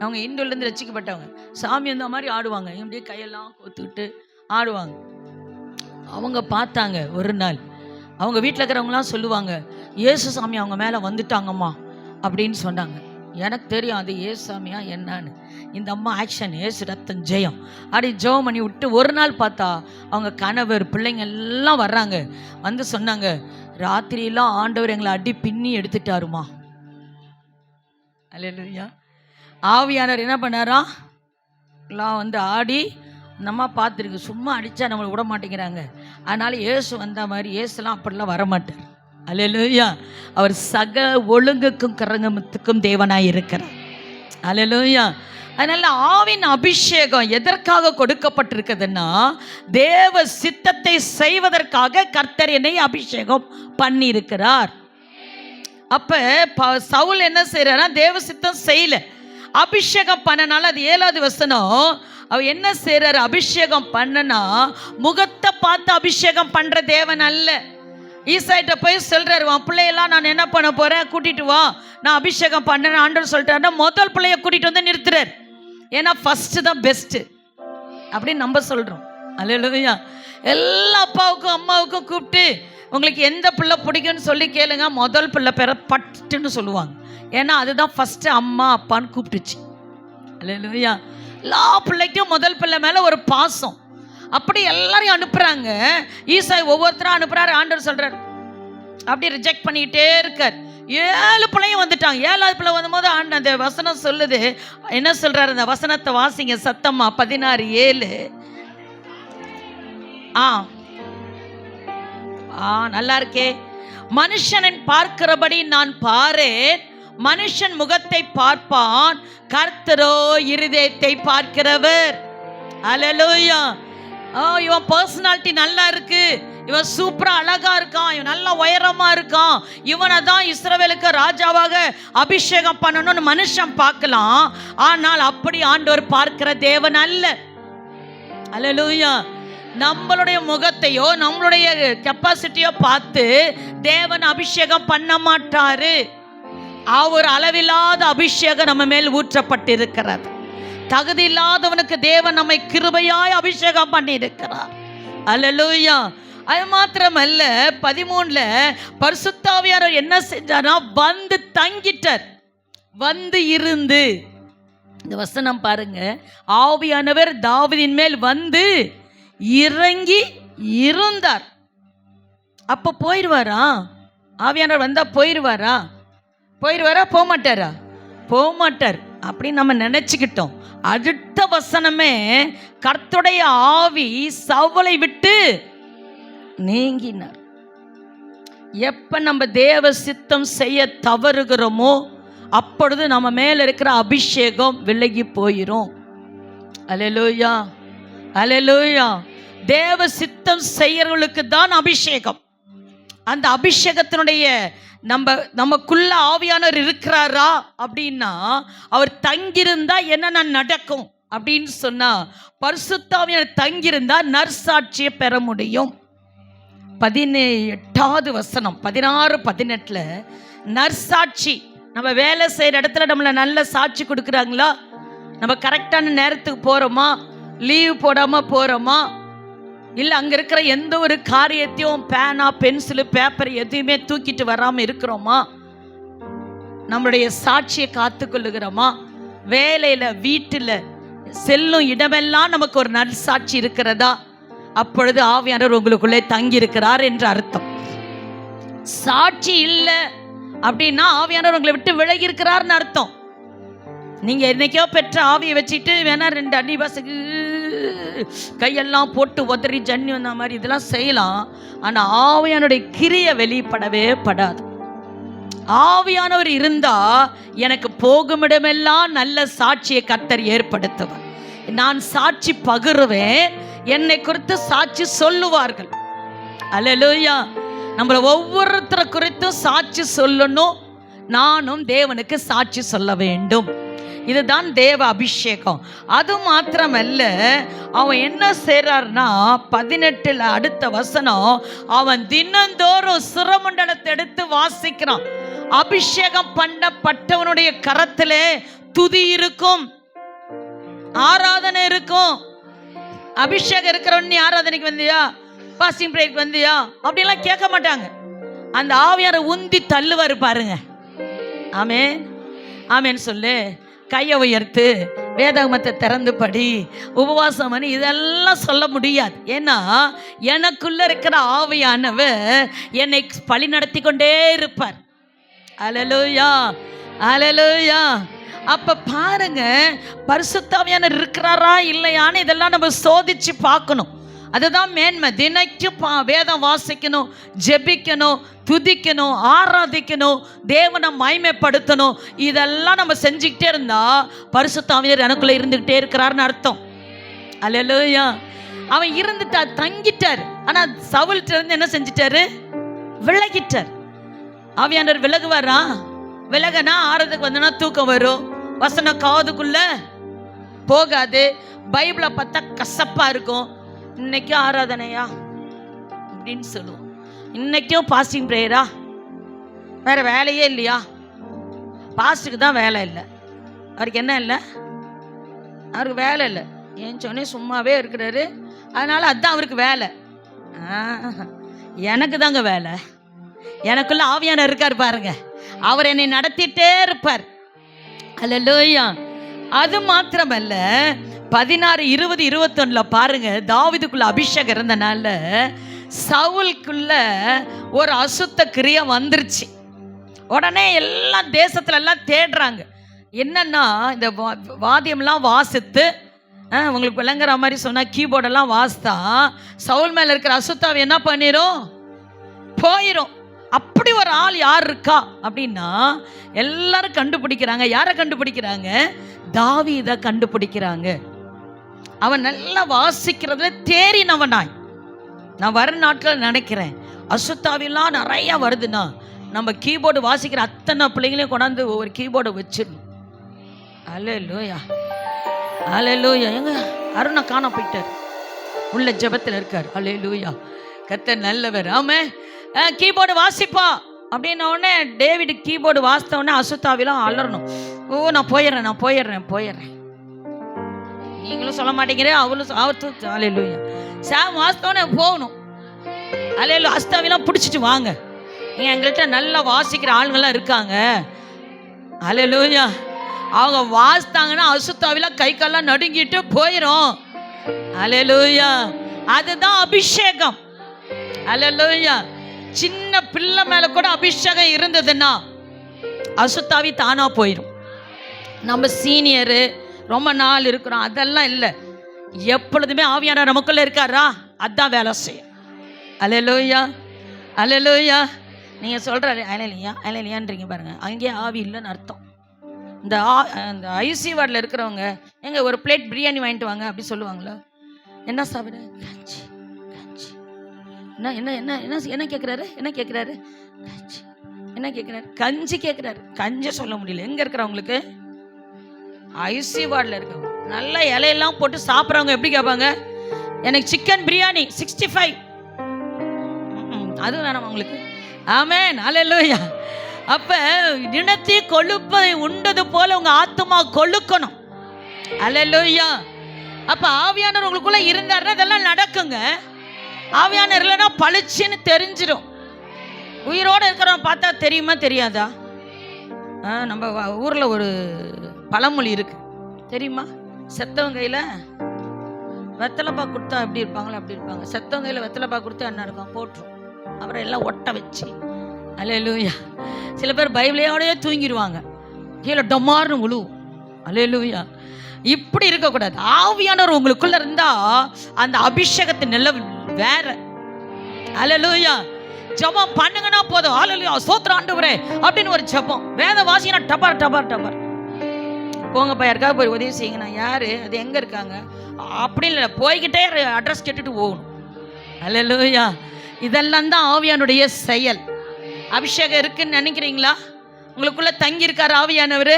அவங்க இந்துலேருந்து ரசிக்கப்பட்டவங்க, சாமி அந்த மாதிரி ஆடுவாங்க, அப்படியே கையெல்லாம் கோத்துக்கிட்டு ஆடுவாங்க. அவங்க பார்த்தாங்க. ஒரு நாள் அவங்க வீட்டில் இருக்கிறவங்களாம் சொல்லுவாங்க, இயேசு சாமி அவங்க மேலே வந்துட்டாங்கம்மா அப்படின்னு சொன்னாங்க. எனக்கு தெரியும் அது ஏசு சாமியா என்னன்னு. இந்த அம்மா ஆக்ஷன், ஏசு ரத்தம் ஜெயம் அப்படி ஜெபம் பண்ணி விட்டு ஒரு நாள் பார்த்தா அவங்க கணவர் பிள்ளைங்க எல்லாம் வர்றாங்க. வந்து சொன்னாங்க, ராத்திரியெல்லாம் ஆண்டவர் எங்களை அடி பின்னி எடுத்துட்டாருமா. அல்லேலூயா. ஆவியானவர் என்ன பண்ணாரா, எல்லாம் வந்து ஆடி நம்ம பார்த்துருக்கு. சும்மா அடித்தா நம்மளை விட மாட்டேங்கிறாங்க. அதனால இயேசு வந்த மாதிரி, இயேசுலாம் அப்படிலாம் வரமாட்டார். அல்லேலூயா. அவர் சக ஒழுங்குக்கும் கரங்கமத்துக்கும் தேவனாய் இருக்கிறார். அல்லேலூயா. அதனால ஆவின் அபிஷேகம் எதற்காக கொடுக்கப்பட்டிருக்குதுன்னா, தேவ சித்தத்தை செய்வதற்காக கர்த்தர் என்னை அபிஷேகம் பண்ணி இருக்கிறார். அப்ப சவுல் என்ன செய்யறாரா, தேவ சித்தம் செய்யல, அபிஷேகம் பண்ணனால. அது 7வது வசனம். அவர் என்ன செய்யறாரு, அபிஷேகம் பண்ணனா முகத்தை பார்த்து அபிஷேகம் பண்ற தேவன் அல்ல. ஈசாயிட்ட போய் சொல்றாரு, உன் பிள்ளையெல்லாம் நான் என்ன பண்ண போறேன், கூட்டிட்டு வா, நான் அபிஷேகம் பண்ணேன் ஆண்டவர் சொல்லிட்டாருன்னா முதல் பிள்ளைய கூட்டிட்டு வந்து நிறுத்துறாரு. ஏன்னா ஃபர்ஸ்ட் தான் பெஸ்ட் அப்படின்னு நம்ம சொல்றோம். அல்லேலூயா. எல்லா அப்பாவுக்கும் அம்மாவுக்கும் கூப்பிட்டு உங்களுக்கு எந்த பிள்ளை பிடிக்கும்னு சொல்லி கேளுங்க, முதல் பிள்ளை பேரை பட்டுன்னு சொல்லுவாங்க. ஏன்னா அதுதான் ஃபர்ஸ்ட் அம்மா அப்பான்னு கூப்பிட்டுச்சு. அல்லேலூயா. எல்லா பிள்ளைக்கும் முதல் பிள்ளை மேல ஒரு பாசம். அப்படி எல்லாரையும் அனுப்புறாங்க. ஈசாய் ஒவ்வொருத்தரும் அனுப்புறாரு. ஆண்டவர் சொல்றாரு, அப்படி ரிஜெக்ட் பண்ணிக்கிட்டே இருக்கார். 7 பிள்ளையும் வந்துட்டாங்க. 7வது பிள்ளை வந்தபோது அந்த வசனம் சொல்லுது, என்ன சொல்றாரு, அந்த வசனத்தை வாசிங்க சத்தம்மா. 16:7. நல்லா இருக்கே. மனுஷனின் பார்க்கிறபடி நான் பாரேன், மனுஷன் முகத்தை பார்ப்பான், கர்த்தரோ இருதயத்தை பார்க்கிறவர். அல்லேலூயா. இவன் பர்சனாலிட்டி நல்லா இருக்கு, இவன் சூப்பரா அழகா இருக்கான், இவன் நல்லா உயரமா இருக்கான், இவனை தான் இஸ்ரவேலுக்கு ராஜாவாக அபிஷேகம் பண்ணணும்னு மனுஷன் பார்க்கலாம். ஆனால் அப்படி ஆண்டவர் பார்க்கிற தேவன் அல்ல. அல்லேலூயா. நம்மளுடைய முகத்தையோ நம்மளுடைய கெப்பாசிட்டியோ பார்த்து தேவன் அபிஷேகம் பண்ண மாட்டாரு. அவர் அளவில்லாத அபிஷேகம் நம்ம மேல் ஊற்றப்பட்டிருக்கிறது. தகுதி இல்லாதவனுக்கு தேவன் நம்மை கிருபையாய் அபிஷேகம் பண்ணி இருக்கிறார். அல்லேலூயா. அது மாத்திரமல்ல, 13ல பரிசுத்த ஆவியானவர் என்ன செஞ்சாரா, வந்து தங்கிட்டார், வந்து இருந்து. இந்த வசனம் பாருங்க, ஆவியானவர் தாவீதின் மேல் வந்து இறங்கி இருந்தார். அப்ப போயிடுவாரா? ஆவியானவர் வந்தா போயிடுவாரா? போக மாட்டாரா? போக மாட்டார் அப்படின்னு நம்ம நினைச்சுக்கிட்டோம். அடுத்த வசனமே, கர்த்தருடைய ஆவி சவுலை விட்டு நீங்கினார். எப்ப நம்ம தேவ சித்தம் செய்ய தவறுகிறோமோ அப்பொழுது நம்ம மேல இருக்கிற அபிஷேகம் விலகி போயிரும். அல்லேலூயா, அல்லேலூயா. தேவ சித்தம் செய்யறவர்களுக்கு தான் அபிஷேகம். அந்த அபிஷேகத்தினுடைய நமக்குள்ள ஆவியானவர் இருக்கிறாரா அப்படின்னா, அவர் தங்கியிருந்தா என்னென்ன நடக்கும் அப்படின்னு சொன்னா, பரிசுத்த ஆவியானவர் தங்கியிருந்தா நற்சாட்சியை பெற முடியும். 18வது வசனம் 16-18 நற்சாட்சி. நம்ம வேலை செய்கிற இடத்துல நம்மளை நல்ல சாட்சி கொடுக்குறாங்களா? நம்ம கரெக்டான நேரத்துக்கு போகிறோமா? லீவ் போடாமல் போகிறோமா? இல்லை அங்கே இருக்கிற எந்த ஒரு காரியத்தையும் பேனா பென்சிலு பேப்பர் எதையுமே தூக்கிட்டு வராமல் இருக்கிறோமா? நம்மளுடைய சாட்சியை காத்து கொள்ளுகிறோமா? வேலையில் வீட்டில் செல்லும் இடமெல்லாம் நமக்கு ஒரு நற்சாட்சி இருக்கிறதா? அப்பொழுது ஆவியானவர் உங்களுக்குள்ளே தங்கி இருக்கிறார் என்று அர்த்தம். சாட்சி இல்லை அப்படின்னா ஆவியானவர் உங்களை விட்டு விலகி இருக்கிறார்னு அர்த்தம். நீங்க என்னைக்கோ பெற்ற ஆவியை வச்சுட்டு வேணா 2 அடி பசக்கு கையெல்லாம் போட்டு உதறி ஜன்னி வந்த மாதிரி இதெல்லாம் செய்யலாம். ஆனா ஆவியானுடைய கிரியை வெளிப்படவே படாது. ஆவியானவர் இருந்தா எனக்கு போகுமிடமெல்லாம் நல்ல சாட்சியை கர்த்தர் ஏற்படுத்துவார். நான் சாட்சி பகிர்வேன், என்னை குறித்து சாட்சி சொல்லுவார்கள். அல்லேலூயா. நம்மள ஒவ்வொருத்தரை குறித்தும் சாட்சி சொல்லணும். நானும் தேவனுக்கு சாட்சி சொல்ல வேண்டும். இதுதான் தேவ அபிஷேகம். அது மாத்திரமல்ல, அவன் என்ன செய்றார்னா 18 அடுத்த வசனம், அவன் தினந்தோறும் சுரமண்டலத்தை எடுத்து வாசிக்கிறான். அபிஷேகம் பண்ணப்பட்டவனுடைய கரத்திலே துதி இருக்கும், ஆராதனை இருக்கும். அபிஷேகம் இருக்கிறவன் நீ ஆராதனைக்கு வந்தியா, பாஸ்டிங் பிரேயருக்கு வந்தியா அப்படிலாம் கேட்க மாட்டாங்க. அந்த ஆவியாரை உந்தி தள்ளுவார் பாருங்க. ஆமென், ஆமென் சொல்லு. கையை உயர்த்து, வேதாகமத்தை திறந்து படி, உபவாசம் பண்ணி, இதெல்லாம் சொல்ல முடியாது. ஏன்னா எனக்குள்ள இருக்கிற ஆவியானவர் என்னை பழி நடத்தி கொண்டே இருப்பார். அல்லேலூயா, அல்லேலூயா. அப்ப பாருங்க, பரிசுத்த ஆவியானவர் இருக்கிறாரா இல்லையான்னு இதெல்லாம் நம்ம சோதிச்சு பார்க்கணும். அதுதான் மேன்மை. தினைக்கும் வேதம் வாசிக்கணும், ஜெபிக்கணும், துதிக்கணும், ஆராதிக்கணும், தேவனை மகிமைப்படுத்தணும். இதெல்லாம் நம்ம செஞ்சுக்கிட்டே இருந்தா பரிசுத்த ஆவியானவர் எனக்குள்ள இருந்துகிட்டே இருக்கிறாருன்னு அர்த்தம். அல்லேலூயா. அவன் இருந்துட்டார், தங்கிட்டார். ஆனா சவுல்ட்ட இருந்து என்ன செஞ்சிட்டாரு? விலகிட்டார். ஆவியானவர் விலகுவாரா? விலகனா ஆறதுக்கு வந்தனா தூக்கம் வரும், வசனம் காதுக்குள்ள போகாது, பைபிளை பார்த்தா கசப்பா இருக்கும். இன்னைக்கும் ஆராதனையா அப்படின்னு சொல்லுவோம், இன்னைக்கும் பாஸ்டிங் பிரேயரா, வேற வேலையே இல்லையா? பாஸ்டுக்கு தான் வேலை இல்லை. அவருக்கு என்ன இல்லை? அவருக்கு வேலை இல்லை. ஏன் சொன்னே சும்மாவே இருக்கிறாரு, அதனால அதுதான் அவருக்கு வேலை. எனக்கு தாங்க வேலை. எனக்குள்ள ஆவியானவர் இருக்கார் பாருங்க, அவர் என்னை நடத்திட்டே இருப்பார். அல்லேலூயா. அது மாத்திரமல்ல, 16, 20, 21 பாருங்க, தாவீதுக்குள்ள அபிஷேகம் இருந்தனால சவுலுக்குள்ள ஒரு அசுத்த கிரியை வந்துருச்சு. உடனே எல்லாம் தேசத்துல எல்லாம் தேடுறாங்க. என்னன்னா இந்த வாத்தியம்லாம் வாசித்து உங்களுக்கு விளங்குற மாதிரி சொன்னா கீபோர்டெல்லாம் வாசித்தா சவுல் மேல இருக்கிற அசுத்தாவை என்ன பண்ணிரும்? போயிரும். அப்படி ஒரு ஆள் யார் இருக்கா அப்படின்னா எல்லாரும் கண்டுபிடிக்கிறாங்க. யாரை கண்டுபிடிக்கிறாங்க? தாவீதை கண்டுபிடிக்கிறாங்க. அவன் நல்லா வாசிக்கிறதுல தேறினவனாய். நான் வர நாட்கள் நினைக்கிறேன், அசுத்தாவெல்லாம் நிறைய வருதுன்னா நம்ம கீபோர்டு வாசிக்கிற அத்தனை பிள்ளைங்களையும் கொண்டாந்து ஒவ்வொரு கீபோர்டை வச்சிடணும். அல்லேலூயா, அல்லேலூயா. எங்க அருணா காண போயிட்டார், உள்ள ஜெபத்தில் இருக்கார். அல்லேலூயா. கர்த்தர் நல்லவர். ஆமே. கீபோர்டு வாசிப்பா அப்படின்ன உடனே டேவிட் கீபோர்டு வாசித்த உடனே அசுத்தாவிலாம் அலறணும். ஓ நான் போயிடுறேன், நான் போயிடுறேன், போயிடுறேன். நீங்களும் சொல்ல மாட்டேங்கிறேன், அவளும் அவர். அல்லேலூயா. சாம் வாசித்தோடனே போகணும். அல்லேலூயா. அசுத்தாவிலாம் பிடிச்சிட்டு வாங்க. எங்கள்கிட்ட நல்லா வாசிக்கிற ஆளுங்கள்லாம் இருக்காங்க. அல்லேலூயா. அவங்க வாசித்தாங்கன்னா அசுத்தாவிலாம் கை கால்லாம் நடுங்கிட்டு போயிடும். அல்லேலூயா. அதுதான் அபிஷேகம். அல்லேலூயா. சின்ன பிள்ளை மேல கூட அபிஷேகம் இருந்ததுன்னா அசுத்தாவி தானா போயிடும். நம்ம சீனியரு ரொம்ப நாள் இருக்கிறோம் அதெல்லாம் இல்லை. எப்பொழுதுமே ஆவியானவர் நமக்குள்ள இருக்காரா, அதான் வேலை செய்யும். அல்லேலூயா, அல்லேலூயா. நீங்க சொல்ற அலையிலையா அலையிலையான்றீங்க பாருங்க, அங்கேயே ஆவி இல்லைன்னு அர்த்தம். அந்த ஐசி வார்டில் இருக்கிறவங்க எங்க ஒரு பிளேட் பிரியாணி வாங்கிட்டு வாங்க அப்படி சொல்லுவாங்களா? என்ன சாப்பிட? கஞ்சி. கஞ்சி. என்ன என்ன என்ன என்ன என்ன கேட்குறாரு? என்ன கேட்குறாரு? கஞ்சி. என்ன கேட்குறாரு? கஞ்சி கேட்குறாரு. கஞ்சி சொல்ல முடியல. எங்கே இருக்கிறவங்களுக்கு? ஐசி வார்டில் இருக்கவங்க. நல்லா இலையெல்லாம் போட்டு சாப்பிட்றவங்க எப்படி கேட்பாங்க? எனக்கு சிக்கன் பிரியாணி 65. அது வேணாம் உங்களுக்கு. ஆமென், அல்லேலூயா. அப்ப நினத்தி கொழுப்பை உண்டது போல உங்க ஆத்துமா கொழுக்கணும். அல்லேலூயா. அப்ப ஆவியானவர் உங்களுக்குள்ள இருந்தாருன்னா இதெல்லாம் நடக்குங்க. ஆவியானவர் இல்லைன்னா பளிச்சுன்னு தெரிஞ்சிடும். உயிரோட இருக்கிறவன் பார்த்தா தெரியுமா தெரியாதா? நம்ம ஊர்ல ஒரு பழமொழி இருக்கு தெரியுமா? செத்தவங்க கையில வெத்தலைப்பா கொடுத்தா எப்படி இருப்பாங்களோ அப்படி இருப்பாங்க. செத்தவங்க கையில வெத்தலைப்பா கொடுத்தா என்ன இருக்கும்? போட்டுரும். அப்புறம் எல்லாம் ஒட்ட வச்சு. அல்லேலூயா. சில பேர் பைபிளையோடய தூங்கிடுவாங்க, கீழே டொமார்னு விழுவும். அல்லேலூயா. இப்படி இருக்கக்கூடாது. ஆவியானவர் உங்களுக்குள்ள இருந்தா அந்த அபிஷேகத்தின் நிலை வேற. அல்லேலூயா. ஜெபம் பண்ணுங்கன்னா போதும். அல்லேலூயா, ஸ்தோத்திரம் ஆண்டவரே அப்படின்னு ஒரு ஜெபம். வேத வாசினா டபார் டபார் டபார். போங்கப்பா, யாருக்காவது போய் உதவி செய்யுங்கண்ணா. யாரு அது? எங்க இருக்காங்க? அப்படி இல்லை, போய்கிட்டே அட்ரஸ் கேட்டுட்டு போகணும். அல்லேலூயா. இதெல்லாம் தான் ஆவியானுடைய செயல். அபிஷேகம் இருக்குன்னு நினைக்கிறீங்களா? உங்களுக்குள்ள தங்கி இருக்கார் ஆவியானவர்.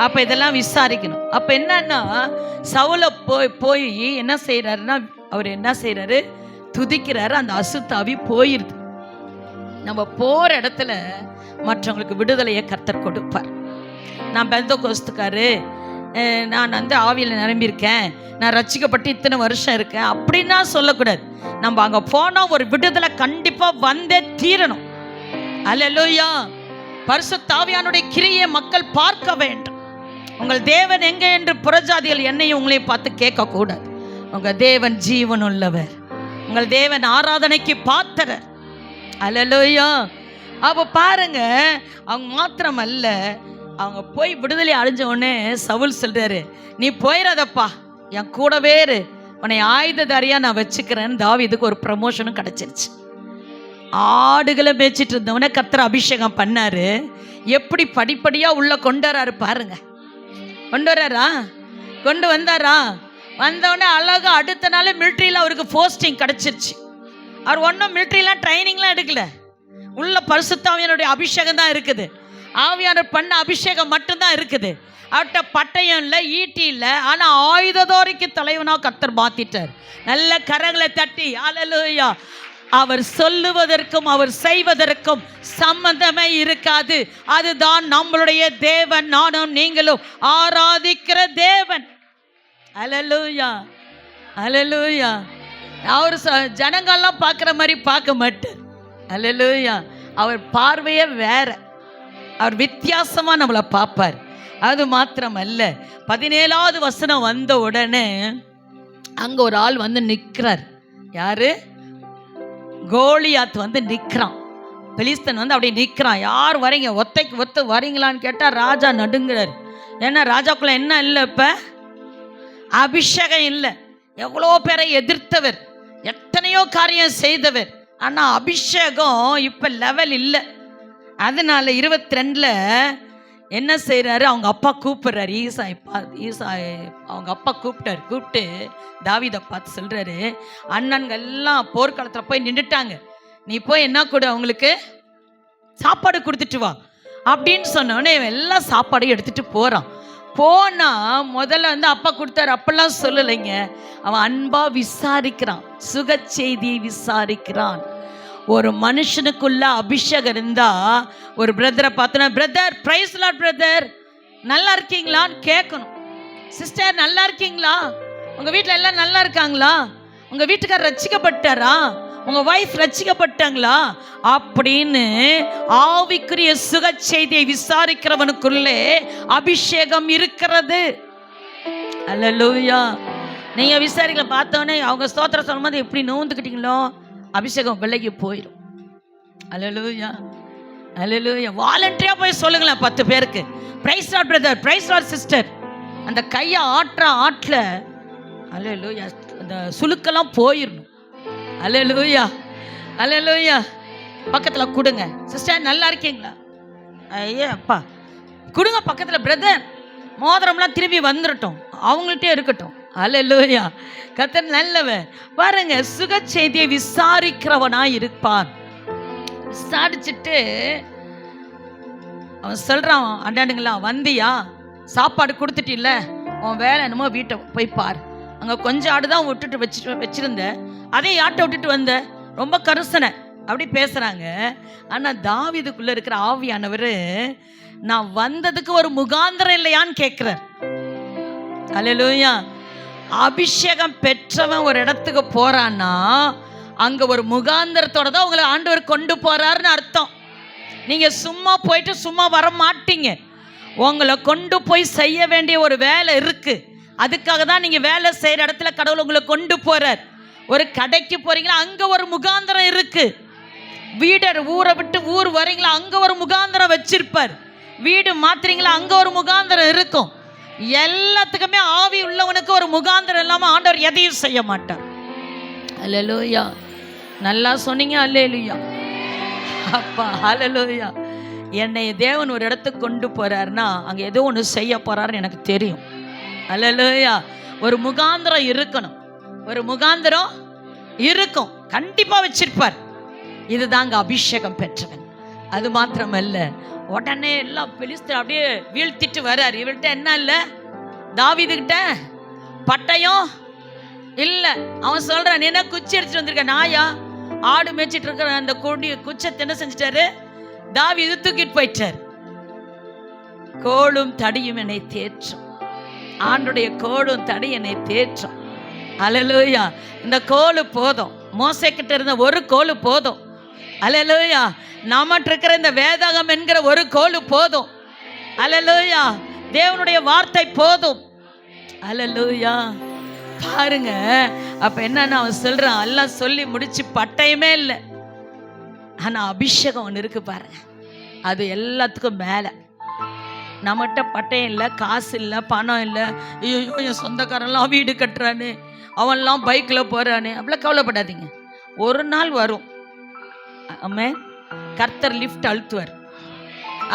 அப்ப இதெல்லாம் விசாரிக்கணும். அப்ப என்னன்னா சவுல போய் என்ன செய்யறாருன்னா, அவர் என்ன செய்யறாரு? துதிக்கிறாரு. அந்த அசுத்தாவி போயிருது. நம்ம போற இடத்துல மற்றவங்களுக்கு விடுதலையை கர்த்தர் கொடுப்பார். நான் பெந்தகோஸ்துக்காரு, நான் வந்து ஆவியில் நிரம்பியிருக்கேன், நான் ரட்சிக்கப்பட்டு இத்தனை வருஷம் இருக்கேன் அப்படின்னா சொல்லக்கூடாது. நம்ம அங்கே போனால் ஒரு விடுதலை கண்டிப்பாக வந்தே தீரணும். அல்லேலூயா. பரிசுத்த ஆவியானுடைய கிரியை மக்கள் பார்க்க வேண்டும். உங்கள் தேவன் எங்கே என்று புறஜாதிகள் என்னையும் உங்களையும் பார்த்து கேட்கக்கூடாது. உங்கள் தேவன் ஜீவன் உள்ளவர். உங்கள் தேவன் ஆராதனைக்கு பாத்திரர். அல்லேலூயா. அப்போ பாருங்க, அவங்க மாத்திரம் அல்ல, அவங்க போய் விடுதலை அடைஞ்ச உடனே சவுல் சொல்றாரு, நீ போயிடாதப்பா, என் கூடவே இரு, உன்னை ஆயுததாரியா நான் வச்சுக்கிறேன்னு தாவீதுக்கு ஒரு ப்ரமோஷனும் கிடைச்சிருச்சு. ஆடுகளை மேய்ச்சிட்டு இருந்தவனே கர்த்தர் அபிஷேகம் பண்ணாரு. எப்படி படிப்படியா உள்ள கொண்டு வராரு பாருங்க. கொண்டு வராரா? கொண்டு வந்தாரா? வந்தவொடனே அழகா அடுத்த நாள் மிலிட்ரியில் அவருக்கு போஸ்டிங் கிடைச்சிருச்சு. அவர் ஒன்றும் மிலிட்ரிலாம் ட்ரைனிங்லாம் எடுக்கல. உள்ள பரிசுத்த ஆவியானுடைய அபிஷேகம் தான் இருக்குது. ஆவியானவர் பண்ண அபிஷேகம் மட்டும்தான் இருக்குது. அவர்கிட்ட பட்டயம் இல்லை, ஈட்டி இல்லை, ஆனால் ஆயுததாரிக்கு தலைவனாக கர்த்தர் மாத்திட்டார். நல்ல கரங்களை தட்டி அல்லேலூயா. அவர் சொல்லுவதற்கும் அவர் செய்வதற்கும் சம்பந்தமே இருக்காது. அதுதான் நம்மளுடைய தேவன், நானும் நீங்களும் ஆராதிக்கிற தேவன். அல்லேலூயா, அல்லேலூயா. அவர் ஜனங்கள்லாம் பார்க்குற மாதிரி பார்க்க மாட்டார். அல்லேலூயா. அவர் பார்வையே வேற. அவர் வித்தியாசமாக நம்மளை பார்ப்பார். அது மாத்திரம் அல்ல, 17வது வசனம் வந்த உடனே அங்கே ஒரு ஆள் வந்து நிற்கிறார். யாரு? கோலியாத் வந்து நிற்கிறான். பெலிஸ்தன் வந்து அப்படியே நிற்கிறான். யார் வரீங்க? ஒத்தைக்கு ஒத்து வரீங்களான்னு கேட்டால் ராஜா நடுங்கிறார். ஏன்னா ராஜாக்குள்ள என்ன இல்லை? இப்போ அபிஷேகம் இல்லை. எவ்வளோ பேரை எதிர்த்தவர், எத்தனையோ காரியம் செய்தவர், ஆனால் அபிஷேகம் இப்போ லெவல் இல்லை. அதனால 22 என்ன செய்கிறாரு? அவங்க அப்பா கூப்பிட்றாரு. ஈசா அவங்க அப்பா கூப்பிட்டு தாவீதை பார்த்து சொல்கிறாரு, அண்ணன்கள் எல்லாம் போர்க்களத்தில் போய் நின்றுட்டாங்க, நீ போய் என்ன கூட அவங்களுக்கு சாப்பாடு கொடுத்துட்டு வா அப்படின்னு சொன்னோடனே இவன் எல்லாம் சாப்பாடையும் எடுத்துகிட்டு போகிறான். போனால் முதல்ல வந்து அப்பா கொடுத்தாரு அப்பெல்லாம் சொல்லலைங்க. அவன் அன்பாக விசாரிக்கிறான், சுக செய்தியை விசாரிக்கிறான். ஒரு மனுஷனுக்குள்ள அபிஷேகம் இருந்தா ஒரு பிரதரை பார்த்தோன்னா, பிரதர் பிரைஸ் லார்ட் பிரதர், நல்லா இருக்கீங்களான்னு கேட்கணும். சிஸ்டர் நல்லா இருக்கீங்களா? உங்கள் வீட்டில் எல்லாம் நல்லா இருக்காங்களா? உங்கள் வீட்டுக்காரர் ரட்சிக்கப்பட்டாரா? உங்கள் வைஃப் ரட்சிக்கப்பட்டாங்களா? அப்படின்னு ஆவிக்குரிய சுக செய்தியை விசாரிக்கிறவனுக்குள்ளே அபிஷேகம் இருக்கிறது. அல்லேலூயா. நீங்கள் விசாரிக்கல பார்த்தோன்னே அவங்க ஸ்தோத்திரம் சொல்லும்போது எப்படி நோந்துக்கிட்டீங்களோ அபிஷேகம் விலகி போயிடும். அல்லேலூயா, அல்லேலூயா. வாலண்டரியா போய் சொல்லுங்களேன் 10 பேருக்கு, praise Lord brother, praise Lord sister. அந்த கையை ஆட்டில் அல்லேலூயா அந்த சுளுக்கெல்லாம் போயிடணும். அல்லேலூயா, அல்லேலூயா. பக்கத்தில் கொடுங்க. சிஸ்டர் நல்லா இருக்கீங்களா? ஐயா அப்பா கொடுங்க. பக்கத்தில் பிரதர் மோதிரம்லாம் திரும்பி வந்துடட்டும், அவங்கள்ட்டே இருக்கட்டும். அல்லேலூயா. கர்த்தர் நல்லவன். பாருங்க, சுக செய்தியை விசாரிக்கிறவனாய் இருப்பான். விசாரிச்சுட்டு அவன் சொல்றான், அண்டாண்டுங்களா வந்தியா, சாப்பாடு கொடுத்துட்டில்ல, உன் வேலை என்னமோ வீட்டை போய் பார். அங்கே கொஞ்சம் ஆடு தான் விட்டுட்டு வச்சிருந்த, அதையும் ஆட்டை விட்டுட்டு வந்த, ரொம்ப கருசனை அப்படி பேசுறாங்க. ஆனால் தாவீதுக்குள்ள இருக்கிற ஆவியானவர், நான் வந்ததுக்கு ஒரு முகாந்திரம் இல்லையான்னு கேட்கிறார். அல்லேலூயா. அபிஷேகம் பெற்றவன் ஒரு இடத்துக்கு போறான்னா அங்க ஒரு முகாந்திரத்தோட தான் உங்களை ஆண்டவர் கொண்டு போறாருன்னு அர்த்தம். நீங்க சும்மா போயிட்டு சும்மா வர மாட்டீங்க. உங்களை கொண்டு போய் செய்ய வேண்டிய ஒரு வேலை இருக்கு. அதுக்காக தான் நீங்க வேலை செய்யற இடத்துல கடவுள் உங்களை கொண்டு போறார். ஒரு கடைக்கு போறீங்களா, அங்க ஒரு முகாந்திரம் இருக்கு. ஊரை விட்டு ஊர் வரீங்களா, அங்க ஒரு முகாந்திரம் வச்சிருப்பார். வீடு மாத்துறீங்களா, அங்க ஒரு முகாந்திரம் இருக்கும். எல்லாத்துக்குமே ஆவி உள்ளவனுக்கு ஒரு முகாந்திரம் இல்லாம ஆண்டவர் எதையும் செய்ய மாட்டார். அல்லேலூயா. நல்லா சொன்னீங்க. அல்லேலூயா. அப்பா அல்லேலூயா. என்னை தேவன் ஒரு இடத்துக்கு கொண்டு போறாருன்னா அங்க ஏதோ ஒன்று செய்ய போறாருன்னு எனக்கு தெரியும். அல்லேலூயா. ஒரு முகாந்திரம் இருக்கணும், ஒரு முகாந்திரம் இருக்கும், கண்டிப்பா வச்சிருப்பார். இதுதாங்க அபிஷேகம் பெற்றவன். அது மாத்திரமல்ல, உடனே எல்லாம் பெலிஸ்தர் அப்படியே வீழ்த்திட்டு வர்றார். இவர்கிட்ட என்ன இல்லை, தாவீதுகிட்ட பட்டயம் இல்லை. அவன் சொல்றான், நீ என்ன குச்சி அடிச்சுட்டு வந்திருக்க, நாயா ஆடு மேய்ச்சிட்டு இருக்கிற அந்த குச்சத்தை என்ன செஞ்சிட்டாரு, தாவீது தூக்கிட்டு போயிட்டார். கோலும் தடியும் என்னை தேற்றும். ஆண்டுடைய கோலும் தடி என்னை தேற்றும். அல்லேலூயா. இந்த கோலு போதும், மோசே கிட்ட இருந்த ஒரு கோலு போதும். அல்லேலூயா. நம்மகிட்ட இருக்கிற இந்த வேதாகம் என்கிற ஒரு கோலு போதும். அல்லேலூயா. தேவனுடைய வார்த்தை போதும். அல்லேலூயா. பாருங்க, அப்ப என்னன்னு அவன் சொல்றான், எல்லாம் சொல்லி முடிச்சு பட்டயமே இல்லை, ஆனா அபிஷேகம் ஒன்று இருக்கு பாருங்க, அது எல்லாத்துக்கும் மேல. நம்மகிட்ட பட்டயம் இல்லை, காசு இல்லை, பணம் இல்லை, ஐயோ என் சொந்தக்காரெல்லாம் வீடு கட்டுறானு, அவன்லாம் பைக்கில் போறானு, அப்படிலாம் கவலைப்படாதீங்க. ஒரு நாள் வரும், ஆமே, கர்த்தர் லிஃப்ட் அழுத்துவார்.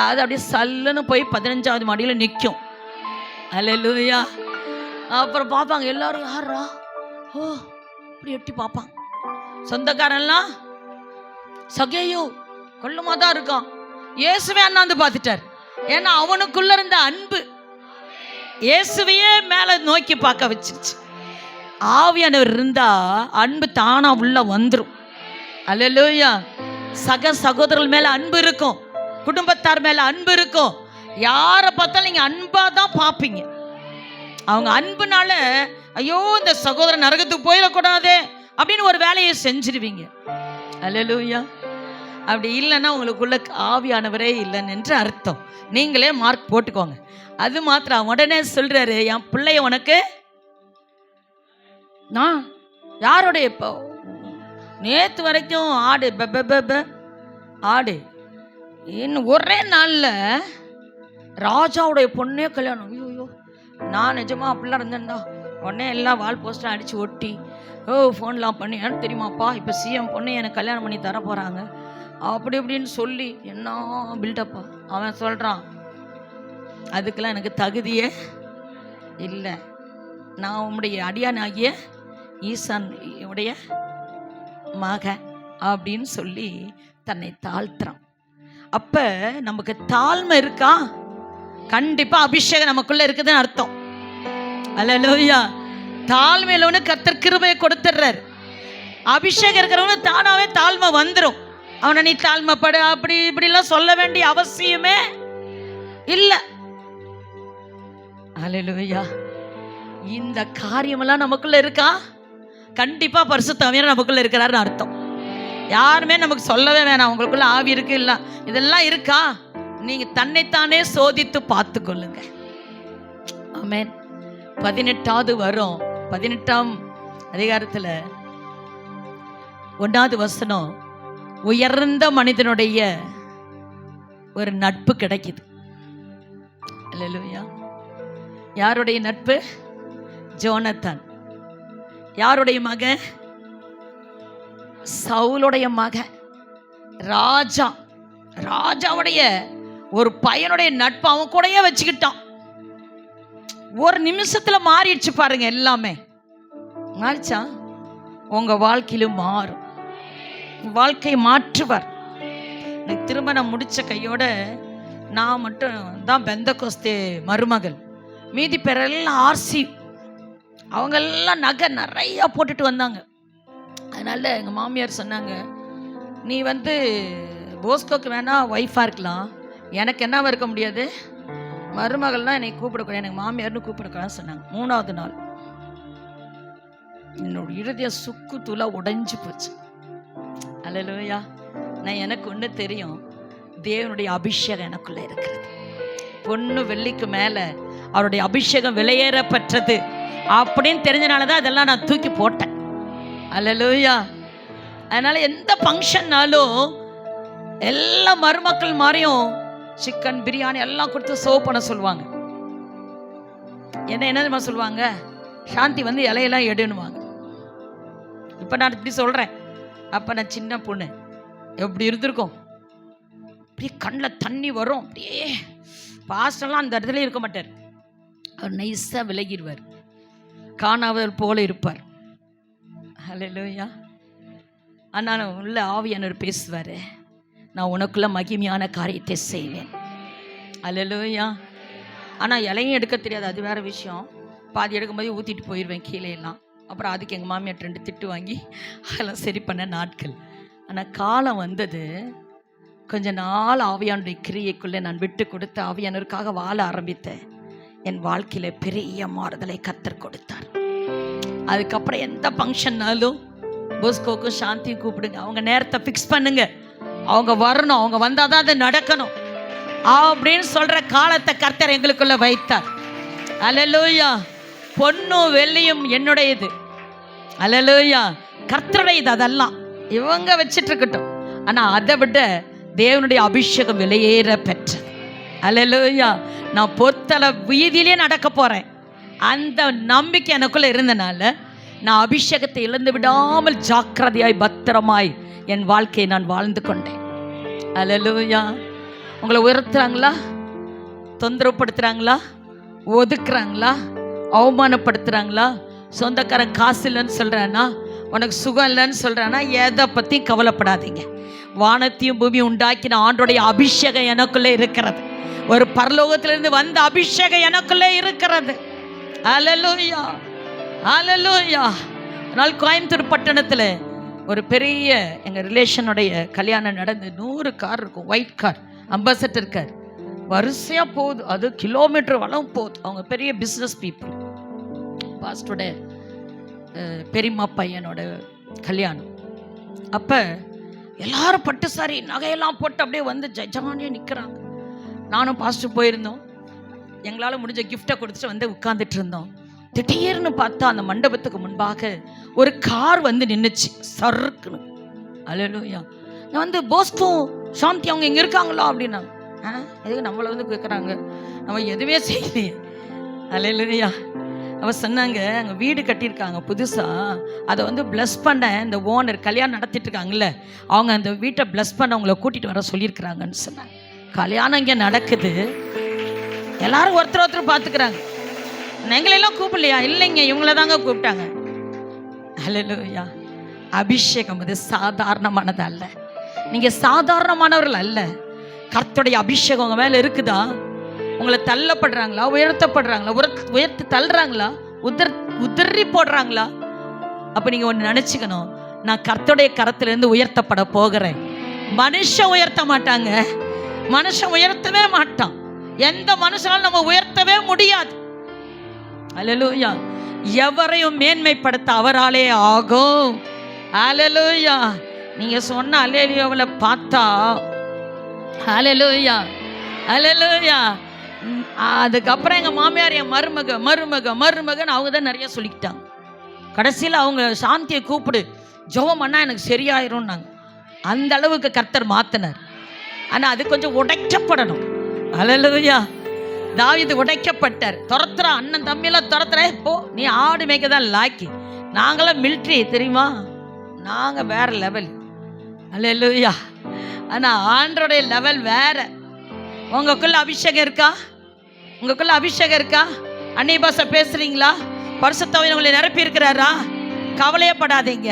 அது அப்படியே சல்லுன்னு போய் 15வது மாடியில் நிற்கும். அல்லேலூயா. அப்புறம் பார்ப்பாங்க எல்லாரும், யாரா, ஓ இப்படி எட்டி பார்ப்பாங்க. சொந்தக்காரன்லாம் சகேயோ கொள்ளமா தான் இருக்கான். இயேசுவே அண்ணாந்து பார்த்துட்டார். ஏன்னா அவனுக்குள்ள இருந்த அன்பு இயேசுவையே மேல நோக்கி பார்க்க வச்சிருச்சு. ஆவியானவர் இருந்தா அன்பு தானா உள்ள வந்துடும். அல்லேலூயா. சக சகோதரர்கள் மேல அன்பு இருக்கும், குடும்பத்தார் மேல அன்பு இருக்கும். யாரை பார்த்தாலும் நீங்க அன்பா தான் பார்ப்பீங்க. அவங்க அன்புனால ஐயோ இந்த சகோதரன் நரகத்துக்கு போயிடக்கூடாது அப்படின்னு ஒரு வேலையை செஞ்சிருவீங்க. அல்லேலூயா. அப்படி இல்லைன்னா உங்களுக்குள்ள ஆவியானவரே இல்லைன்னு என்று அர்த்தம். நீங்களே மார்க் போட்டுக்கோங்க. அது மாத்திரம் உடனே சொல்றாரு, என் பிள்ளைய உனக்கு நான் யாருடைய, இப்போ நேற்று வரைக்கும் ஆடு ஆடு, இன்னும் ஒரே நாளில் ராஜாவுடைய பொண்ணே கல்யாணம். ஐயோ, நான் நிஜமா அப்படிலாம் இருந்தேன்டா. உடனே எல்லாம் வால் போஸ்டர் அடித்து ஒட்டி, ஓ ஃபோன்லாம் பண்ணி, எனக்கு தெரியுமாப்பா இப்போ சிஎம் பொண்ணு எனக்கு கல்யாணம் பண்ணி தர போகிறாங்க அப்படி இப்படின்னு சொல்லி என்ன பில்டப்பா. அவன் சொல்கிறான், அதுக்கெல்லாம் எனக்கு தகுதியே இல்லை, நான் உம்முடைய அடியானாகிய ஈசான் உடைய மகன் அப்படின்னு சொல்லி தன்னை தாழ்த்துறான். அப்போ நமக்கு தாழ்மை இருக்கா, கண்டிப்பாக அபிஷேகம் நமக்குள்ளே இருக்குதுன்னு அர்த்தம். அல்லேலூயா. தாழ்மையிலவனு கர்த்தர் கிருபையை கொடுத்துட்றாரு. அபிஷேகம் இருக்கிறவனு தானாவே தாழ்மை வந்துடும். அவனை நீ தாழ்மைப்படு அப்படி இப்படிலாம் சொல்ல வேண்டிய அவசியமே இல்லை. அல்லேலூயா. இந்த காரியமெல்லாம் நமக்குள்ள இருக்கா, கண்டிப்பா பரிசுத்த ஆவியானவர் நமக்குள்ள இருக்கிறாருன்னு அர்த்தம். யாருமே நமக்கு சொல்லவே வேணாம் உங்களுக்குள்ள ஆவி இருக்கு இல்ல, இதெல்லாம் இருக்கா, நீங்க தன்னைத்தானே சோதித்து பார்த்து கொள்ளுங்க. ஆமென். 18வது வரும், 18ஆம் அதிகாரத்துல 1வது வசனம், உயர்ந்த மனிதனுடைய ஒரு நட்பு கிடைக்குது. அல்லேலூயா. யாருடைய நட்பு? ஜோனத்தான். யாருடைய மகன்? சவுலுடைய மகன். ராஜாவுடைய ஒரு பையனுடைய நட்பு அவன் கூடயே வச்சுக்கிட்டான். ஒரு நிமிஷத்துல மாறிடுச்சு பாருங்க. எல்லாமே மாறிச்சா? உங்க வாழ்க்கையிலும் மாறும். வாழ்க்கையை மாற்றுவார். திருமணம் முடிச்ச கையோட நான் மட்டும் தான் பெந்தகோஸ்தே மருமகள். மீதி பேரெல்லாம் ஆர்சி. அவங்க எல்லாம் நகை நிறையா போட்டுட்டு வந்தாங்க. அதனால எங்கள் மாமியார் சொன்னாங்க, நீ போஸ்கோக்கு வேணா ஒய்ஃபாக இருக்கலாம், எனக்கு என்னவா இருக்க முடியாது, மருமகள்லாம் என்னை கூப்பிடக்கூடாது, எனக்கு மாமியார்னு கூப்பிடக்கூடாதுன்னு சொன்னாங்க. 3வது நாள் என்னோட இறுதிய சுக்கு தூளா உடைஞ்சு போச்சு. அல்லேலூயா. நான் எனக்கு ஒன்று தெரியும், தேவனுடைய அபிஷேகம் எனக்குள்ள இருக்கிறது. பொண்ணு வெள்ளிக்கு மேல அவருடைய அபிஷேகம் விலையேறப்பட்டது அப்படின்னு தெரிஞ்சனாலதான் அதெல்லாம் நான் தூக்கி போட்டேன். அல்லேலூயா. அதனால எந்த ஃபங்க்ஷன்னாலும் எல்லா மருமக்கள் மாதிரியும் சிக்கன் பிரியாணி எல்லாம் கொடுத்து சர்வ் பண்ண சொல்லுவாங்க. என்ன சொல்லுவாங்க, சாந்தி இலையெல்லாம் எடுன்னுவாங்க. இப்ப நான் இப்படி சொல்றேன், அப்ப நான் சின்ன பொண்ணு எப்படி இருந்திருக்கும், அப்படியே கண்ணில் தண்ணி வரும். அப்படியே பாஸ்டெல்லாம் அந்த இடத்துல இருக்க மாட்டார், அவர் நைஸாக விலகிடுவார், காணாதவர் போல இருப்பார். அல்லேலூயா. ஆனால் உள்ள ஆவியானவர் பேசுவார், நான் உனக்குள்ள மகிமையான காரியத்தை செய்வேன். அல்லேலூயா. ஆனால் இலையும் எடுக்க தெரியாது, அது வேறு விஷயம். பாதி எடுக்கும்போது ஊற்றிட்டு போயிடுவேன் கீழே எல்லாம். அப்புறம் அதுக்கு எங்கள் மாமியார் 2 திட்டு வாங்கி அதெல்லாம் சரி பண்ண நாட்கள். ஆனால் காலம் வந்தது, கொஞ்ச நாள் ஆவியானுடைய கிரியைக்குள்ளே நான் விட்டு கொடுத்து ஆவியானவருக்காக வாழ ஆரம்பித்தேன். என் வாழ்க்கையில் பெரிய மாறுதலை கர்த்தர் கொடுத்தார். அதுக்கப்புறம் எந்த ஃபங்க்ஷன்னாலும் போஸ்கோக்கும் சாந்தியும் கூப்பிடுங்க, அவங்க நேரத்தை ஃபிக்ஸ் பண்ணுங்க, அவங்க வரணும், அவங்க வந்தால் தான் அது நடக்கணும் அப்படின்னு சொல்கிற காலத்தை கர்த்தர் எங்களுக்குள்ள வைத்தார். அல்லேலூயா. பொன்னும் வெள்ளியும் என்னுடையது. அல்லேலூயா. கர்த்தருடையது அதெல்லாம், இவங்க வச்சிட்டு இருக்கட்டும். ஆனால் அதை விட தேவனுடைய அபிஷேகம் விலையேற பெற்றது. அல்லேலூயா. நான் பொத்தல வீதியிலே நடக்க போகிறேன், அந்த நம்பிக்கை எனக்குள்ளே இருந்தனால நான் அபிஷேகத்தை இழந்து விடாமல் ஜாக்கிரதையாய் பத்திரமாய் என் வாழ்க்கையை நான் வாழ்ந்து கொண்டேன். அல்லேலூயா. உங்களை உயர்த்துறாங்களா, தொந்தரவுப்படுத்துகிறாங்களா, ஒதுக்குறாங்களா, அவமானப்படுத்துகிறாங்களா, சொந்தக்காரன் காசு இல்லைன்னு சொல்கிறானா, உனக்கு சுகம் இல்லைன்னு சொல்கிறானா, எதை பற்றியும் கவலைப்படாதீங்க. வானத்தையும் பூமியும் உண்டாக்கின ஆண்டோடைய அபிஷேகம் எனக்குள்ளே இருக்கிறது. ஒரு பரலோகத்திலிருந்து வந்த அபிஷேகம் எனக்குள்ளே இருக்கிறது. அல்லேலூயா. அல்லேலூயா. அதனால் கோயம்புத்தூர் பட்டணத்தில் ஒரு பெரிய எங்கள் ரிலேஷனுடைய கல்யாணம் நடந்து 100 கார் இருக்கும், ஒயிட் கார், அம்பாசடர் கார் வரிசையாக போகுது. அது கிலோமீட்டர் வளம் போகுது. அவங்க பெரிய பிஸ்னஸ் பீப்புள். பாஸ்டோட பெரியம்மா பையனோட கல்யாணம். அப்போ எல்லாரும் பட்டு சாரி நகையெல்லாம் போட்டு அப்படியே ஜமானியாக நிற்கிறாங்க. நானும் பாஸ்டர் போயிருந்தோம், எங்களால் முடிஞ்ச கிஃப்டை கொடுத்துட்டு உட்காந்துட்டு இருந்தோம். திடீர்னு பார்த்தா அந்த மண்டபத்துக்கு முன்பாக ஒரு கார் நின்றுச்சு சறுக்குன்னு. அல்லேலூயா. நான் போஸ்கோ சாந்தி அவங்க இங்கே இருக்காங்களா அப்படின்னாங்க. எதுக்கு நம்மளை கேட்குறாங்க, நம்ம எதுவுமே செய்யலையே. அல்லேலூயா. அவ சொன்னாங்க, அங்கே வீடு கட்டியிருக்காங்க புதுசாக, அதை ப்ளஸ் பண்ண இந்த ஓனர் கல்யாணம் நடத்திட்டு இருக்காங்கல்ல, அவங்க அந்த வீட்டை ப்ளஸ் பண்ண அவங்கள கூட்டிகிட்டு வர சொல்லியிருக்கிறாங்கன்னு சொன்னாங்க. கல்யாணம் இங்கே நடக்குது, எல்லாரும் ஒருத்தர் பார்த்துக்கிறாங்க. எங்களெல்லாம் கூப்பிடலையா? இல்லைங்க, இவங்கள தாங்க கூப்பிட்டாங்க. அல்லேலூயா. அபிஷேகம் அது சாதாரணமானது அல்ல. நீங்கள் சாதாரணமானவர்கள் அல்ல. கர்த்தருடைய அபிஷேகம் உங்கள் மேலே இருக்குதா? உங்களை தள்ளப்படுறாங்களா, உயர்த்தப்படுறாங்களா, உயர்த்தி தள்ளுறாங்களா, உதறி போடுறாங்களா? அப்போ நீங்கள் ஒன்று நினச்சிக்கணும், நான் கர்த்தருடைய கரத்திலிருந்து உயர்த்தப்பட போகிறேன். மனுஷன் உயர்த்த மாட்டாங்க, மனுஷன் உயர்த்தவே மாட்டான். எந்த மனுஷனாலும் நம்ம உயர்த்தவே முடியாது. அல்லேலூயா. எவரையும் மேன்மைப்படுத்த அவராலே ஆகும். அல்லேலூயா. நீங்க சொன்ன அல்லேலூயாவில் பார்த்தா, அல்லேலூயா அல்லேலூயா. அதுக்கப்புறம் எங்கள் மாமியார் என் மருமகன்னு அவங்க தான் நிறைய சொல்லிக்கிட்டாங்க. கடைசியில் அவங்க சாந்தியை கூப்பிடு ஜெபம் பண்ணால் எனக்கு சரியாயிரும்னாங்க. அந்த அளவுக்கு கர்த்தர் மாற்றினார். ஆனால் அது கொஞ்சம் உடைக்கப்படணும். அல்லேலூயா. தாவீது உடைக்கப்பட்டார். துரத்துற அண்ணன் தம்பியெல்லாம் துரத்துற, போ நீ ஆடு மேய்க்க தான் லாக்கி. நாங்களாம் மிலிட்ரி தெரியுமா, நாங்கள் வேற லெவல். அல்லேலூயா. ஆனால் ஆண்டருடைய லெவல் வேற. உங்களுக்குள்ள அபிஷேகம் இருக்கா? உங்களுக்குள்ள அபிஷேகம் இருக்கா? அந்நிய பாஷை பேசுறீங்களா? பரிசுத்த ஆவியானவர் உங்களை நிரப்பி இருக்கிறாரா? கவலையப்படாதீங்க.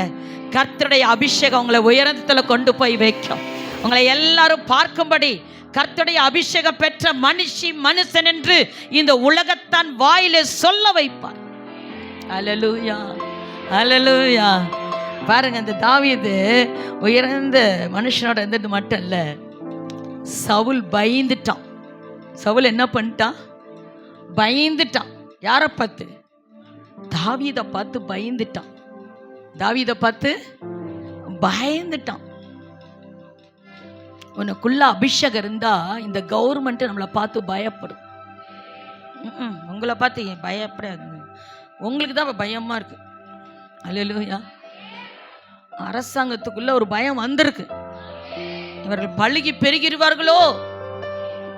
கர்த்தருடைய அபிஷேகம் உங்களை உயரத்துல கொண்டு போய் வைக்கும். உங்களை எல்லாரும் பார்க்கும்படி கர்த்தருடைய அபிஷேகம் பெற்ற மனுஷன் என்று இந்த உலகத்தான் வாயிலே சொல்ல வைப்பார். அல்லேலூயா, அல்லேலூயா. பாருங்க, அந்த தாவீது உயர்ந்த மனுஷனோட இருந்தது மட்டும் இல்ல, சவுல் பயந்துட்டான். சவுல் என்ன பண்ணிட்டான்? பயந்துட்டான். யாரை பார்த்து? தாவீதை பார்த்து பயந்துட்டான். தாவீதை பார்த்து பயந்துட்டான். உனக்குள்ள அபிஷேகம் இருந்தா இந்த கவர்மெண்ட் நம்மளை பார்த்து பயப்படும். உங்களை பார்த்து பயப்படாது, உங்களுக்கு தான் பயமா இருக்கு. அல்லேலூயா. அரசாங்கத்துக்குள்ள ஒரு பயம் வந்திருக்கு. இவர்கள் பழுகி பெருகிடுவார்களோ,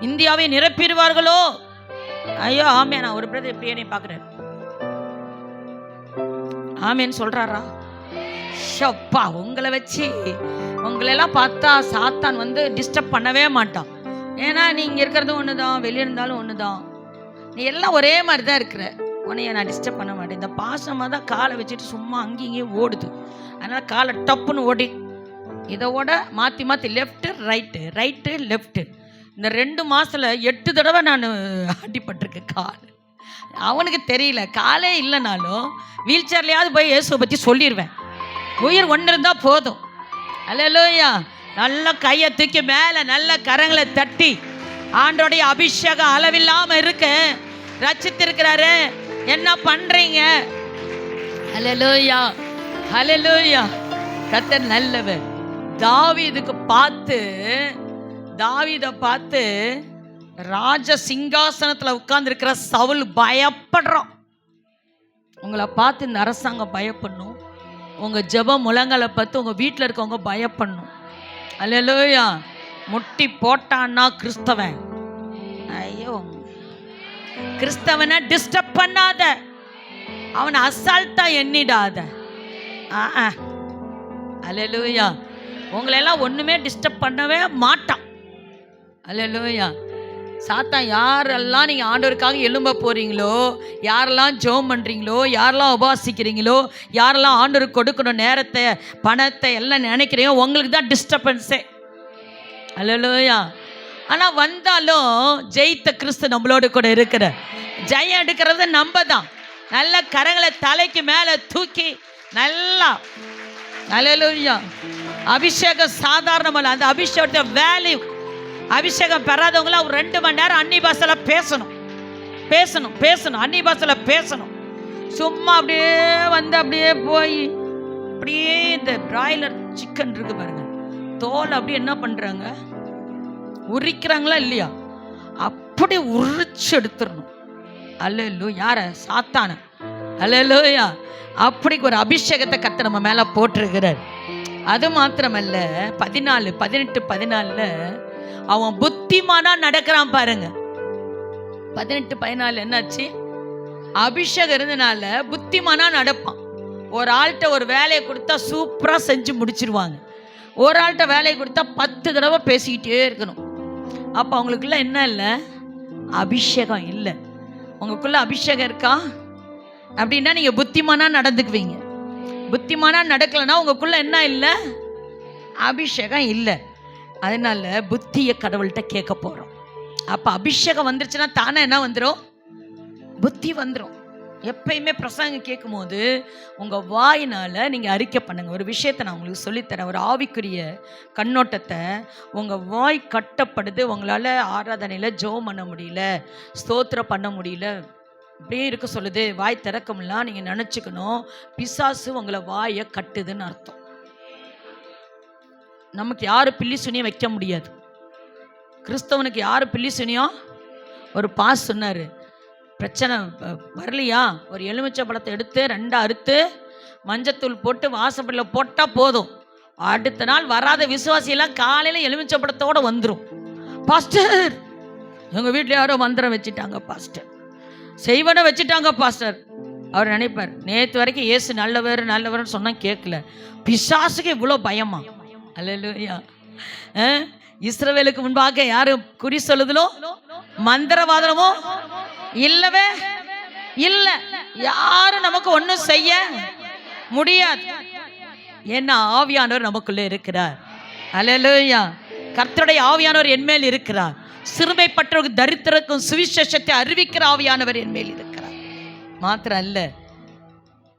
இந்தியாவை நிரப்பிடுவார்களோ. ஐயோ ஆமே. நான் ஒரு பிரதர் இப்படியே பார்க்குறேன். ஆமேன்னு சொல்றாரா? ஷப்பா, உங்களை வச்சு உங்களெல்லாம் பார்த்தா சாத்தான் வந்து டிஸ்டர்ப் பண்ணவே மாட்டான். ஏன்னா நீங்க இருக்கிறது ஒன்று தான், வெளியே இருந்தாலும் ஒன்று தான். நீ எல்லாம் ஒரே மாதிரி தான் இருக்கிற. உன்னைய நான் டிஸ்டர்ப் பண்ண மாட்டேன். இந்த பாசமாக தான் காலை வச்சுட்டு சும்மா அங்கேயும் ஓடுது. அதனால் காலை டப்புன்னு ஓடி இதோட மாற்றி மாற்றி லெஃப்ட்டு ரைட்டு, ரைட்டு லெஃப்ட்டு. இந்த 2 மாதத்தில் 8 தடவை நான் அடிபட்டிருக்கேன் கால். அவனுக்கு தெரியல. காலே இல்லைனாலும் வீல் சேர்லையாவது போய் இயேசுவை பற்றி சொல்லிடுவேன். உயிர் ஒன்று இருந்தால் போதும். அல்லேலூயா. நல்ல கையை தூக்கி மேலே நல்ல கரங்களை தட்டி ஆண்டோடைய அபிஷேகம் அளவில்லாமல் இருக்க ரட்சித்திருக்கிறாரு. என்ன பண்றீங்க? அல்லேலூயா, அல்லேலூயா. கர்த்தர் நல்லவர். தாவீதை பார்த்து ராஜ சிங்காசனத்தில் உட்கார்ந்து இருக்கிற சவுல் பயப்படுறான். உங்களை பார்த்து இந்த அரசாங்கம் பயப்படணும். உங்க ஜெப முழங்களை பார்த்து உங்க வீட்டில் இருக்கவங்க பயப்படணும். அல்லேலூயா. முட்டி போட்டான்னா கிறிஸ்தவன், ஐயோ கிறிஸ்தவனை டிஸ்டர்ப் பண்ணாத, அவனை அசால்ட்டா எண்ணிடாத. அல்லேலூயா. உங்களெல்லாம் ஒண்ணுமே டிஸ்டர்ப் பண்ணவே மாட்டான். அல்லேலூயா. சாத்தான் யாரெல்லாம் நீங்கள் ஆண்டவருக்காக எழும்ப போகிறீங்களோ, யாரெல்லாம் ஜெபம் பண்ணுறீங்களோ, யாரெல்லாம் உபாசிக்கிறீங்களோ, யாரெல்லாம் ஆண்டவருக்கு கொடுக்கணும் நேரத்தை பணத்தை எல்லாம் நினைக்கிறீங்க, உங்களுக்கு தான் டிஸ்டர்பன்ஸே. அல்லேலூயா. ஆனால் வந்தாலும் ஜெயித்த கிறிஸ்து நம்மளோடு கூட இருக்கிற. ஜெயம் எடுக்கிறது நம்ம தான். நல்ல கரங்களை தலைக்கு மேலே தூக்கி நல்லா அல்லேலூயா. அபிஷேகம் சாதாரணமல்ல. அந்த அபிஷேகத்தை வேல்யூ. அபிஷேகம் பெறாதவங்களாம் ஒரு 2 மணி நேரம் அந்நிய பாஷையில் பேசணும். அந்நிய பாஷையில் பேசணும். சும்மா அப்படியே வந்து அப்படியே போய் அப்படியே இந்த பிராய்லர் சிக்கன் இருக்கு பாருங்க, தோல் அப்படியே என்ன பண்றாங்க, உரிக்கிறாங்களா இல்லையா? அப்படி உரிச்சு எடுத்துடணும். அல்லேலூயா. யார? சாத்தான. அல்லேலூயா. அப்படி ஒரு அபிஷேகத்தை கர்த்தர் நம்ம மேல போட்டிருக்கிறார். அது மாத்திரமல்ல, 18-14 அவன் புத்திமானா நடக்கிறான் பாருங்க. 18-14 என்னாச்சு? அபிஷேகம் இருந்தனால புத்திமானா நடப்பான். ஒரு ஆள்கிட்ட ஒரு வேலையை கொடுத்தா சூப்பரா செஞ்சு முடிச்சிருவாங்க. ஒரு ஆள்கிட்ட வேலையை கொடுத்தா 10 தடவை பேசிக்கிட்டே இருக்கணும். அப்போ அவங்களுக்குள்ள என்ன இல்லை? அபிஷேகம் இல்லை. உங்களுக்குள்ள அபிஷேகம் இருக்கா அப்படின்னா நீங்கள் புத்திமானா நடந்துக்குவீங்க. புத்திமானா நடக்கலைன்னா உங்களுக்குள்ள என்ன இல்லை? அபிஷேகம் இல்லை. அதனால புத்தியை கடவுள்கிட்ட கேட்க போகிறோம். அப்போ அபிஷேகம் வந்துருச்சுன்னா தானே என்ன வந்துடும்? புத்தி வந்துடும். எப்பயுமே பிரசங்கம் கேட்கும் போது உங்கள் வாயினால் நீங்கள் அறிக்கை பண்ணுங்கள். ஒரு விஷயத்தை நான் உங்களுக்கு சொல்லித்தரேன், ஒரு ஆவிக்குரிய கண்ணோட்டத்தை. உங்கள் வாய் கட்டப்படுது, உங்களால் ஆராதனையில் ஜெபம் பண்ண முடியல, ஸ்தோத்திரம் பண்ண முடியல, அப்படியே இருக்க சொல்லுது, வாய் திறக்கம்லாம் நீங்கள் நினச்சிக்கணும் பிசாசு உங்களை வாயை கட்டுதுன்னு அர்த்தம். நமக்கு யாரும் பில்லி சுனியம் வைக்க முடியாது. கிறிஸ்தவனுக்கு யாரும் பில்லி சுனியம்? ஒரு பாஸ் சொன்னார், பிரச்சனை வரலையா, ஒரு எலுமிச்சை பழத்தை எடுத்து 2 அறுத்து மஞ்சத்தூள் போட்டு வாசப்படியில் போட்டால் போதும், அடுத்த நாள் வராத விசுவாசியெல்லாம் காலையில் எலுமிச்சை பழத்தோடு வந்துடும். பாஸ்டர், எங்கள் வீட்டில் யாரோ மந்திரம் வச்சுட்டாங்க பாஸ்டர், செய்வனை வச்சுட்டாங்க பாஸ்டர். அவர் நினைப்பார், நேற்று வரைக்கும் இயேசு நல்லவர்னு சொன்னால் கேட்கல, பிசாசுக்கு இவ்வளோ பயமா? அல்லேலூயா. இஸ்ரவேலுக்கு முன்பாக யாரும் குறி சொல்லுதலோ மந்திரவாதமோ இல்லவே இல்ல, யாரும் நமக்கு ஒண்ணும் செய்ய முடியாது. ஏன்னா ஆவியானவர் நமக்குள்ள இருக்கிறார். அல்லேலூயா. கர்த்தருடைய ஆவியானவர் என் மேல் இருக்கிறார். சிறுமைப்பட்டவருக்கு தரித்திரக்கும் சுவிசேஷத்தை அறிவிக்கிற ஆவியானவர் என் மேல் இருக்கிறார். மாத்திரம் அல்ல,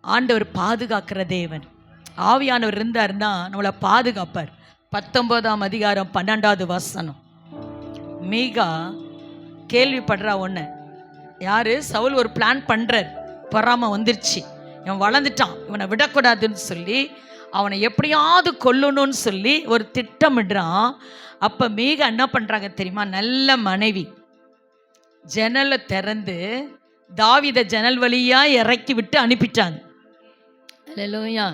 ஆண்டவர் பாதுகாக்கிற தேவன். ஆவியானவர் இருந்தாருன்னா நம்மளை பாதுகாப்பார். 19ஆம் அதிகாரம் 12வது வசனம். மீகா கேள்விப்படுறா ஒன்று. யாரு? சவுல் ஒரு பிளான் பண்ணுறார். பொறாம வந்துருச்சு, இவன் வளர்ந்துட்டான், இவனை விடக்கூடாதுன்னு சொல்லி அவனை எப்படியாவது கொல்லணும்னு சொல்லி ஒரு திட்டமிடுறான். அப்போ மீகா என்ன பண்ணுறாங்க தெரியுமா? நல்ல மனைவி ஜன்னலை திறந்து தாவீதை ஜன்னல் வழியாக இறக்கி விட்டு அனுப்பிட்டாங்க. அல்லேலூயா.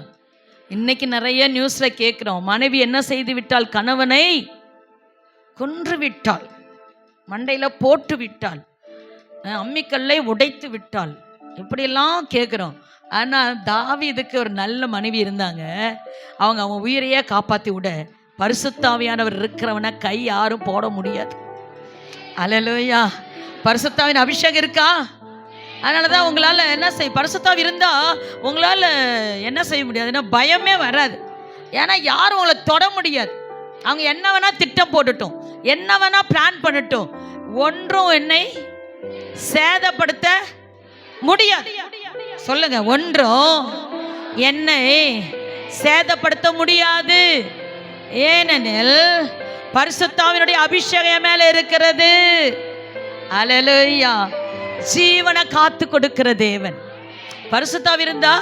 இன்னைக்கு நிறைய நியூஸில் கேட்குறோம், மனைவி என்ன செய்து விட்டால்? கணவனை கொன்று விட்டாள், மண்டையில் போட்டு விட்டாள், அம்மிக்கல்லை உடைத்து விட்டாள், இப்படியெல்லாம் கேட்குறோம். ஆனால் தாவீதுக்கு ஒரு நல்ல மனைவி இருந்தாங்க. அவங்க அவன் உயிரையே காப்பாற்றி விட பரிசுத்த ஆவியானவர் இருக்கிறவனை கை யாரும் போட முடியாது. அல்லேலூயா. பரிசுத்த ஆவியின் அபிஷேகம் இருக்கா? அதனால தான் உங்களால் என்ன பரிசுத்த ஆவி இருந்தால் உங்களால் என்ன செய்ய முடியாதுன்னா பயமே வராது. ஏன்னா யாரும் உங்களை தொட முடியாது. அவங்க என்ன வேணால் திட்டம் போட்டுட்டோம், என்ன வேணால் பிளான் பண்ணட்டும், ஒன்றும் என்னை சேதப்படுத்த முடியாது. சொல்லுங்க, ஒன்றும் என்னை சேதப்படுத்த முடியாது. ஏனெனில் பரிசுத்த ஆவியினுடைய அபிஷேகம் மேல இருக்கிறது. அல்லேலூயா. ஜீவனை காத்து கொடுக்கிற தேவன். பரிசுத்த ஆவி இருந்தா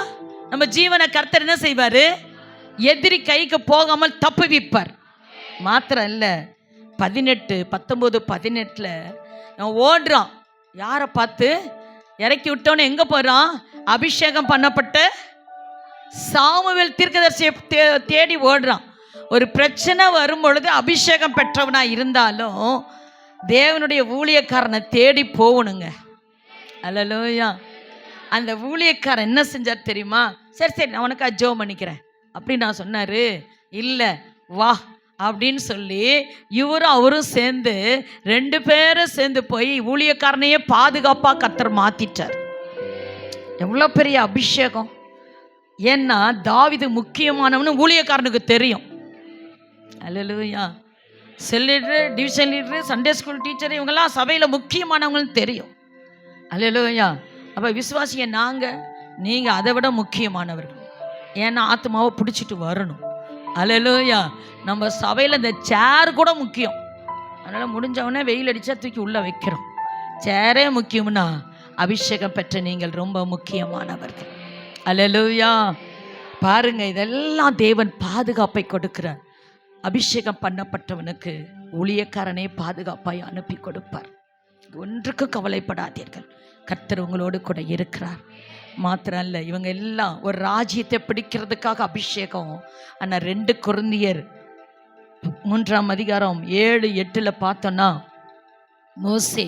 நம்ம ஜீவனை கர்த்தர் என்ன செய்வாரு? எதிரி கைக்கு போகாமல் தப்புவிப்பார். மாத்திரம் இல்ல, 19, 19, 18 அவன் ஓடுறான். யாரை பார்த்து? இறக்கி விட்டோன்னு எங்க போறான்? அபிஷேகம் பண்ணப்பட்ட சாமுவேல் தீர்க்கதரிசியை தேடி ஓடுறான். ஒரு பிரச்சனை வரும் பொழுது அபிஷேகம் பெற்றவனா இருந்தாலும் தேவனுடைய ஊழியக்காரனை தேடி போகணுங்க. அல்லேலூயா. அந்த ஊழியக்காரன் என்ன செஞ்சார் தெரியுமா? சரி நான் உனக்கு ஜெபம் பண்ணிக்கிறேன் அப்படின்னு நான் சொன்னாரு. இல்லை, வா அப்படின்னு சொல்லி இவரும் அவரும் சேர்ந்து 2 பேரும் சேர்ந்து போய் ஊழியக்காரனையே பாதுகாப்பாக கர்த்தர் மாத்திட்டார். எவ்வளோ பெரிய அபிஷேகம்! ஏன்னா தாவீது முக்கியமானவனு ஊழியக்காரனுக்கு தெரியும். அல்லேலூயா. Cell leader, division leader, Sunday school teacher, இவங்கெல்லாம் சபையில் முக்கியமானவங்கன்னு தெரியும். அல்லேலூயா. அப்போ விசுவாசிய நீங்கள் அதை விட முக்கியமானவர்கள். ஏன்னா ஆத்மாவை பிடிச்சிட்டு வரணும். அல்லேலூயா. நம்ம சபையில் இந்த சேர் கூட முக்கியம். அதனால் முடிஞ்சவொடனே வெயில் அடித்தா தூக்கி உள்ளே வைக்கிறோம். சேரே முக்கியம்னா அபிஷேகம் பெற்ற நீங்கள் ரொம்ப முக்கியமானவர்கள். அல்லேலூயா. பாருங்க, இதெல்லாம் தேவன் பாதுகாப்பை கொடுக்கிறார். அபிஷேகம் பண்ணப்பட்டவனுக்கு ஊழியக்காரனே பாதுகாப்பாய் அனுப்பி கொடுப்பார். ஒன்றுக்கு கவலைப்படாதீர்கள், கர்த்தர் உங்களோடு கூட இருக்கிறார். மாத்திரம் அல்ல, இவங்க எல்லாம் ஒரு ராஜ்யத்தை பிடிக்கிறதுக்காக அபிஷேகம். ஆனால் 2 கொரிந்தியர் 3ஆம் அதிகாரம் 7, 8 பார்த்தோன்னா, மோசே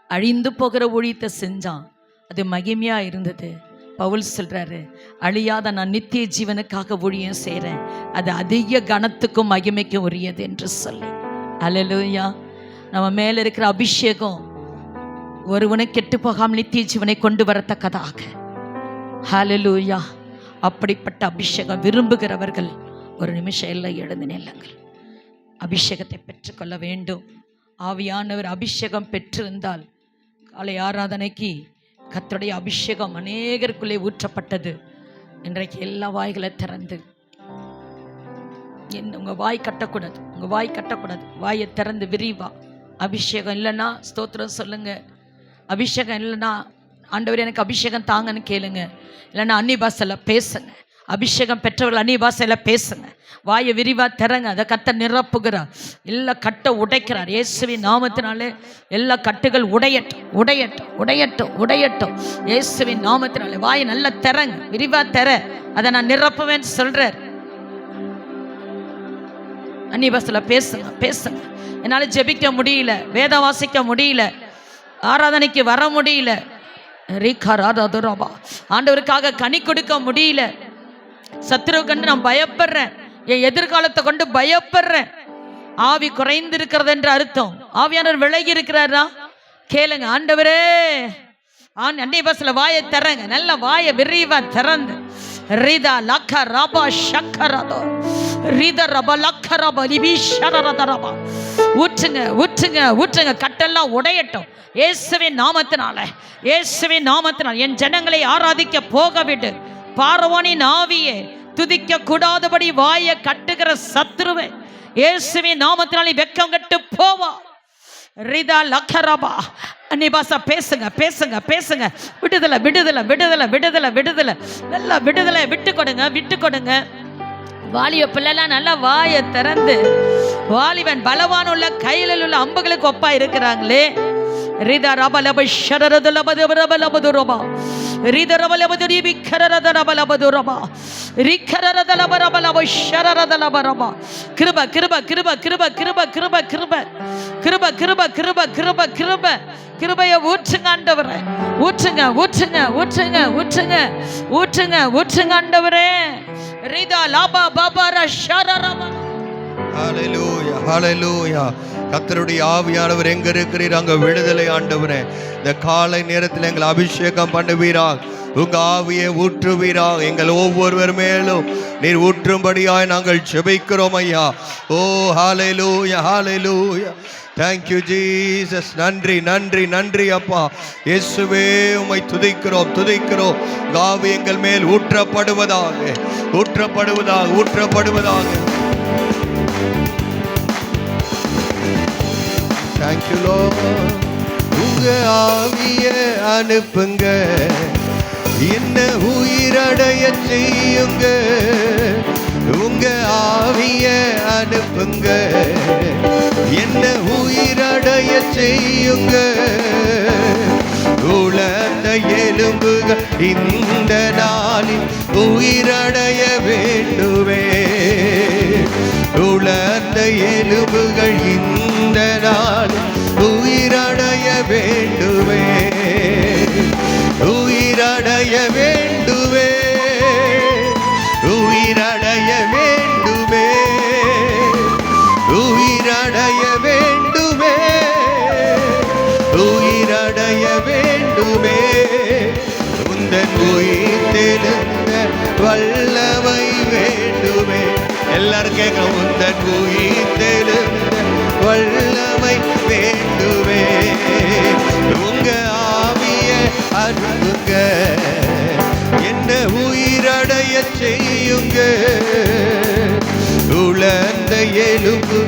அழிந்து போகிற ஊழியத்தை செஞ்சான், அது மகிமையாக இருந்தது. பவுல் சொல்கிறாரு, அழியாத நான் நித்திய ஜீவனுக்காக ஊழியம் செய்கிறேன், அது அதிக கனத்துக்கும் மகிமைக்கும் உரியது என்று சொல்லி. அல்லேலூயா. நம்ம மேலே இருக்கிற அபிஷேகம் ஒருவனை கெட்டு போகாமல் நித்திய ஜீவனை கொண்டு வரத்தக்கதாக. ஹல்லேலூயா. அப்படிப்பட்ட அபிஷேகம் விரும்புகிறவர்கள் ஒரு நிமிஷம் எல்லாம் எழுந்து நில்லுங்கள். அபிஷேகத்தை பெற்றுக்கொள்ள வேண்டும். ஆவியானவர் அபிஷேகம் பெற்றிருந்தால் காலை ஆராதனைக்கு கர்த்தருடைய அபிஷேகம் அநேகருக்குள்ளே ஊற்றப்பட்டது. இன்றைக்கு எல்லா வாய்களை திறந்து, உங்கள் வாய் கட்டக்கூடாது, உங்கள் வாய் கட்டக்கூடாது, வாயை திறந்து விரிவா. அபிஷேகம் இல்லைன்னா ஸ்தோத்திரம் சொல்லுங்க. அபிஷேகம் இல்லைன்னா ஆண்டவர் எனக்கு அபிஷேகம் தாங்கன்னு கேளுங்க. இல்லைன்னா அந்நிய பாஷையில் பேசுங்க. அபிஷேகம் பெற்றவர்கள் அந்நிய பாஷையில் பேசுங்க. வாயை விரிவாக திறங்க. அதை கர்த்தர் நிரப்புகிறார். எல்லா கட்டை உடைக்கிறார். இயேசுவின் நாமத்தினாலே எல்லா கட்டுகள் உடையட்டும், உடையட்டும், உடையட்டும், உடையட்டும். இயேசுவின் நாமத்தினாலே வாயை நல்லா திறங்க, விரிவாக திற. அதை நான் நிரப்புவேன்னு சொல்றார். அந்நிய பாஷையில் பேசுங்க, பேசுங்க. என்னால் ஜெபிக்க முடியல, வேத வாசிக்க முடியல, ஆராதனைக்கு வர முடியல, ஆண்டவருக்காக கனி கொடுக்க முடியல, சத்துருவை கண்டு நான் பயப்படுறேன், என் எதிர்காலத்தை கொண்டு பயப்படுறேன். ஆவி குறைந்து இருக்கிறது என்று அர்த்தம். ஆவியானவர் விலகி இருக்கிறாரா? கேளுங்க. ஆண்டவரே அன்னை பஸ்ல வாயை திறங்க, நல்ல வாயை விரிவா திறந்து ரிதா லக்க ரபா ஷக்கரதோ ரித ரபா லக்க ரபா லிபி ஷரரத ரபா. ஊற்றுங்க ஊற்றுங்க ஊற்றுங்க, கட்டெல்லாம் உடையட்டும் இயேசுவின் நாமத்தினால, இயேசுவின் நாமத்தினால். என் ஜனங்களை ஆராதிக்க போக விடு. பார்வோனின் ஆவியே, துதிக்க கூடாதபடி வாயை கட்டுகிற சத்துருவே, இயேசுவின் நாமத்தினாலே வெக்கம் கட்டு போவா. ரிதா லக்கரபா. அன்னிபாசா பேசுங்க பேசுங்க பேசுங்க. விடுதலை விடுதலை விடுதலை விடுதலை விடுதலை, நல்லா விடுதலை. விட்டு கொடுங்க விட்டு கொடுங்க. வாலிப பிள்ளைலாம் நல்லா வாயை திறந்து, வாலிபன் பலவான் உள்ள கையில் உள்ள அம்புகளுக்கு ஒப்பா இருக்கிறாங்களே. ரிதா ரபலப ஷரரத லபது ரபலபது ரபா ரித ரபலபது ரிபி கரரத ரபலபது ரபா ரிக்கரரத லபரபலப ஷரரத லபரபா. கிருப கிருப கிருப கிருப கிருப கிருப கிருப கிருப கிருப கிருப கிருப கிருப கிருபையை ஊற்றுங்க ஆண்டவரே, ஊற்றுங்க ஊற்றுங்க ஊற்றுங்க ஊற்றுங்க ஊற்றுங்க ஊற்றுங்க ஆண்டவரே. ரிதா லாபா பாபா ஷரரபா. ஹalleluya ஹalleluya. கர்த்தருடைய ஆவியானவர் எங்க இருக்கிறீர் அங்க விடுதலை ஆண்டவரே. இந்த காலை நேரத்தில் எங்களை அபிஷேகம் பண்ணுவீராக, உங்க ஆவியை ஊற்றுவீராக. எங்கள் ஒவ்வொருவர் மேலும் நீர் ஊற்றும்படியாய் நாங்கள் ஜெபிக்கிறோம் ஐயா. ஓ ஹalleluya ஹalleluya. Thank you Jesus. நன்றி நன்றி நன்றி அப்பா. இயேசுவே உம்மை துதிக்கிறோம் துதிக்கிறோம். ஆவி எங்கள் மேல் ஊற்றப்படுவதாக ஊற்றப்படுவதாக ஊற்றப்படுவதாக. Thank you Lord. உங்க ஆவியை அனுப்புங்க, என்ன உயிரடைய செய்யுங்க. உங்க ஆவியை அனுப்புங்க, என்ன உயிரடைய செய்யுங்க. உலர்ந்த எலும்புகள் இந்த நாளில் உயிரடைய வேண்டுவே. உலர்ந்த எலும்புகள் இந்த நாளில் உயிரடைய வேண்டுவே. உயிரடைய வேண்டுவே. உயிரடைய வேண்டுமே. உயிரடைய வேண்டுமே. உயிரடைய வேண்டுமே. உந்தன் உயிர்த்தெழுந்த வல்லமை வேண்டுமே. எல்லாரும் கேட்க, உந்தன் உயிர்த்தெழுந்த வல்லமை வேண்டுமே. உங்க ஆவியை அனுப்புங்க, என்ன உயிரடைய செய்யுங்க. உலர்ந்த எலும்பு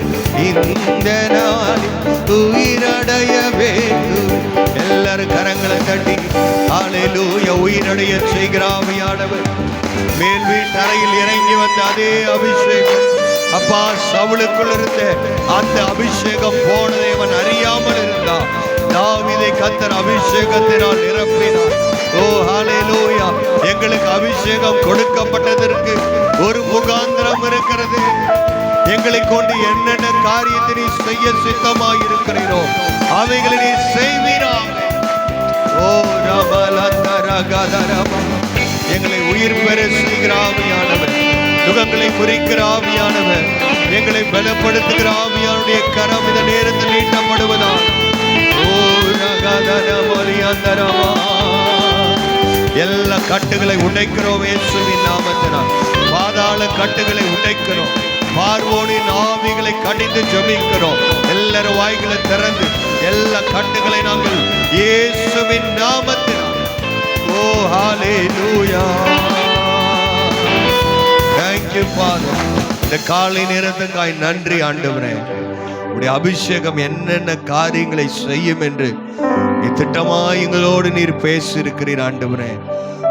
இந்த நாளில் உயிரடைய வேண்டும். எல்லாரும் கரங்களை தட்டி ஹalleluya. உயிரடைய செய்கிற ஆவியானவர் மேல் வீட்டறையில் இறங்கி வந்த அதே அபிஷேகம் அப்பா, சவுலுக்குள் இருந்த அந்த அபிஷேகம் போனதை அவன் அறியாமல் இருந்தான். தாவீதை கர்த்தர் அபிஷேகத்தினால் நிரப்பினார். ஓ ஹalleluya. எங்களுக்கு அபிஷேகம் கொடுக்கப்பட்டதற்கு ஒரு முகாந்திரம் இருக்கிறது. எங்களை கொண்டு என்னென்ன காரியத்தை நீ செய்ய சித்தமாய் இருக்கிறீரோ அவைகளை நீ செய்வீராக. ஓ ரபலந்தரகதரபா. எங்களை உயிர் பெற செய்கிற ஆவியானவர், சுகங்களை குறிக்கிற ஆவியானவர், எங்களை பலப்படுத்துகிற ஆவியானுடைய கரம் இந்த நேரத்தில் நீட்டப்படுவதால் எல்லா கட்டுகளை உடைக்கிறோம் இயேசுவின் நாமத்தினால். பாதாள கட்டுகளை உடைக்கிறோம். பார்வோனின் ஆவிகளை கடிந்து ஜெபிக்கிறோம். எல்லாரும் வாய்களை திறந்து எல்லா கட்டுகளை நாங்கள் இயேசுவின் நாமத்தினால். ஓ ஹalleluya. Thank you Father. இந்த காலை நேரத்துக்காய் நன்றி ஆண்டவரே. உடைய அபிஷேகம் என்னென்ன காரியங்களை செய்யும் என்று திட்டமாய் எங்களோடு நீர் பேசியிருக்கிறீர் ஆண்டவரே.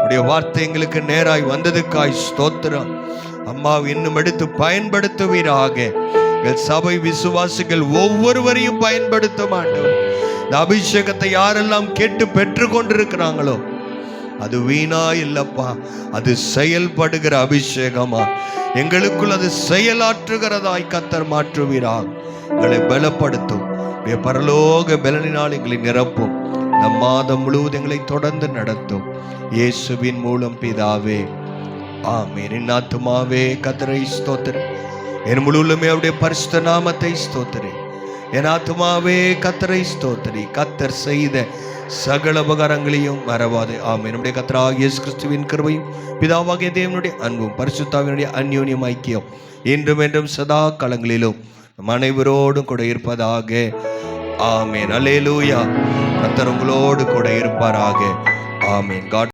உடைய வார்த்தை எங்களுக்கு நேராய் வந்ததுக்காய் ஸ்தோத்திரம். அம்மா இன்னும் எடுத்து பயன்படுத்துவீராக. எங்கள் சபை விசுவாசிகள் ஒவ்வொருவரையும் பயன்படுத்தும் ஆண்டவர். இந்த அபிஷேகத்தை யாரெல்லாம் கேட்டு பெற்று கொண்டிருக்கிறாங்களோ அது வீணா இல்லப்பா, அது செயல்படுகிற அபிஷேகமா எங்களுக்குள் அது செயலாற்றுகிறதாய் கர்த்தர் மாற்றுவீராக. எங்களை பலப்படுத்தும். பரலோக பலனினால் எங்களை நிரப்பும். இந்த மாதம் முழுவதும் எங்களை தொடர்ந்து நடத்தும். இயேசுவின் மூலம் பிதாவே, ஆமென். என் ஆத்துமாவே கர்த்தரை ஸ்தோத்திரம், என் முழுவதுமே அவருடைய பரிசுத்த நாமத்தை ஸ்தோத்திரம். என் ஆத்துமாவே கர்த்தரை ஸ்தோத்திரி, கர்த்தர் செய்த சகல உபகாரங்களையும் மறவாதே. ஆமென். நம்முடைய கர்த்தராகிய இயேசு கிறிஸ்துவின் கிருபையும் பிதாவாகிய தேவனுடைய அன்பும் பரிசுத்தாவினுடைய அந்யோன்யம் ஐக்கியம் இன்றும் என்றும் சதா காலங்களிலும் நம் அனைவரோடும் கூட இருப்பதாக. ஆமென். அல்லேலூயா. கர்த்தர் உங்களோடு கூட இருப்பாராக. ஆமென். God